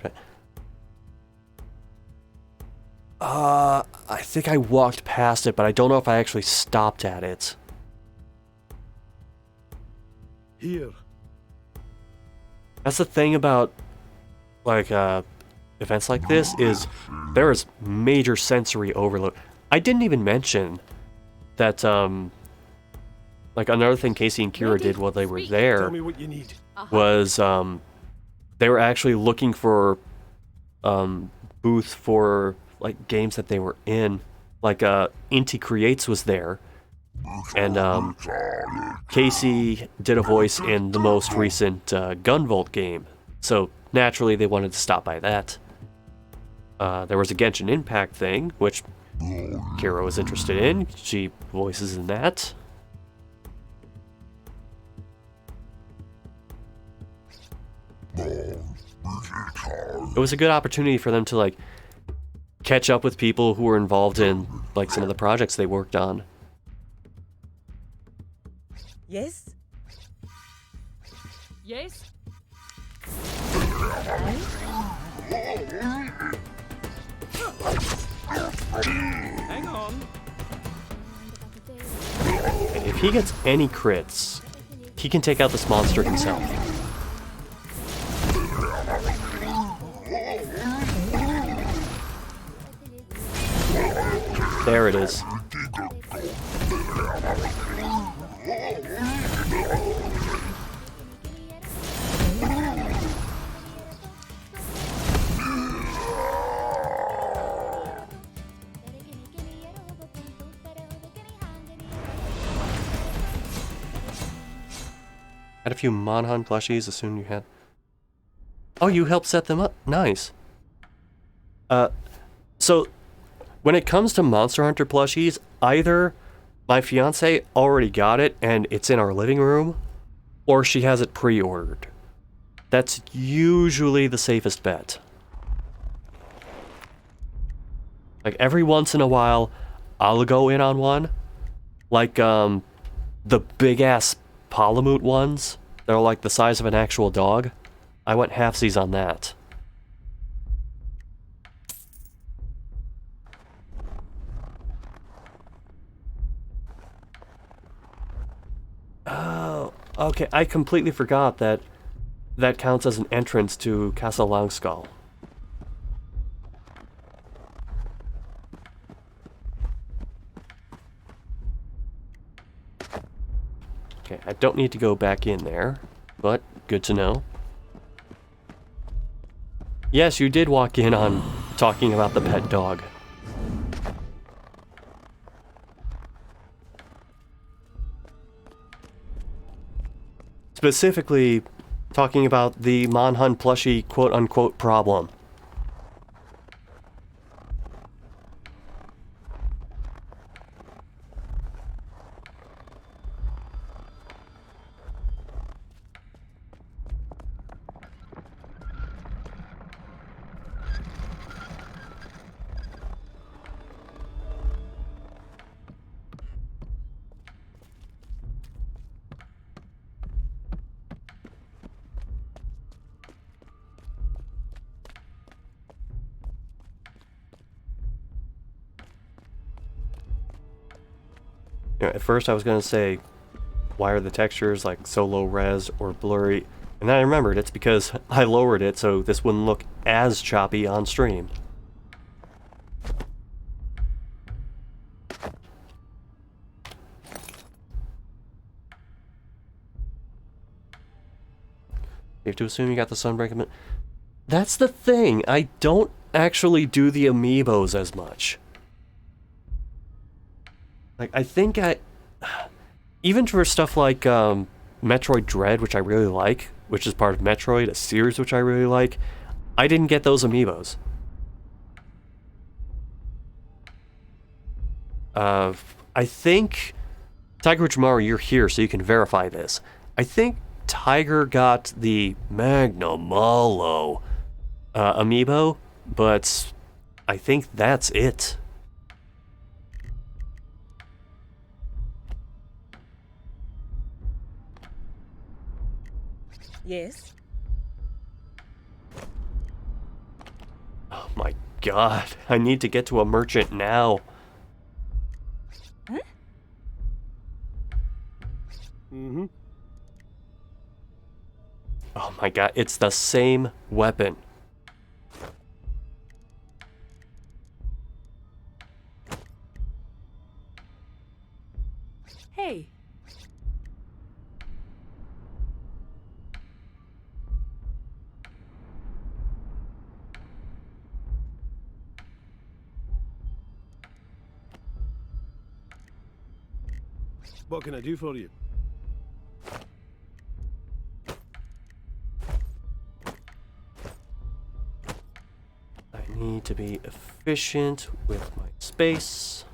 I think I walked past it, but I don't know if I actually stopped at it. Here. That's the thing about, like, events like this, is there is major sensory overload. I didn't even mention that, like, another thing Casey and Kira did while they were there Tell me what you need. was, they were actually looking for, booth for, like, games that they were in. Like, Inti Creates was there, and, Casey did a voice in the most recent, Gunvolt game. So, naturally, they wanted to stop by that. There was a Genshin Impact thing, which Kira was interested in. She voices in that. It was a good opportunity for them to, like, catch up with people who were involved in, like, some of the projects they worked on. Yes? Yes? Hang on. And if he gets any crits, he can take out this monster himself. There it is. Had a few Monhan plushies, assume you had... Oh, you helped set them up? Nice. So, when it comes to Monster Hunter plushies, either my fiance already got it and it's in our living room, or she has it pre-ordered. That's usually the safest bet. Like, every once in a while, I'll go in on one. Like, the big-ass Palamute ones. They're like the size of an actual dog. I went halfsies on that. Oh, okay. I completely forgot that that counts as an entrance to Castle Longskull. Okay, I don't need to go back in there, but good to know. Yes, you did walk in on talking about the pet dog. Specifically, talking about the Monhun plushie quote-unquote problem. You know, at first I was going to say, why are the textures like so low res or blurry? And then I remembered it's because I lowered it so this wouldn't look as choppy on stream. You have to assume you got the Sunbreak. That's the thing, I don't actually do the amiibos as much. Like, I think even for stuff like Metroid Dread, which I really like, which is part of Metroid, a series which I really like, I didn't get those amiibos. I think, Tiger Uchimaru, you're here, so you can verify this. I think Tiger got the Magnamalo amiibo, but I think that's it. Yes. Oh my god, I need to get to a merchant now. Huh? Mm-hmm. Oh my god, it's the same weapon. Hey. What can I do for you? I need to be efficient with my space.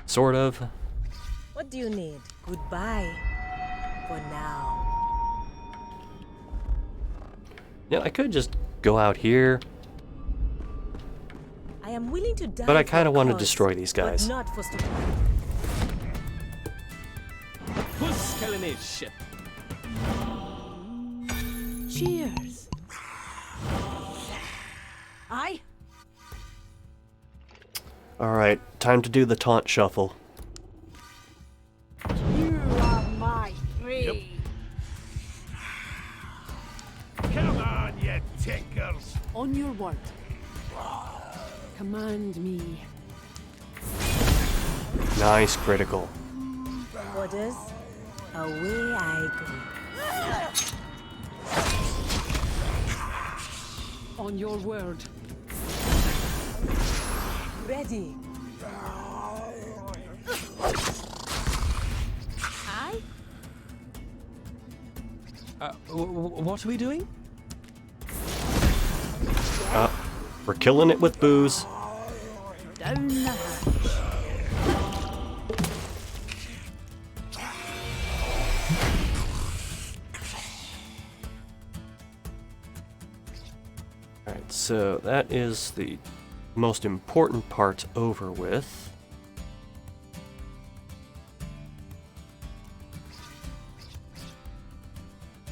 Sort of. What do you need? Goodbye. For now. Yeah, I could just go out here, I am willing to die. but I for kind a of want to cause, destroy these but guys. not for Who's killing his ship? Cheers. I. Alright, time to do the taunt shuffle. You are my free. Come on, you tinkers! On your word. Command me. Nice critical. Orders. Away I go. On your word. Ready. I. What are we doing? We're killing it with booze. Down the hatch. Alright, so that is the most important part over with.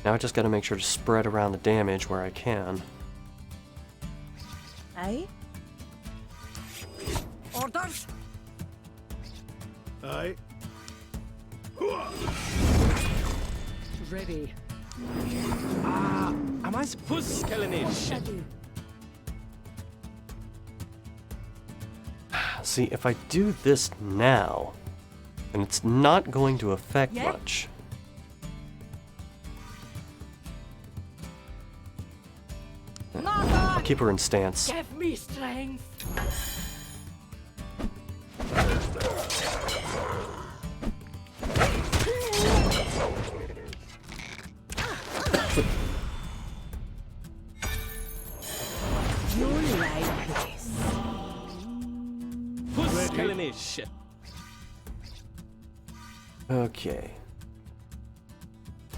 Now I just gotta make sure to spread around the damage where I can. Aye? Orders? Aye. Ready. Am I supposed to I do. See, if I do this now, then it's not going to affect Yeah. much. I'll keep her in stance. Give me strength. You're like this. Puskellenish. Okay.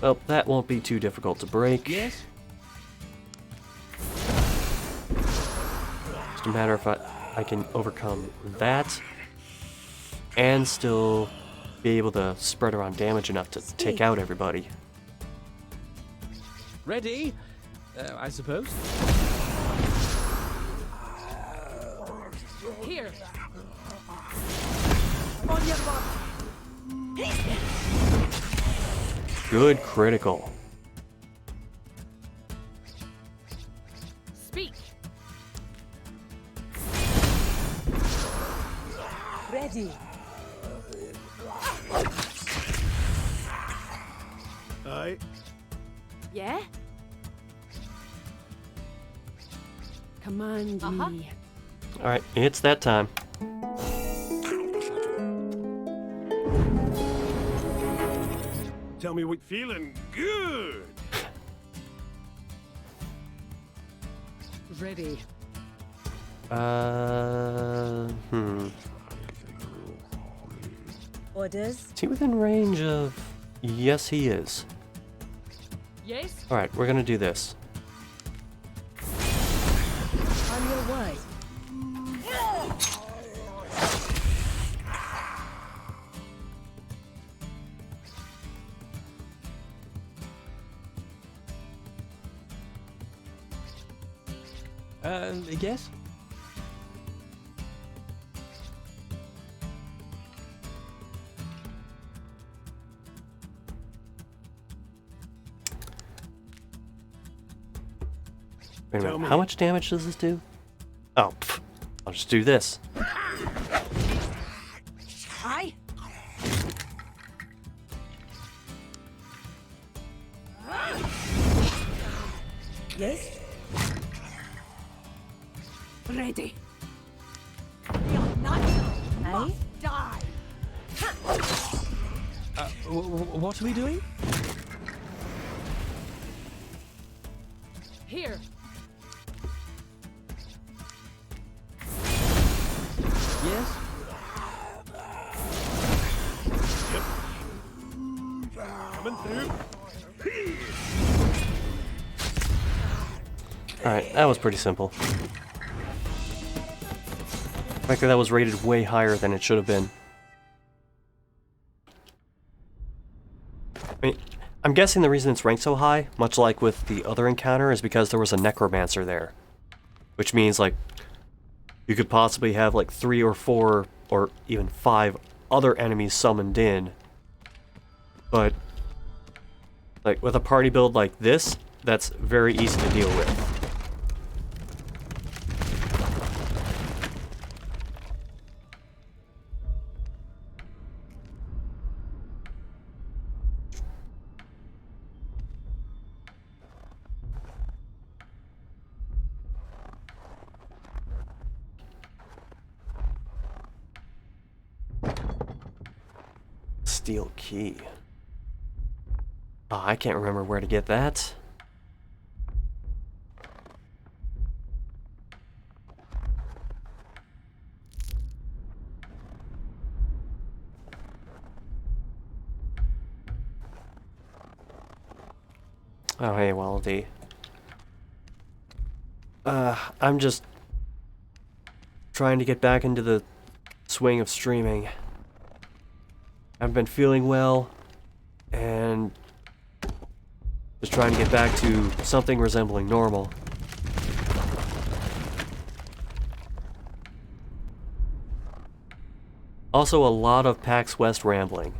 Well, that won't be too difficult to break. Yes? Just a matter of I can overcome that and still be able to spread around damage enough to take out everybody. Ready? I suppose. Here. On your mark. Good critical. Speak. Ready. Aye. Yeah? Command me. Alright, it's that time. Tell me what feeling good. Ready. Orders? Is he within range of... Yes, he is. Yes? Alright, we're gonna do this. On your word. Yes? Wait a Tell minute, me. how much damage does this do? Oh, I'll just do this. Aye? Yes? Ready. You're not. Aye? Die. What are we doing? Here. Yes? Coming through. Alright, that was pretty simple. Frankly, that was rated way higher than it should have been. I mean, I'm guessing the reason it's ranked so high, much like with the other encounter, is because there was a necromancer there. Which means, like, you could possibly have, like, 3 or 4 or even 5 other enemies summoned in. But, like, with a party build like this, that's very easy to deal with. Steel key. Oh, I can't remember where to get that. Oh, hey, Waldy. I'm just trying to get back into the swing of streaming. I've been feeling well, and just trying to get back to something resembling normal. Also, a lot of PAX West rambling.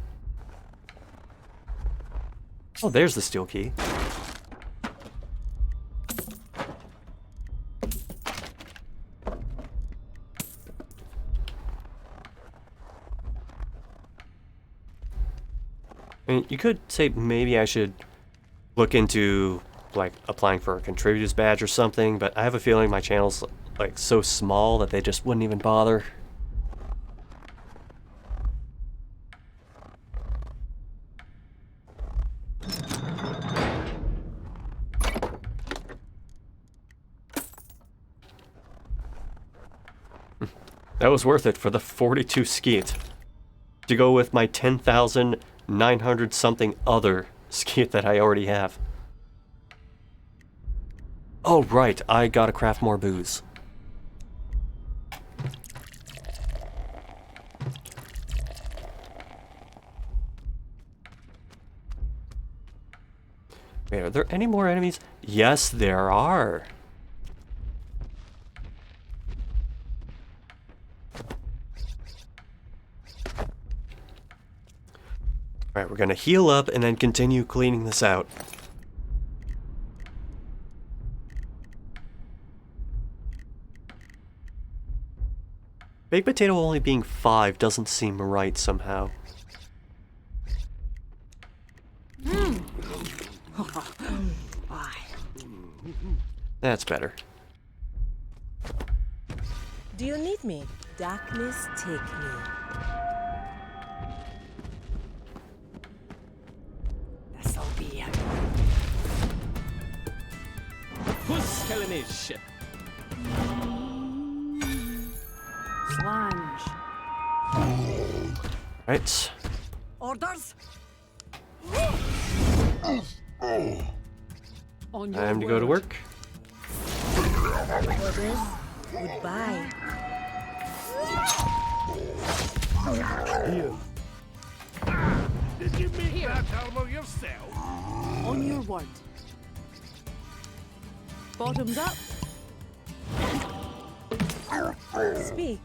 Oh, there's the steel key. I mean, you could say maybe I should look into, like, applying for a contributor's badge or something, but I have a feeling my channel's, like, so small that they just wouldn't even bother. That was worth it for the 42 skeet. To go with my 10,900 something other skeet that I already have. Oh right, I gotta craft more booze. Wait, are there any more enemies? Yes, there are. Alright, we're gonna heal up and then continue cleaning this out. Baked potato only being 5 doesn't seem right somehow. That's better. Do you need me? Darkness, take me. This'll be it. Who's killing his ship? Slange. Right. Orders? On your Time to go to word. work. Orders, goodbye. Did you make that armor yourself? On your word. Bottoms up. Speak.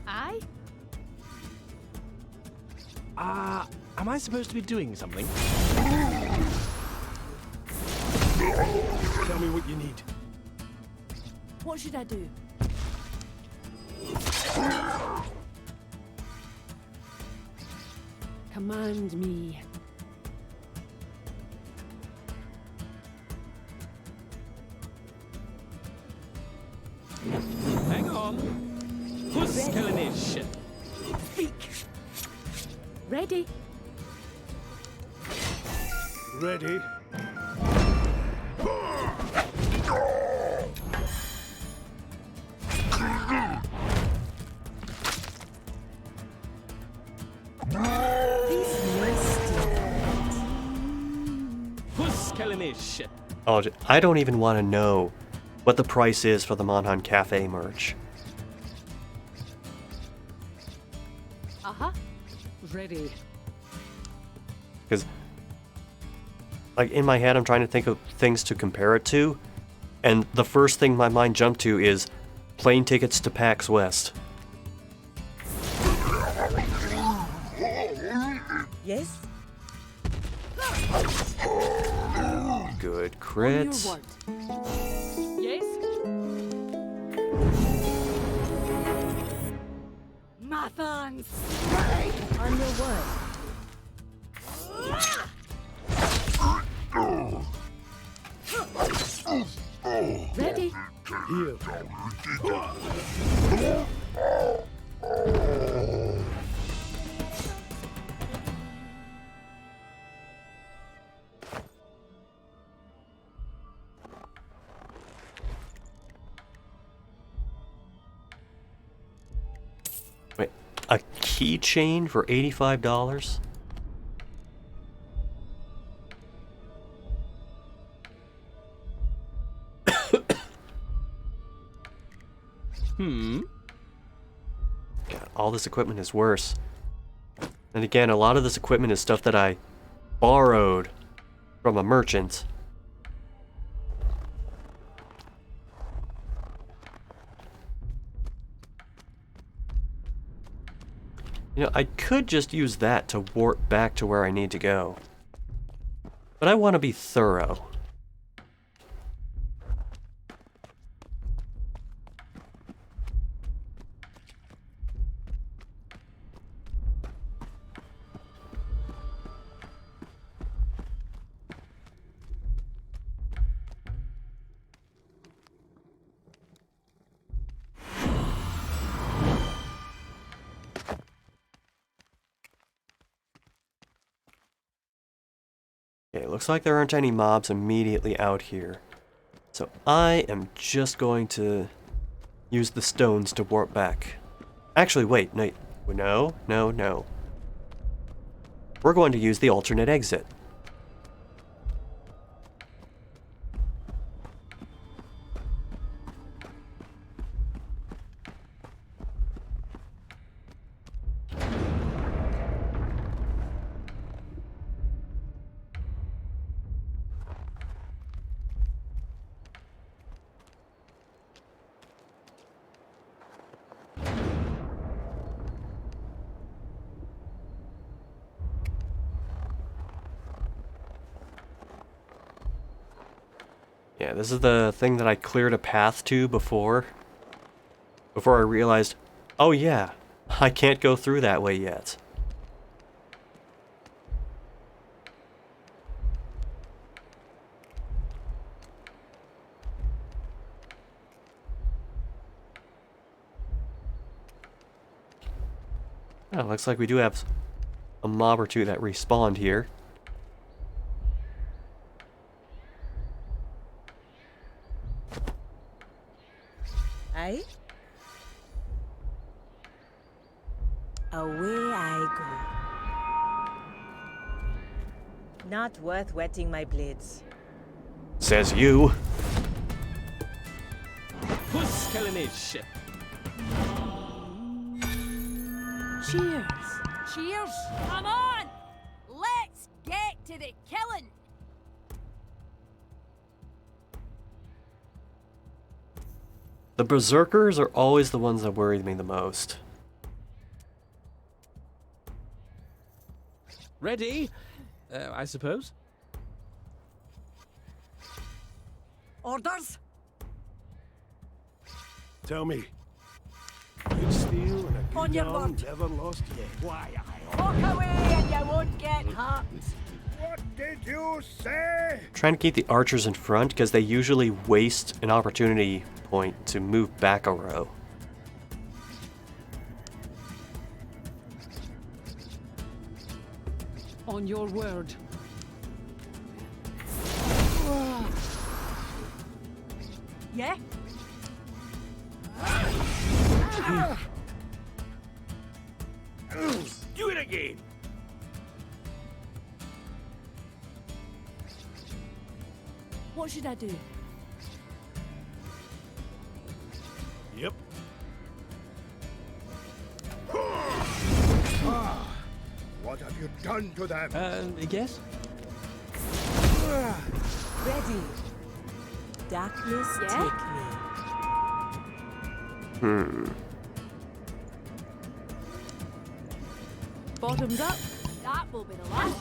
Aye. Am I supposed to be doing something? Tell me what you need. What should I do? Command me. Hang on. Who's killing his ship? Speak. Ready. Ready? Who's killing his ship? Oh, I don't even want to know what the price is for the Monhan Cafe merch. Uh-huh. Ready. Because, like, in my head, I'm trying to think of things to compare it to, and the first thing my mind jumped to is plane tickets to PAX West. Yes? Good On crit. your word. Yes? Mathans! On your word. Ready. Here. Wait, a keychain for $85? God, all this equipment is worse. And again, a lot of this equipment is stuff that I borrowed from a merchant. You know, I could just use that to warp back to where I need to go. But I want to be thorough. Okay, looks like there aren't any mobs immediately out here. So I am just going to use the stones to warp back. Actually, wait, no. We're going to use the alternate exit. Yeah, this is the thing that I cleared a path to before I realized, oh yeah, I can't go through that way yet. Oh, looks like we do have a mob or two that respawned here. Aye? Away I go. Not worth wetting my blades. Says you. Who's killing his ship? Cheers. Cheers. Come on. Let's get to the killing. The berserkers are always the ones that worry me the most. Ready? I suppose. Orders. Tell me. Good steel and a On good your arm word. never lost yet. Why, Walk away and you won't get hurt. What did you say? Trying to keep the archers in front because they usually waste an opportunity point to move back a row. On your word. Yeah? Do it again. What should I do? Yep. What have you done to them? I guess? Ready. Darkness, Yeah? take me. Bottoms up. That will be the last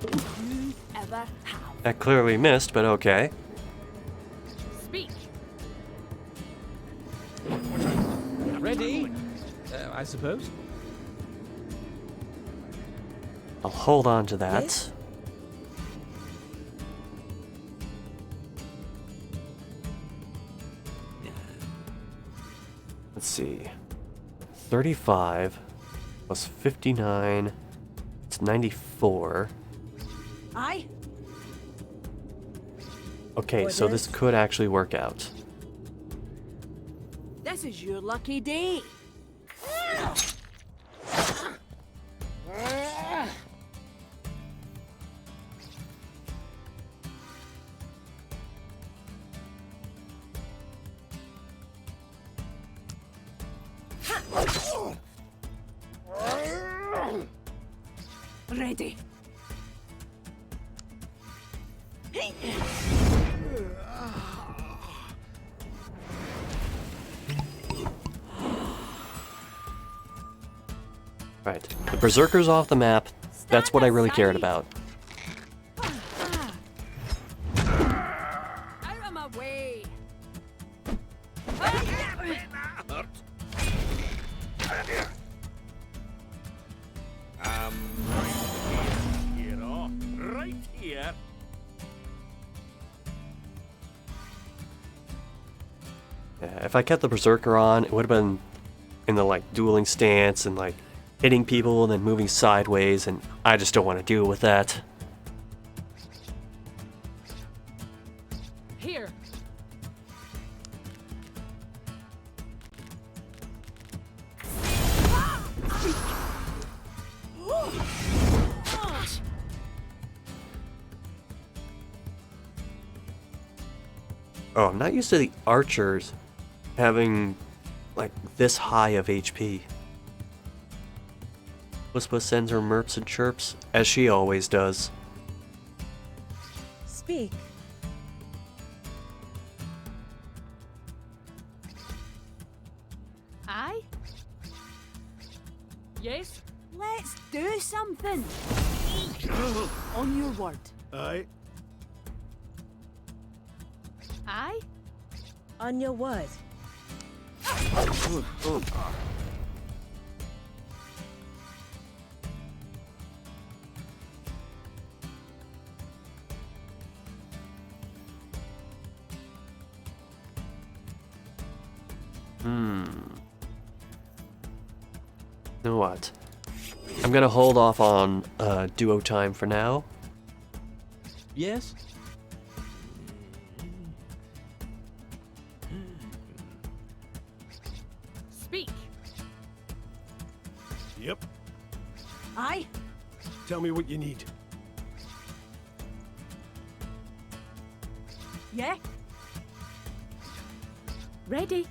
drink you ever have. That clearly missed, but okay. Speak. Ready? I suppose. I'll hold on to that. Yes? Let's see. 35 plus 59. It's 94. Aye. Okay, so this could actually work out. This is your lucky day. Ready. Right. The Berserker's off the map. That's what I really cared about. Out of my way. Right here. Yeah, if I kept the Berserker on, it would have been in the like dueling stance and like hitting people and then moving sideways, and I just don't want to deal with that. Here. Oh, I'm not used to the archers having like this high of HP. Wispa sends her merps and chirps, as she always does. Speak. Aye? Yes? Let's do something. On your word. Aye. Aye? On your word. You know what? I'm gonna hold off on duo time for now. Yes? Speak. Yep. Aye? Tell me what you need. Yeah? Ready?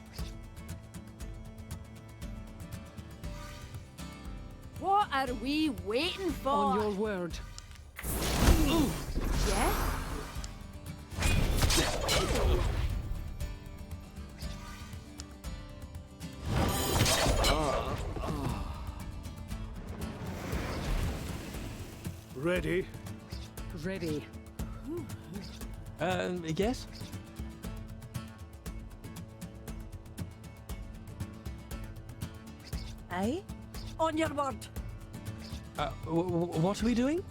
What are we waiting for? On your word. Yeah? Ready? Ready. Yes? Aye? On your word. What are we doing?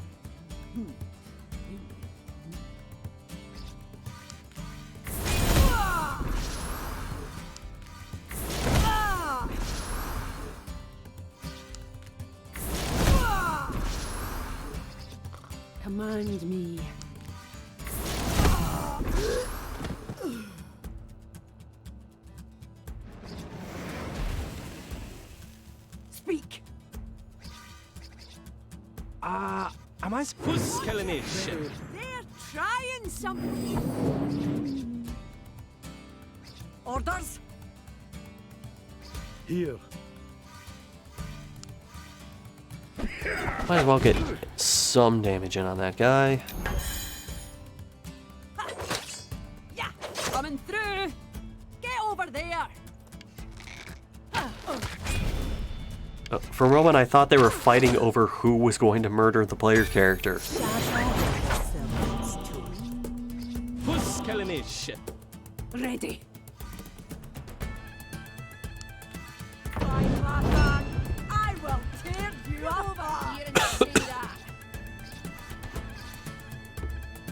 Command me. Speak. Am I supposed to kill an ish? They're trying something. Orders? Here. Might as well get some damage in on that guy. Yeah, coming through. Get over there. For a moment, I thought they were fighting over who was going to murder the player character. Who's killing ish? Ready. I will tear you over. Here and say that.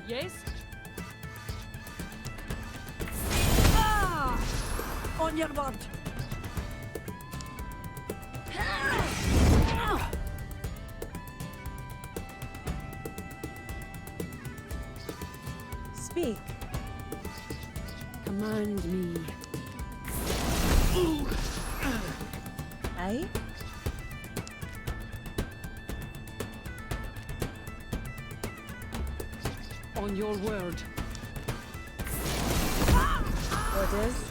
Yes? On your word. Speak. Command me. Aye? On your word. Orders?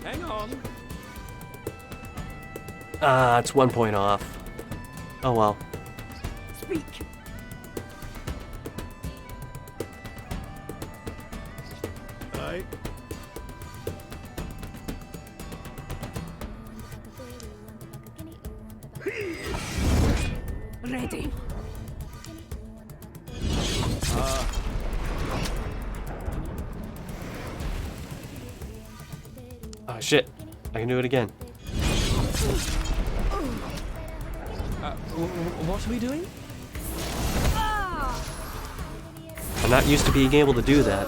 Hang on. It's 1 point off. Oh well. Speak. Aye. Ready. Oh shit. I can do it again. What are we doing? I'm not used to being able to do that.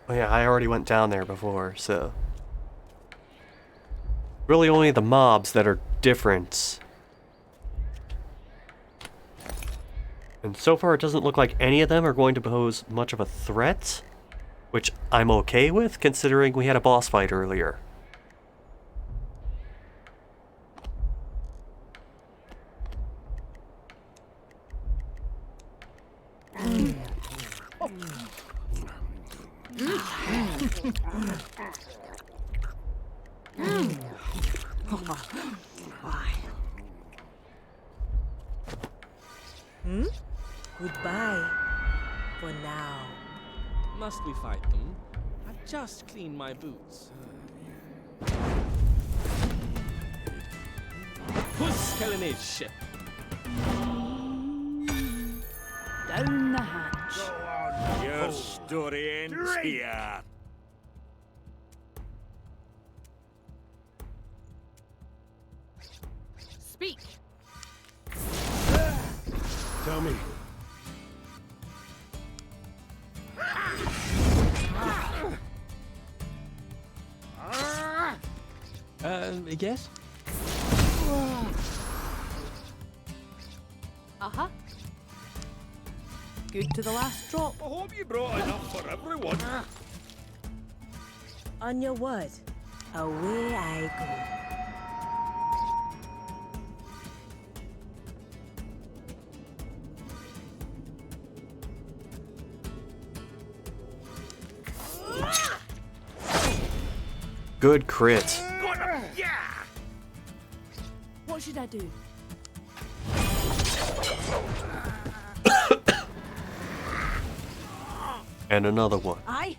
Oh yeah, I already went down there before, so... Really only the mobs that are different. And so far it doesn't look like any of them are going to pose much of a threat, which I'm okay with, considering we had a boss fight earlier. Goodbye. For now. Must we fight them? I've just cleaned my boots. Who's killing his ship? Down the hatch. Your story ends here. Speak. Tell me. Yes? Uh-huh. Good to the last drop. I hope you brought enough for everyone. On your word, away I Good crit. What should I do? And another one. Aye.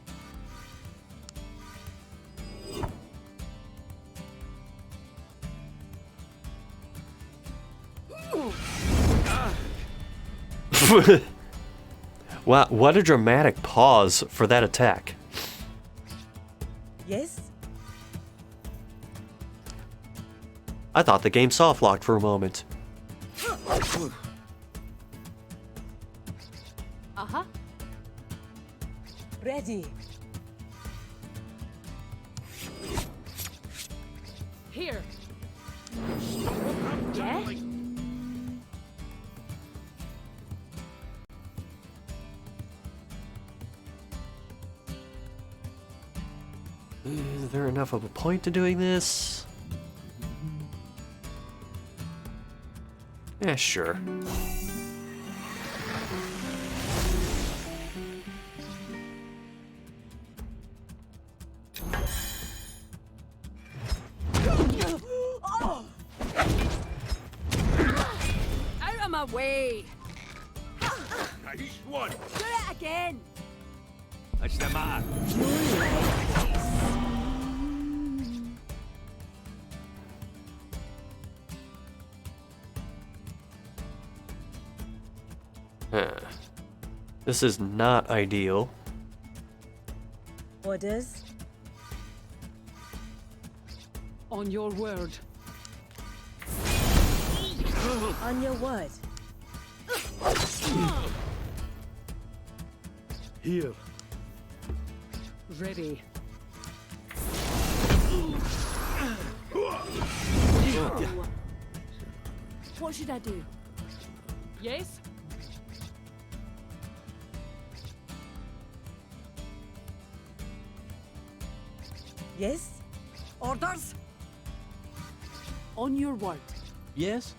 Wow, what a dramatic pause for that attack. Yes? I thought the game soft locked for a moment. Uh-huh. Ready. Here. Yeah? Is there enough of a point to doing this? Yeah, sure. Out of my way. Nice one. Do it again. That's the man. This is not ideal. Orders. On your word. On your word. Here. Ready. What should I do? Yes? Yes? Orders? On your word. Yes?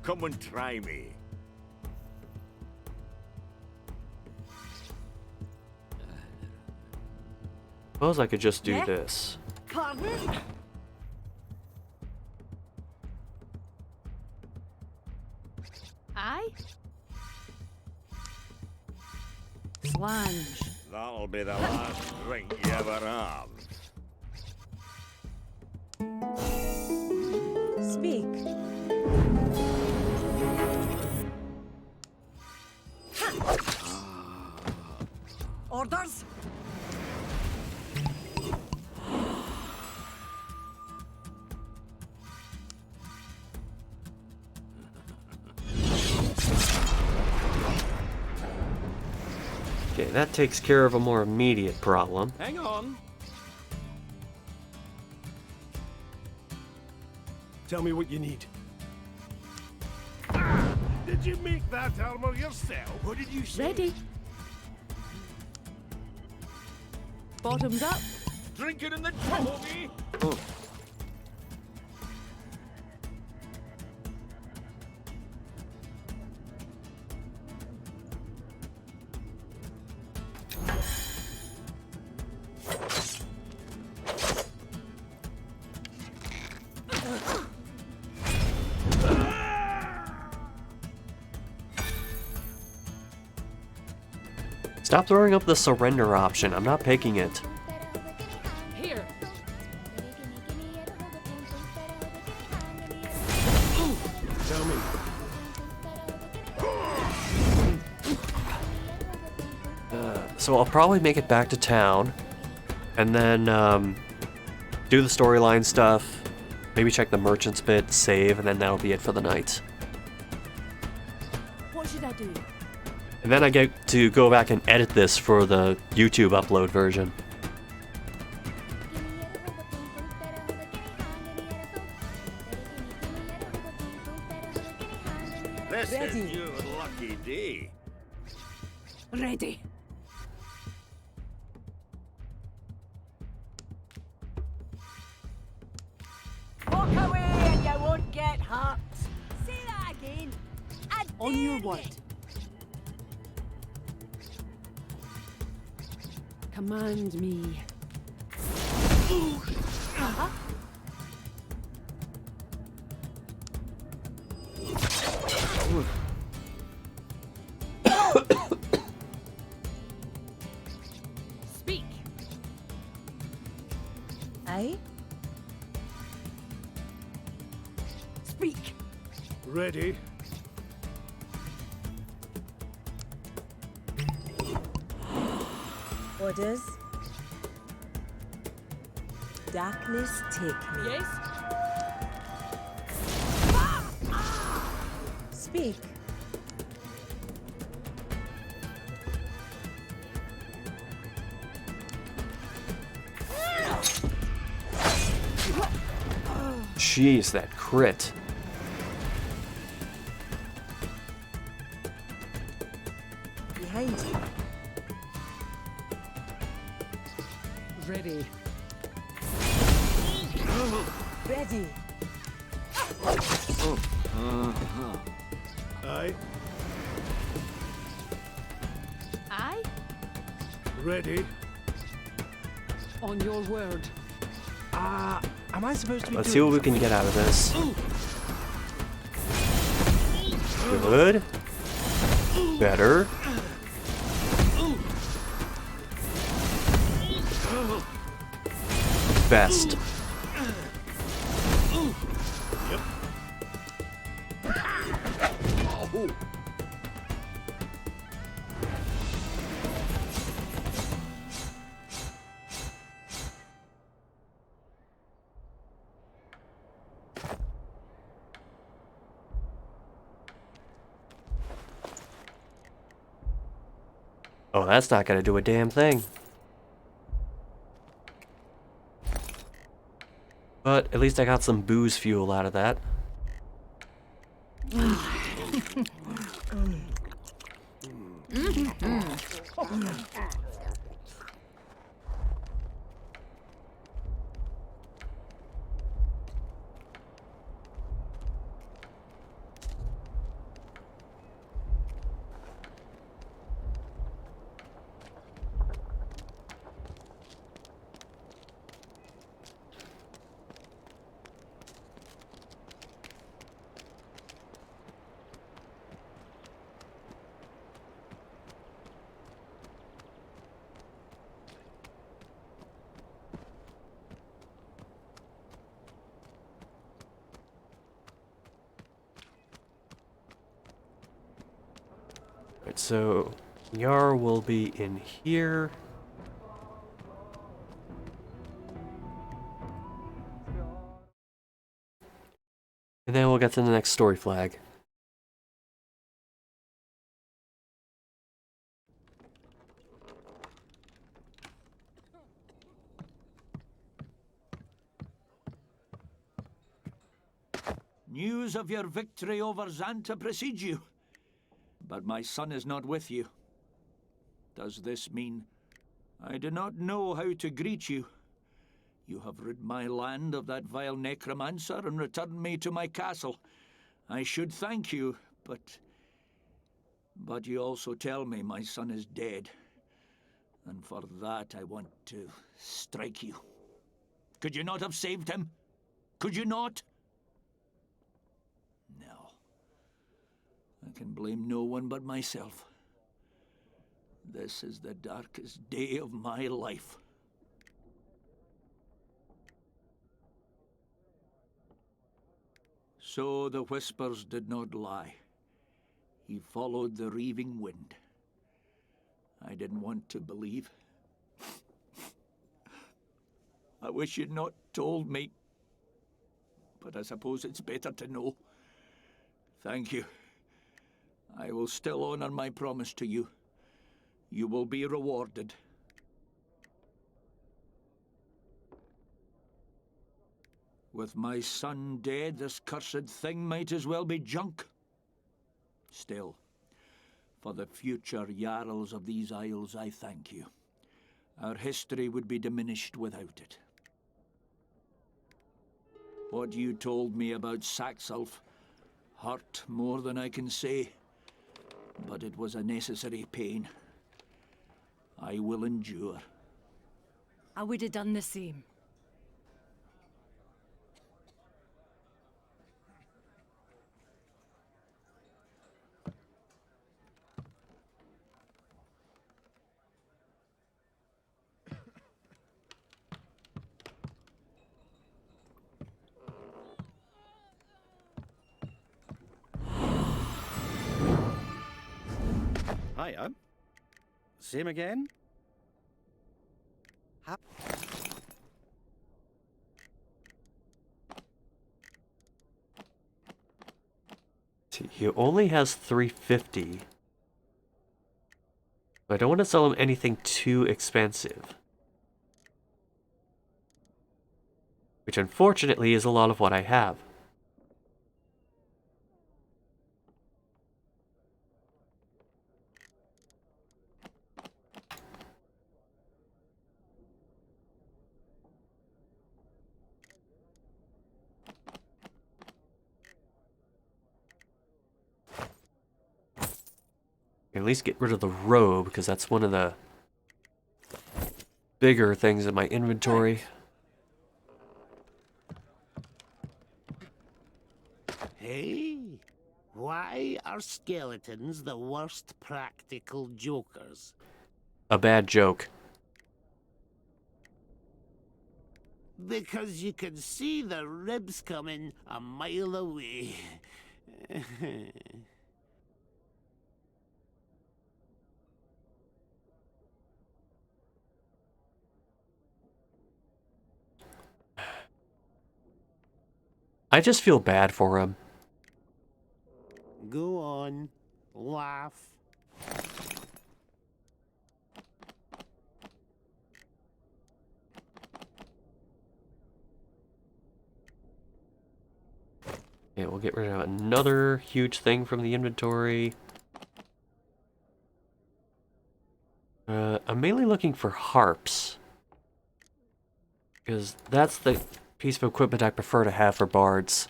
Come and try me. Suppose I could just do Yeah? this. Pardon? Aye? Slange. That'll be the last drink you ever have. Speak. Orders? Okay, that takes care of a more immediate problem. Hang on. Tell me what you need. Did you make that armor yourself? What did you say? Ready. Bottoms up. Drink it in the homie. Stop throwing up the surrender option. I'm not picking it. Here. Tell me. So I'll probably make it back to town, and then do the storyline stuff, maybe check the merchant's bit, save, and then that'll be it for the night. What should I do? And then I get to go back and edit this for the YouTube upload version. This is Ready. your lucky day. Ready. Walk away and you won't get hurt. Say that again. On your word. Command me. Uh-huh. Speak. Aye? Speak. Ready? Orders? Darkness, take me. Yes? Speak. Jeez, that crit. Behind you. Ready. Ready. Aye. Aye? Ready? On your word. Am I supposed to be Let's see doing what we can something? get out of this. Good. Better. Best. Oh, that's not gonna do a damn thing. But at least I got some booze fuel out of that. Right, so Yar will be in here. And then we'll get to the next story flag. News of your victory over Xanta precedes you, but my son is not with you. Does this mean I do not know how to greet you? You have rid my land of that vile necromancer and returned me to my castle. I should thank you, but you also tell me my son is dead, and for that I want to strike you. Could you not have saved him? Could you not? No. I can blame no one but myself. This is the darkest day of my life. So the whispers did not lie. He followed the reaving wind. I didn't want to believe. I wish you'd not told me, but I suppose it's better to know. Thank you. I will still honor my promise to you. You will be rewarded. With my son dead, this cursed thing might as well be junk. Still, for the future Jarls of these isles, I thank you. Our history would be diminished without it. What you told me about Saxulf hurt more than I can say, but it was a necessary pain. I will endure. I would have done the same. Hiya. Same again? He only has 350. But I don't want to sell him anything too expensive. Which unfortunately is a lot of what I have. At least get rid of the robe, because that's one of the bigger things in my inventory. Hey, why are skeletons the worst practical jokers? A bad joke. Because you can see the ribs coming a mile away. I just feel bad for him. Go on, laugh. Okay, we'll get rid of another huge thing from the inventory. I'm mainly looking for harps. Because that's the piece of equipment I prefer to have for bards.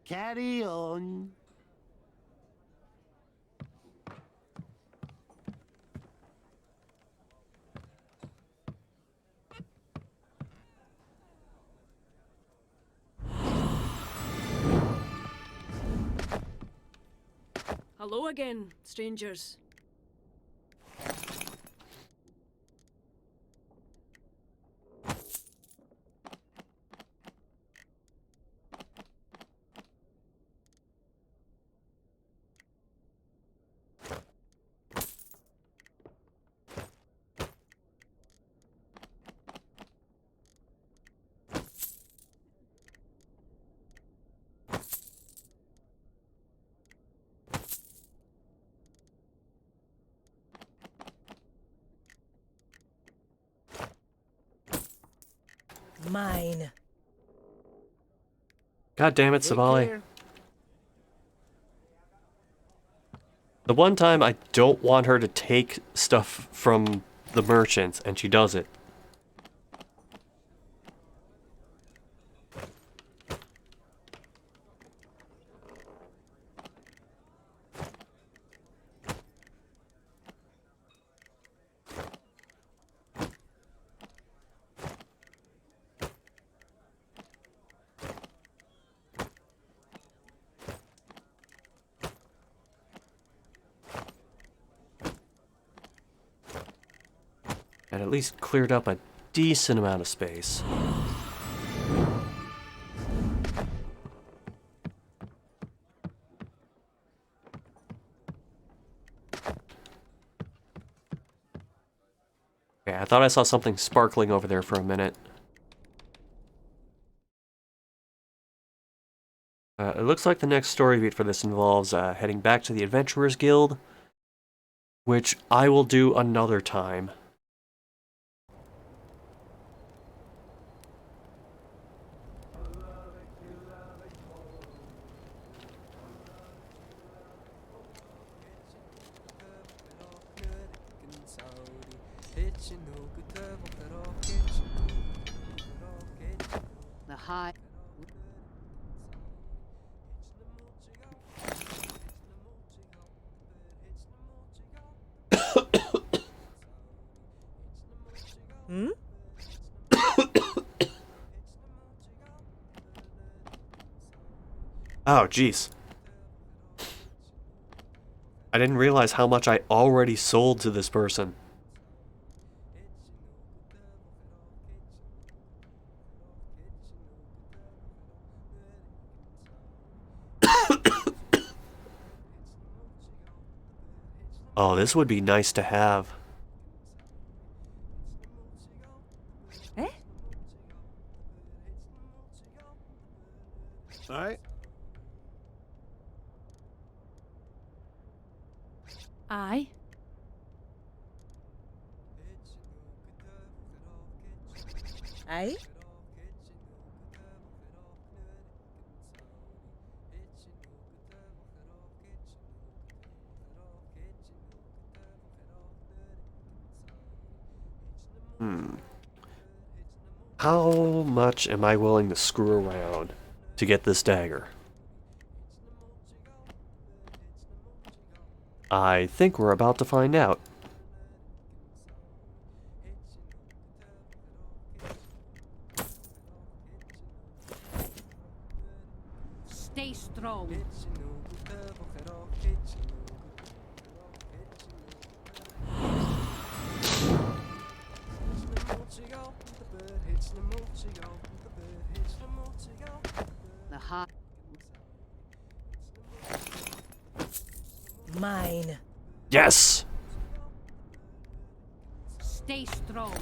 Carry on. Hello again, strangers. Mine. God damn it, Sabali. The one time I don't want her to take stuff from the merchants, and she does it. And at least cleared up a decent amount of space. Okay, I thought I saw something sparkling over there for a minute. It looks like the next story beat for this involves heading back to the Adventurers Guild, which I will do another time. The high. Hmm? Oh, jeez. I didn't realize how much I already sold to this person. Oh, this would be nice to have. Eh? Aye? Aye. Aye? How much am I willing to screw around to get this dagger? I think we're about to find out. Stay strong. The high. Mine. Yes! Stay strong.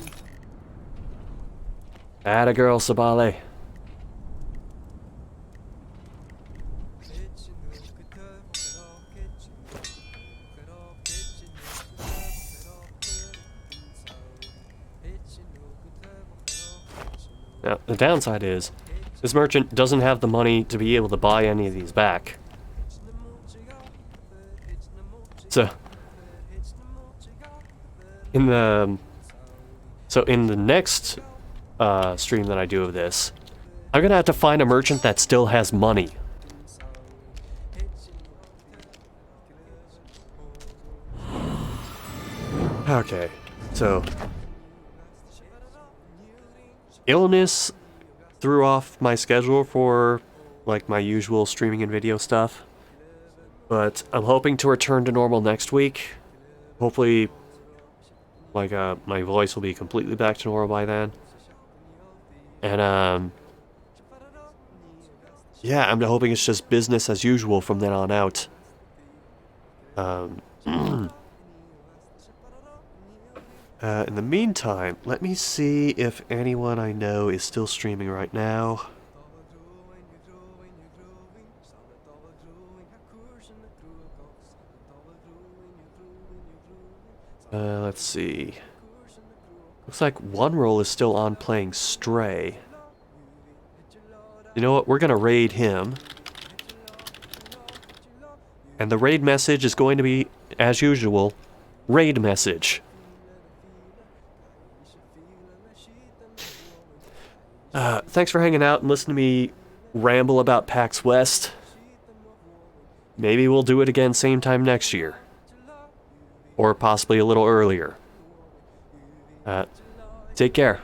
Atta girl, Sabale. Now, the downside is, This merchant doesn't have the money to be able to buy any of these back. So, in the next stream that I do of this, I'm gonna have to find a merchant that still has money. Okay, so illness threw off my schedule for like my usual streaming and video stuff, but I'm hoping to return to normal next week. Hopefully, like my voice will be completely back to normal by then, and yeah, I'm hoping it's just business as usual from then on out. In the meantime, let me see if anyone I know is still streaming right now. Let's see. Looks like one roll is still on playing Stray. You know what? We're gonna raid him. And the raid message is going to be, as usual, raid message. Thanks for hanging out and listening to me ramble about PAX West. Maybe we'll do it again same time next year. Or possibly a little earlier. Take care.